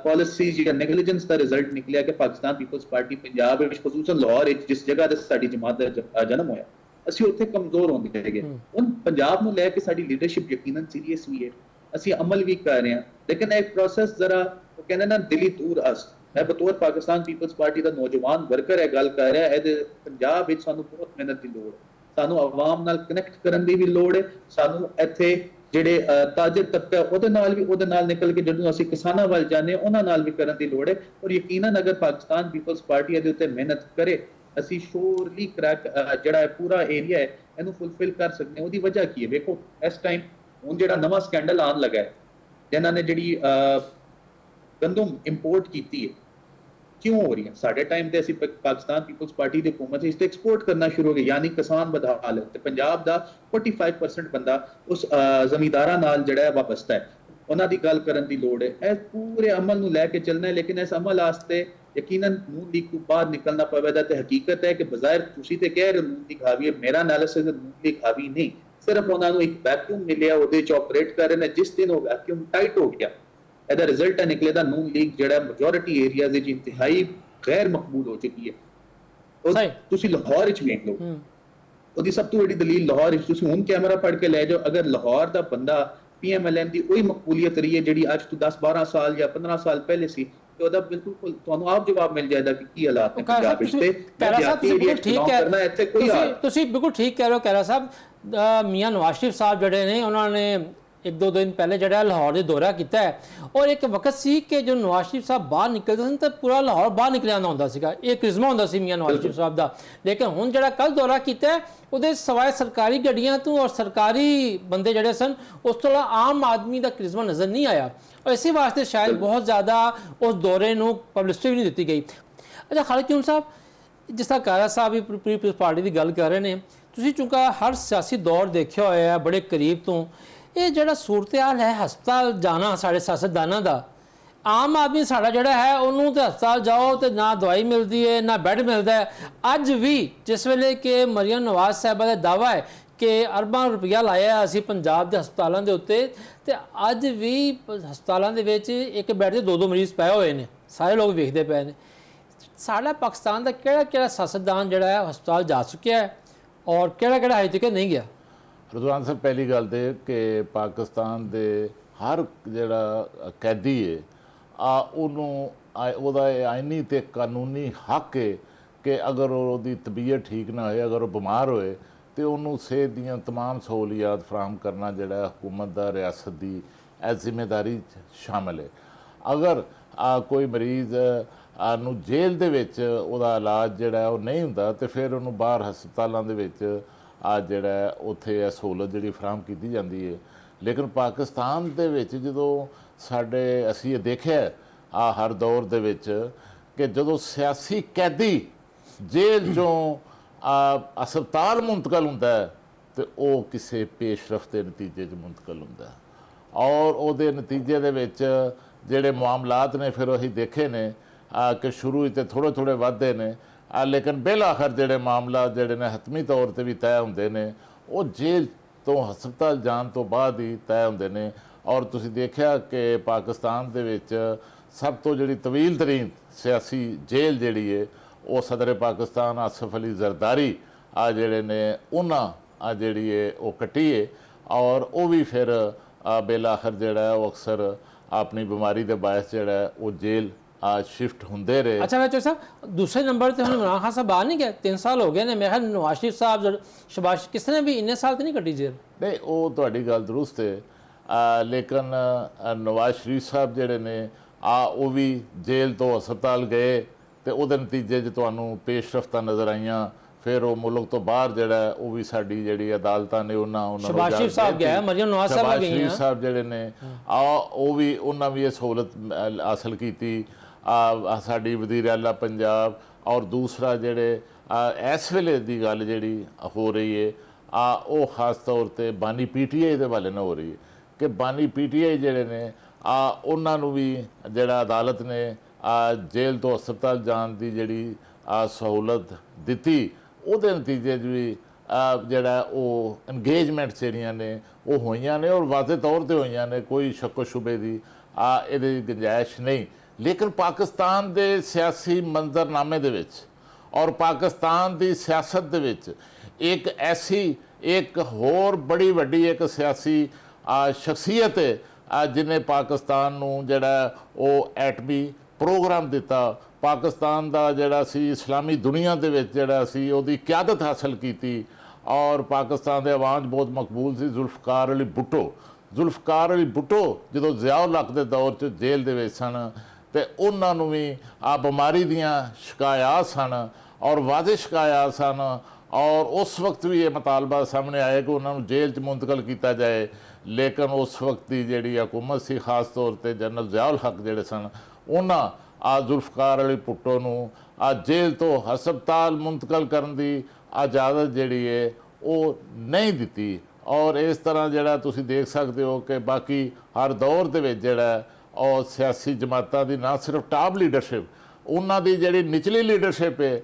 ਪਾਲਿਸੀਜ਼ ਜਾਂ ਨੈਗਲੀਜੈਂਸ ਦਾ ਰਿਜ਼ਲਟ ਨਿਕਲਿਆ ਕਿ ਪਾਕਿਸਤਾਨ ਪੀਪਲਸ ਪਾਰਟੀ ਪੰਜਾਬ ਵਿੱਚ ਖੁਸੂਸਨ ਲਾਹੌਰ ਵਿੱਚ ਜਿਸ ਜਗ੍ਹਾ ਤੇ ਸਾਡੀ ਜਮਾਤ ਦਾ ਜਨਮ ਹੋਇਆ ਅਸੀਂ ਉੱਥੇ ਕਮਜ਼ੋਰ ਹੁੰਦੇ ਹੈਗੇ। ਹੁਣ ਪੰਜਾਬ ਨੂੰ ਲੈ ਕੇ ਸਾਡੀ ਲੀਡਰਸ਼ਿਪ ਯਕੀਨਨ ਸੀਰੀਅਸ ਵੀ ਹੈ, ਅਸੀਂ ਅਮਲ ਵੀ ਕਰ ਰਹੇ ਹਾਂ, ਲੇਕਿਨ ਇਹ ਪ੍ਰੋਸੈਸ ਜ਼ਰਾ ਉਹ ਕਹਿੰਦੇ ਨਾ ਦਿਲੀ ਦੂਰ ਅਸ। मैं बतौर पाकिस्तान पीपल्स पार्टी का नौजवान वर्कर है गल कर रहा है पंजाब विच सानू बहुत मेहनत की लोड़ है, सानू आवाम नाल कनैक्ट करन दी भी लोड़ है, सानू इत्थे ਜਿਹੜੇ ਤਾਜਰ ਤਬਕਾ ਉਹਦੇ ਨਾਲ ਨਿਕਲ ਕੇ ਜਦੋਂ ਅਸੀਂ ਕਿਸਾਨਾਂ ਵੱਲ ਜਾਂਦੇ ਉਹਨਾਂ ਨਾਲ ਵੀ ਕਰਨ ਦੀ ਲੋੜ ਹੈ। ਔਰ ਯਕੀਨਨ ਅਗਰ ਪਾਕਿਸਤਾਨ ਪੀਪਲਸ ਪਾਰਟੀ ਇਹਦੇ ਉੱਤੇ ਮਿਹਨਤ ਕਰੇ ਅਸੀਂ ਸ਼ੋਰਲੀ ਕ੍ਰੈਕ ਜਿਹੜਾ ਪੂਰਾ ਏਰੀਆ ਹੈ ਇਹਨੂੰ ਫੁੱਲਫਿਲ ਕਰ ਸਕਦੇ ਹਾਂ। ਉਹਦੀ ਵਜ੍ਹਾ ਕੀ ਹੈ? ਵੇਖੋ ਇਸ ਟਾਈਮ ਹੁਣ ਜਿਹੜਾ ਨਵਾਂ ਸਕੈਂਡਲ ਆਉਣ ਲੱਗਾ ਹੈ ਜਿਨ੍ਹਾਂ ਨੇ ਜਿਹੜੀ ਗੰਦਮ ਇੰਪੋਰਟ ਕੀਤੀ ਹੈ क्यों हो रही है? साढ़े टाइम ते ਅਸੀਂ पाकिस्तान पीपल्स पार्टी ਦੀ ਹਕੂਮਤ ਇਸ ਤੇ ਐਕਸਪੋਰਟ ਕਰਨਾ ਸ਼ੁਰੂ ਹੋ ਗਏ, ਯਾਨੀ ਕਿਸਾਨ ਬਦਹਾਲ ਹੈ ਤੇ ਪੰਜਾਬ ਦਾ 45% ਬੰਦਾ ਉਸ ਜ਼ਮੀਂਦਾਰਾਂ ਨਾਲ ਜਿਹੜਾ ਹੈ ਵਾਬਸਤਾ ਹੈ। ਉਹਨਾਂ ਦੀ ਗੱਲ ਕਰਨ ਦੀ ਲੋੜ ਹੈ। ਇਹ ਪੂਰੇ ਅਮਲ ਨੂੰ ਲੈ ਕੇ ਚੱਲਣਾ ਹੈ, ਲੇਕਿਨ ਇਸ ਅਮਲ ਵਾਸਤੇ ਯਕੀਨਨ ਨੂਨ ਲੀਗ ਤੋਂ ਬਾਹਰ ਨਿਕਲਣਾ ਪਵੇਗਾ। ਤੇ ਹਕੀਕਤ ਹੈ ਕਿ ਬਜ਼ਾਹਿਰ ਤੁਸੀਂ ਤੇ ਕਹਿ ਰਹੇ ਨੂਨ ਲੀਗ ਹਾਵੀ ਹੈ, ਮੇਰਾ ਐਨਾਲਿਸਿਸ ਨੂਨ ਲੀਗ ਹਾਵੀ ਨਹੀਂ, ਸਿਰਫ ਉਹਨਾਂ ਨੂੰ ਇੱਕ ਵੈਕਿਊਮ ਮਿਲਿਆ ਉਹਦੇ ਚ ਆਪਰੇਟ ਕਰ ਰਹੇ ਨੇ। ਜਿਸ ਦਿਨ ਉਹ ਵੈਕਿਊਮ ਟਾਈਟ ਹੋ ਗਿਆ ਇਹਦਾ ਰਿਜ਼ਲਟ ਹੈ ਨਿਕਲੇਦਾ ਨੂਨ ਲੀਗ ਜਿਹੜਾ ਮੈਜੋਰਿਟੀ ਏਰੀਆਜ਼ ਵਿੱਚ ਇੰਤਹਾਈ ਗੈਰ ਮਕਬੂਲ ਹੋ ਚੁੱਕੀ ਹੈ। ਤੁਸੀਂ ਲਾਹੌਰ ਵਿੱਚ ਵੇਖ ਲਓ, ਉਹਦੀ ਸਭ ਤੋਂ ਵੱਡੀ ਦਲੀਲ ਲਾਹੌਰ ਵਿੱਚ ਤੁਸੀਂ ਹੁਣ ਕੈਮਰਾ ਫੜ ਕੇ ਲੈ ਜਾਓ, ਅਗਰ ਲਾਹੌਰ ਦਾ ਬੰਦਾ PMLN ਦੀ ਉਹੀ ਮਕਬੂਲੀਅਤ ਰਹੀ ਹੈ ਜਿਹੜੀ ਅੱਜ ਤੋਂ 10-12 ਸਾਲ ਜਾਂ 15 ਸਾਲ ਪਹਿਲੇ ਸੀ, ਤੇ ਉਹਦਾ ਬਿਲਕੁਲ ਤੁਹਾਨੂੰ ਆਪ ਜਵਾਬ ਮਿਲ ਜਾਏਗਾ ਕਿ ਕੀ ਹਾਲਾਤ ਨੇ ਖੈਰਾ ਸਾਹਿਬ, ਪੰਜਾਬ ਵਿੱਚ। ਤੇ ਖੈਰਾ ਸਾਹਿਬ ਤੁਸੀਂ ਬਿਲਕੁਲ ਠੀਕ ਕਰਨਾ ਇੱਥੇ ਕੋਈ ਤੁਸੀਂ ਬਿਲਕੁਲ ਠੀਕ ਕਹਿ ਰਹੇ ਹੋ ਖੈਰਾ ਸਾਹਿਬ। ਮੀਆਂ ਨਵਾਜ਼ ਸ਼ਰੀਫ ਸਾਹਿਬ ਜਿਹੜੇ ਨੇ ਉਹਨਾਂ ਨੇ ਇੱਕ ਦੋ ਦਿਨ ਪਹਿਲੇ ਜਿਹੜਾ ਲਾਹੌਰ ਦੇ ਦੌਰਾ ਕੀਤਾ ਹੈ, ਔਰ ਇੱਕ ਵਕਤ ਸੀ ਕਿ ਜੋ ਨਵਾਜ਼ ਸ਼ਰੀਫ ਸਾਹਿਬ ਬਾਹਰ ਨਿਕਲਦੇ ਸਨ ਤਾਂ ਪੂਰਾ ਲਾਹੌਰ ਬਾਹਰ ਨਿਕਲਿਆ ਆਉਂਦਾ ਹੁੰਦਾ ਸੀਗਾ, ਇਹ ਕ੍ਰਿਜ਼ਮਾ ਹੁੰਦਾ ਸੀ ਮੀਆਂ ਨਵਾਜ਼ ਸ਼ਰੀਫ ਸਾਹਿਬ ਦਾ। ਲੇਕਿਨ ਹੁਣ ਜਿਹੜਾ ਕੱਲ ਦੌਰਾ ਕੀਤਾ ਉਹਦੇ ਸਵਾਏ ਸਰਕਾਰੀ ਗੱਡੀਆਂ ਤੋਂ ਔਰ ਸਰਕਾਰੀ ਬੰਦੇ ਜਿਹੜੇ ਸਨ ਉਸ ਤੋਂ ਇਲਾਵਾ ਆਮ ਆਦਮੀ ਦਾ ਕ੍ਰਿਜ਼ਮਾ ਨਜ਼ਰ ਨਹੀਂ ਆਇਆ, ਔਰ ਇਸੇ ਵਾਸਤੇ ਸ਼ਾਇਦ ਬਹੁਤ ਜ਼ਿਆਦਾ ਉਸ ਦੌਰੇ ਨੂੰ ਪਬਲਿਸਿਟੀ ਵੀ ਨਹੀਂ ਦਿੱਤੀ ਗਈ। ਅੱਛਾ ਖਾਲਿਦ ਚੂਨ ਸਾਹਿਬ, ਜਿਸ ਤਰ੍ਹਾਂ ਕਾਰਾ ਸਾਹਿਬ ਵੀ ਪੀਪਲਜ਼ ਪਾਰਟੀ ਦੀ ਗੱਲ ਕਰ ਰਹੇ ਨੇ, ਤੁਸੀਂ ਚੂੰਕਾ ਹਰ ਸਿਆਸੀ ਦੌਰ ਦੇਖਿਆ ਹੋਇਆ ਹੈ ਬੜੇ ਕਰੀਬ ਤੋਂ, ਇਹ ਜਿਹੜਾ ਸੂਰਤ-ਏ-ਹਾਲ ਹੈ ਹਸਪਤਾਲ ਜਾਣਾ ਸਾਡੇ ਸਿਆਸਤਦਾਨਾਂ ਦਾ, ਆਮ ਆਦਮੀ ਸਾਡਾ ਜਿਹੜਾ ਹੈ ਉਹਨੂੰ ਤਾਂ ਹਸਪਤਾਲ ਜਾਓ ਤੇ ਨਾ ਦਵਾਈ ਮਿਲਦੀ ਹੈ ਨਾ ਬੈੱਡ ਮਿਲਦਾ ਹੈ। ਅੱਜ ਵੀ ਜਿਸ ਵੇਲੇ ਕਿ ਮਰੀਮ ਨਵਾਜ਼ ਸਾਹਿਬਾ ਦਾ ਦਾਅਵਾ ਹੈ ਕਿ ਅਰਬਾਂ ਰੁਪਈਆ ਲਾਇਆ ਅਸੀਂ ਪੰਜਾਬ ਦੇ ਹਸਪਤਾਲਾਂ ਦੇ ਉੱਤੇ, ਤੇ ਅੱਜ ਵੀ ਹਸਪਤਾਲਾਂ ਦੇ ਵਿੱਚ ਇੱਕ ਬੈੱਡ 'ਤੇ ਦੋ ਮਰੀਜ਼ ਪਏ ਹੋਏ ਨੇ, ਸਾਰੇ ਲੋਕ ਵੇਖਦੇ ਪਏ ਨੇ। ਸਾਡਾ ਪਾਕਿਸਤਾਨ ਦਾ ਕਿਹੜਾ ਕਿਹੜਾ ਸਿਆਸਤਦਾਨ ਜਿਹੜਾ ਹੈ ਹਸਪਤਾਲ ਜਾ ਚੁੱਕਿਆ ਹੈ ਔਰ ਕਿਹੜਾ ਕਿਹੜਾ ਹਜੇ ਤੱਕ ਨਹੀਂ ਗਿਆ? ਰਜ਼ਵਾਨ ਸਾਹਿਬ, ਪਹਿਲੀ ਗੱਲ ਤੇ ਕਿ ਪਾਕਿਸਤਾਨ ਦੇ ਹਰ ਜਿਹੜਾ ਕੈਦੀ ਹੈ ਉਹਨੂੰ ਉਹਦਾ ਆਇਨੀ ਤੇ ਕਾਨੂੰਨੀ ਹੱਕ ਹੈ ਕਿ ਅਗਰ ਉਹਦੀ ਤਬੀਅਤ ਠੀਕ ਨਾ ਹੋਏ, ਅਗਰ ਉਹ ਬਿਮਾਰ ਹੋਏ ਤੇ ਉਹਨੂੰ ਸਿਹਤ ਦੀਆਂ तमाम ਸਹੂਲੀਅਤ ਫਰਾਹਮ ਕਰਨਾ ਜਿਹੜਾ ਹੁਕੂਮਤ ਦਾ ਰਿਆਸਤ ਦੀ ਇਹ ਜ਼ਿੰਮੇਦਾਰੀ ਸ਼ਾਮਿਲ ਹੈ। ਅਗਰ ਕੋਈ ਮਰੀਜ਼ ਨੂੰ ਜੇਲ੍ਹ ਦੇ ਵਿੱਚ ਉਹਦਾ ਇਲਾਜ ਜਿਹੜਾ ਉਹ ਨਹੀਂ ਹੁੰਦਾ ਤੇ ਫਿਰ ਉਹਨੂੰ ਬਾਹਰ ਹਸਪਤਾਲਾਂ ਦੇ ਵਿੱਚ ਜਿਹੜਾ ਉੱਥੇ ਇਹ ਸਹੂਲਤ ਜਿਹੜੀ ਫਰਾਹਮ ਕੀਤੀ ਜਾਂਦੀ ਹੈ। ਲੇਕਿਨ ਪਾਕਿਸਤਾਨ ਦੇ ਵਿੱਚ ਜਦੋਂ ਅਸੀਂ ਇਹ ਦੇਖਿਆ ਹਰ ਦੌਰ ਦੇ ਵਿੱਚ ਕਿ ਜਦੋਂ ਸਿਆਸੀ ਕੈਦੀ ਜੇਲ੍ਹ 'ਚੋਂ ਹਸਪਤਾਲ ਮੁੰਤਕਲ ਹੁੰਦਾ ਹੈ ਤੇ ਉਹ ਕਿਸੇ ਪੇਸ਼ਰਫਤ ਦੇ ਨਤੀਜੇ 'ਚ ਮੁੰਤਕਲ ਹੁੰਦਾ ਔਰ ਉਹਦੇ ਨਤੀਜੇ ਦੇ ਵਿੱਚ ਜਿਹੜੇ ਮਾਮਲਾਤ ਨੇ ਫਿਰ ਅਸੀਂ ਦੇਖੇ ਨੇ ਕਿ ਸ਼ੁਰੂ ਵਿੱਚ ਥੋੜ੍ਹੇ ਵੱਧਦੇ ਨੇ, ਲੇਕਿਨ ਬਿਲ ਆਖਰ ਜਿਹੜੇ ਮਾਮਲਾ ਜਿਹੜੇ ਨੇ ਹਤਮੀ ਤੌਰ ਤੇ ਵੀ ਤੈਅ ਹੁੰਦੇ ਨੇ ਉਹ ਜੇਲ੍ਹ ਤੋਂ ਹਸਪਤਾਲ ਜਾਣ ਤੋਂ ਬਾਅਦ ਹੀ ਤੈਅ ਹੁੰਦੇ ਨੇ। ਔਰ ਤੁਸੀਂ ਦੇਖਿਆ ਕਿ ਪਾਕਿਸਤਾਨ ਦੇ ਵਿੱਚ ਸਭ ਤੋਂ ਜਿਹੜੀ ਤਵੀਲ ਤਰੀਨ ਸਿਆਸੀ ਜੇਲ੍ਹ ਜਿਹੜੀ ਹੈ ਉਹ ਸਦਰ ਪਾਕਿਸਤਾਨ ਆਸਫ ਅਲੀ ਜ਼ਰਦਾਰੀ ਜਿਹੜੇ ਨੇ ਉਹਨਾਂ ਜਿਹੜੀ ਹੈ ਉਹ ਕੱਟੀ ਹੈ ਔਰ ਉਹ ਵੀ ਫਿਰ ਬਿਲ ਆਖਰ ਜਿਹੜਾ ਉਹ ਅਕਸਰ ਆਪਣੀ ਬਿਮਾਰੀ ਦੇ ਬਾਇਸ ਜਿਹੜਾ ਉਹ ਜੇਲ੍ਹ शिफ्ट होंदे रहे। अच्छा मैं साहब दूसरे नंबर पर हम इमरान खान साहब बाहर नहीं गए, 3 साल हो गए ने, मेरे ख्याल नवाज शरीफ साहब शहबाज किसने भी इन्ने साल तो नहीं कटी जेल। नहीं वो तुहाडी गल दुरुस्त है, लेकिन नवाज शरीफ साहब ਜਿਹੜੇ ਨੇ ਉਹ ਵੀ ਜੇਲ੍ਹ ਤੋਂ ਹਸਪਤਾਲ ਗਏ ਤੇ ਉਹਦੇ ਨਤੀਜੇ 'ਚ ਤੁਹਾਨੂੰ ਪੇਸ਼ਰਫਤਾਂ ਨਜ਼ਰ ਆਈਆਂ। ਫਿਰ ਉਹ ਮੁਲਕ ਤੋਂ ਬਾਹਰ ਜਿਹੜਾ ਉਹ ਵੀ ਸਾਡੀ ਜਿਹੜੀ ਅਦਾਲਤਾਂ ਨੇ ਉਹਨਾਂ ਨੂੰ ਸ਼ਹਬਾਜ਼ ਸ਼ਰੀਫ ਸਾਹਿਬ ਗਿਆ, ਮਰੀਮ ਨਵਾਜ਼ ਸਾਹਿਬ ਗਏ, ਸ਼ਰੀਫ ਸਾਹਿਬ ਜਿਹੜੇ ਨੇ ਉਹ ਵੀ ਉਹਨਾਂ ਵੀ ਇਹ ਸਹੂਲਤ ਹਾਸਲ ਕੀਤੀ। ਸਾਡੀ ਵਜ਼ੀਰ ਆਲਾ ਪੰਜਾਬ ਔਰ ਦੂਸਰਾ ਜਿਹੜੇ ਇਸ ਵੇਲੇ ਦੀ ਗੱਲ ਜਿਹੜੀ ਹੋ ਰਹੀ ਹੈ ਉਹ ਖਾਸ ਤੌਰ ਤੇ ਬਾਨੀ PTI ਦੇ ਵਾਲੇ ਨਾਲ ਹੋ ਰਹੀ ਹੈ ਕਿ ਬਾਨੀ PTI ਜਿਹੜੇ ਨੇ ਉਹਨਾਂ ਨੂੰ ਵੀ ਜਿਹੜਾ ਅਦਾਲਤ ਨੇ ਜੇਲ੍ਹ ਤੋਂ ਹਸਪਤਾਲ ਜਾਣ ਦੀ ਜਿਹੜੀ ਸਹੂਲਤ ਦਿੱਤੀ, ਉਹਦੇ ਨਤੀਜੇ 'ਚ ਵੀ ਜਿਹੜਾ ਉਹ ਇੰਗੇਜਮੈਂਟ ਜਿਹੜੀਆਂ ਨੇ ਉਹ ਹੋਈਆਂ ਨੇ ਔਰ ਵਾਜ਼ਿਹ ਤੌਰ ਤੇ ਹੋਈਆਂ ਨੇ, ਕੋਈ ਸ਼ੱਕੋ ਸ਼ੁਬੇ ਦੀ ਇਹਦੀ ਗੁੰਜਾਇਸ਼ ਨਹੀਂ। ਲੇਕਿਨ ਪਾਕਿਸਤਾਨ ਦੇ ਸਿਆਸੀ ਮੰਜ਼ਰਨਾਮੇ ਦੇ ਵਿੱਚ ਔਰ ਪਾਕਿਸਤਾਨ ਦੀ ਸਿਆਸਤ ਦੇ ਵਿੱਚ ਇੱਕ ਐਸੀ ਇੱਕ ਹੋਰ ਬੜੀ ਵੱਡੀ ਇੱਕ ਸਿਆਸੀ ਸ਼ਖਸੀਅਤ ਹੈ ਜਿਹਨੇ ਪਾਕਿਸਤਾਨ ਨੂੰ ਜਿਹੜਾ ਉਹ ਐਟਮੀ ਪ੍ਰੋਗਰਾਮ ਦਿੱਤਾ, ਪਾਕਿਸਤਾਨ ਦਾ ਜਿਹੜਾ ਸੀ ਇਸਲਾਮੀ ਦੁਨੀਆ ਦੇ ਵਿੱਚ ਜਿਹੜਾ ਸੀ ਉਹਦੀ ਕਿਆਦਤ ਹਾਸਲ ਕੀਤੀ ਔਰ ਪਾਕਿਸਤਾਨ ਦੇ ਆਵਾਮ ਬਹੁਤ ਮਕਬੂਲ ਸੀ। ਜ਼ੁਲਫਕਾਰ ਅਲੀ ਭੁੱਟੋ ਜਦੋਂ ਜ਼ਿਆਉਲ ਹਕ ਦੇ ਦੌਰ 'ਚ ਜੇਲ੍ਹ ਦੇ ਵਿੱਚ ਸਨ ਤੇ ਉਹਨਾਂ ਨੂੰ ਵੀ ਬਿਮਾਰੀ ਦੀਆਂ ਸ਼ਿਕਾਇਤ ਸਨ ਔਰ ਵਾਜ਼ਿਹ ਸ਼ਿਕਾਇਤ ਸਨ ਔਰ ਉਸ ਵਕਤ ਵੀ ਇਹ ਮੁਤਾਲਬਾ ਸਾਹਮਣੇ ਆਇਆ ਕਿ ਉਹਨਾਂ ਨੂੰ ਜੇਲ੍ਹ 'ਚ ਮੁੰਤਕਲ ਕੀਤਾ ਜਾਏ। ਲੇਕਿਨ ਉਸ ਵਕਤ ਦੀ ਜਿਹੜੀ ਹਕੂਮਤ ਸੀ ਖਾਸ ਤੌਰ ਤੇ ਜਨਰਲ ਜ਼ਿਆਉਲ ਹਕ ਜਿਹੜੇ ਸਨ ਉਹਨਾਂ ਜ਼ੁਲਫਕਾਰ ਅਲੀ ਭੁੱਟੋ ਨੂੰ ਜੇਲ੍ਹ ਤੋਂ ਹਸਪਤਾਲ ਮੁੰਤਕਲ ਕਰਨ ਦੀ ਇਜਾਜ਼ਤ ਜਿਹੜੀ ਹੈ ਉਹ ਨਹੀਂ ਦਿੱਤੀ। ਔਰ ਇਸ ਤਰ੍ਹਾਂ ਜਿਹੜਾ ਤੁਸੀਂ ਦੇਖ ਸਕਦੇ ਹੋ ਕਿ ਬਾਕੀ ਹਰ ਦੌਰ ਦੇ ਵਿੱਚ ਜਿਹੜਾ ਉਹ ਸਿਆਸੀ ਜਮਾਤਾਂ ਦੀ ਨਾ ਸਿਰਫ ਟਾਪ ਲੀਡਰਸ਼ਿਪ, ਉਹਨਾਂ ਦੀ ਜਿਹੜੀ ਨਿਚਲੀ ਲੀਡਰਸ਼ਿਪ ਹੈ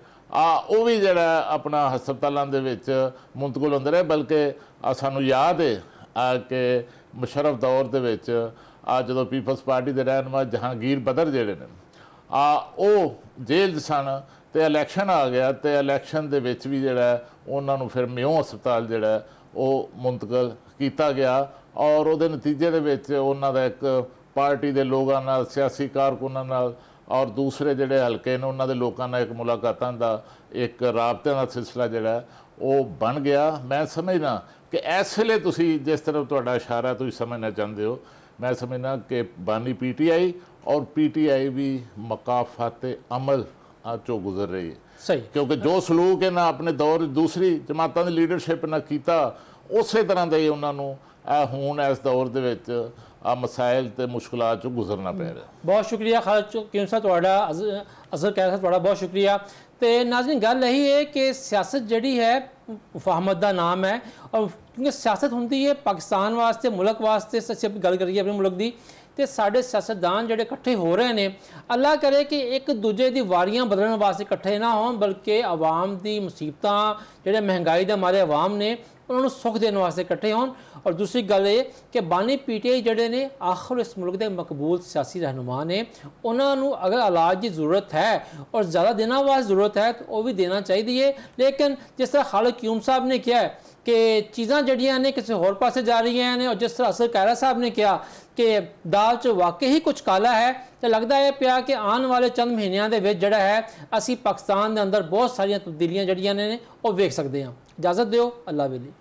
ਉਹ ਵੀ ਜਿਹੜਾ ਆਪਣਾ ਹਸਪਤਾਲਾਂ ਦੇ ਵਿੱਚ ਮੁੰਤਕਲ ਹੁੰਦੇ ਰਹੇ। ਬਲਕਿ ਸਾਨੂੰ ਯਾਦ ਹੈ ਕਿ ਮੁਸ਼ਰਫ ਦੌਰ ਦੇ ਵਿੱਚ ਜਦੋਂ ਪੀਪਲਸ ਪਾਰਟੀ ਦੇ ਰਹਿਨੁਮਾ ਜਹਾਂਗੀਰ ਬਦਰ ਜਿਹੜੇ ਨੇ ਉਹ ਜੇਲ੍ਹ 'ਚ ਸਨ ਤੇ ਇਲੈਕਸ਼ਨ ਆ ਗਿਆ ਤੇ ਇਲੈਕਸ਼ਨ ਦੇ ਵਿੱਚ ਵੀ ਜਿਹੜਾ ਉਹਨਾਂ ਨੂੰ ਫਿਰ ਮਿਉਂ ਹਸਪਤਾਲ ਜਿਹੜਾ ਉਹ ਮੁੰਤਕਲ ਕੀਤਾ ਗਿਆ ਔਰ ਉਹਦੇ ਨਤੀਜੇ ਦੇ ਵਿੱਚ ਉਹਨਾਂ ਦਾ ਇੱਕ ਪਾਰਟੀ ਦੇ ਲੋਕਾਂ ਨਾਲ, ਸਿਆਸੀ ਕਾਰਕੁਨਾਂ ਨਾਲ ਔਰ ਦੂਸਰੇ ਜਿਹੜੇ ਹਲਕੇ ਨੇ ਉਹਨਾਂ ਦੇ ਲੋਕਾਂ ਨਾਲ ਇੱਕ ਮੁਲਾਕਾਤਾਂ ਦਾ ਇੱਕ ਰਾਬਤਿਆਂ ਦਾ ਸਿਲਸਿਲਾ ਜਿਹੜਾ ਉਹ ਬਣ ਗਿਆ। ਮੈਂ ਸਮਝਦਾ ਕਿ ਇਸ ਵੇਲੇ ਤੁਸੀਂ ਜਿਸ ਤਰ੍ਹਾਂ ਤੁਹਾਡਾ ਇਸ਼ਾਰਾ ਤੁਸੀਂ ਸਮਝਣਾ ਚਾਹੁੰਦੇ ਹੋ, ਮੈਂ ਸਮਝਦਾ ਕਿ ਬਾਨੀ PTI ਔਰ PTI ਵੀ ਮਕਾਫਾਤ ਅਮਲ ਚੋਂ ਗੁਜ਼ਰ ਰਹੀ ਹੈ। ਸਹੀ, ਕਿਉਂਕਿ ਜੋ ਸਲੂਕ ਇਹਨਾਂ ਆਪਣੇ ਦੌਰ ਦੂਸਰੀ ਜਮਾਤਾਂ ਦੀ ਲੀਡਰਸ਼ਿਪ ਨਾਲ ਕੀਤਾ, ਉਸੇ ਤਰ੍ਹਾਂ ਦਾ ਹੀ ਉਹਨਾਂ ਨੂੰ ਹੁਣ ਇਸ ਦੌਰ ਦੇ ਵਿੱਚ ਮਸਾਇਲ ਤੇ ਮੁਸ਼ਕਲਾਂ ਚੋਂ ਗੁਜ਼ਰਨਾ ਪੈ ਰਿਹਾ। ਬਹੁਤ ਸ਼ੁਕਰੀਆ ਖਾਲਦ ਹਕੀਮ ਸਾਹਿਬ, ਤੁਹਾਡਾ ਅਜ਼ਹਰ ਕਹਿ ਤੁਹਾਡਾ ਬਹੁਤ ਸ਼ੁਕਰੀਆ। ਤੇ ਨਾਜ਼ਰੀਨ, ਗੱਲ ਇਹੀ ਹੈ ਕਿ ਸਿਆਸਤ ਜਿਹੜੀ ਹੈ ਮੁਫਾਹਮਤ ਦਾ ਨਾਮ ਹੈ, ਔਰ ਕਿਉਂਕਿ ਸਿਆਸਤ ਹੁੰਦੀ ਹੈ ਪਾਕਿਸਤਾਨ ਵਾਸਤੇ, ਮੁਲਕ ਵਾਸਤੇ। ਅਸੀਂ ਗੱਲ ਕਰੀਏ ਆਪਣੇ ਮੁਲਕ ਦੀ, ਤੇ ਸਾਡੇ ਸਿਆਸਤਦਾਨ ਜਿਹੜੇ ਇਕੱਠੇ ਹੋ ਰਹੇ ਨੇ, ਅੱਲਾ ਕਰੇ ਕਿ ਇੱਕ ਦੂਜੇ ਦੀ ਵਾਰੀਆਂ ਬਦਲਣ ਵਾਸਤੇ ਇਕੱਠੇ ਨਾ ਹੋਣ, ਬਲਕਿ ਆਵਾਮ ਦੀ ਮੁਸੀਬਤਾਂ, ਜਿਹੜੇ ਮਹਿੰਗਾਈ ਦੇ ਮਾਰੇ ਆਵਾਮ ਨੇ, ਉਹਨਾਂ ਨੂੰ ਸੁੱਖ ਦੇਣ ਵਾਸਤੇ ਇਕੱਠੇ ਹੋਣ। ਔਰ ਦੂਸਰੀ ਗੱਲ ਇਹ ਕਿ ਬਾਨੀ PTI ਜਿਹੜੇ ਨੇ ਆਖਰ ਇਸ ਮੁਲਕ ਦੇ ਮਕਬੂਲ ਸਿਆਸੀ ਰਹਿਨੁਮਾ ਨੇ, ਉਹਨਾਂ ਨੂੰ ਅਗਰ ਇਲਾਜ ਦੀ ਜ਼ਰੂਰਤ ਹੈ ਔਰ ਜ਼ਿਆਦਾ ਦਿਨਾਂ ਵਾਸਤੇ ਜ਼ਰੂਰਤ ਹੈ ਤਾਂ ਉਹ ਵੀ ਦੇਣਾ ਚਾਹੀਦੀ ਹੈ। ਲੇਕਿਨ ਜਿਸ ਤਰ੍ਹਾਂ ਖਾਲਦ ਹਕੀਮ ਸਾਹਿਬ ਨੇ ਕਿਹਾ ਕਿ ਚੀਜ਼ਾਂ ਜਿਹੜੀਆਂ ਨੇ ਕਿਸੇ ਹੋਰ ਪਾਸੇ ਜਾ ਰਹੀਆਂ ਨੇ, ਔਰ ਜਿਸ ਤਰ੍ਹਾਂ ਅਜ਼ਹਰ ਕਾਇਰਾ ਸਾਹਿਬ ਨੇ ਕਿਹਾ ਕਿ ਦਾਲ 'ਚ ਵਾਕਈ ਹੀ ਕੁਝ ਕਾਲਾ ਹੈ, ਤੇ ਲੱਗਦਾ ਹੈ ਪਿਆ ਕਿ ਆਉਣ ਵਾਲੇ ਚੰਦ ਮਹੀਨਿਆਂ ਦੇ ਵਿੱਚ ਜਿਹੜਾ ਹੈ ਅਸੀਂ ਪਾਕਿਸਤਾਨ ਦੇ ਅੰਦਰ ਬਹੁਤ ਸਾਰੀਆਂ ਤਬਦੀਲੀਆਂ ਜਿਹੜੀਆਂ ਨੇ ਉਹ ਵੇਖ ਸਕਦੇ ਹਾਂ। ਇਜਾਜ਼ਤ ਦਿਓ, ਅੱਲਾ ਵੇਲੀ।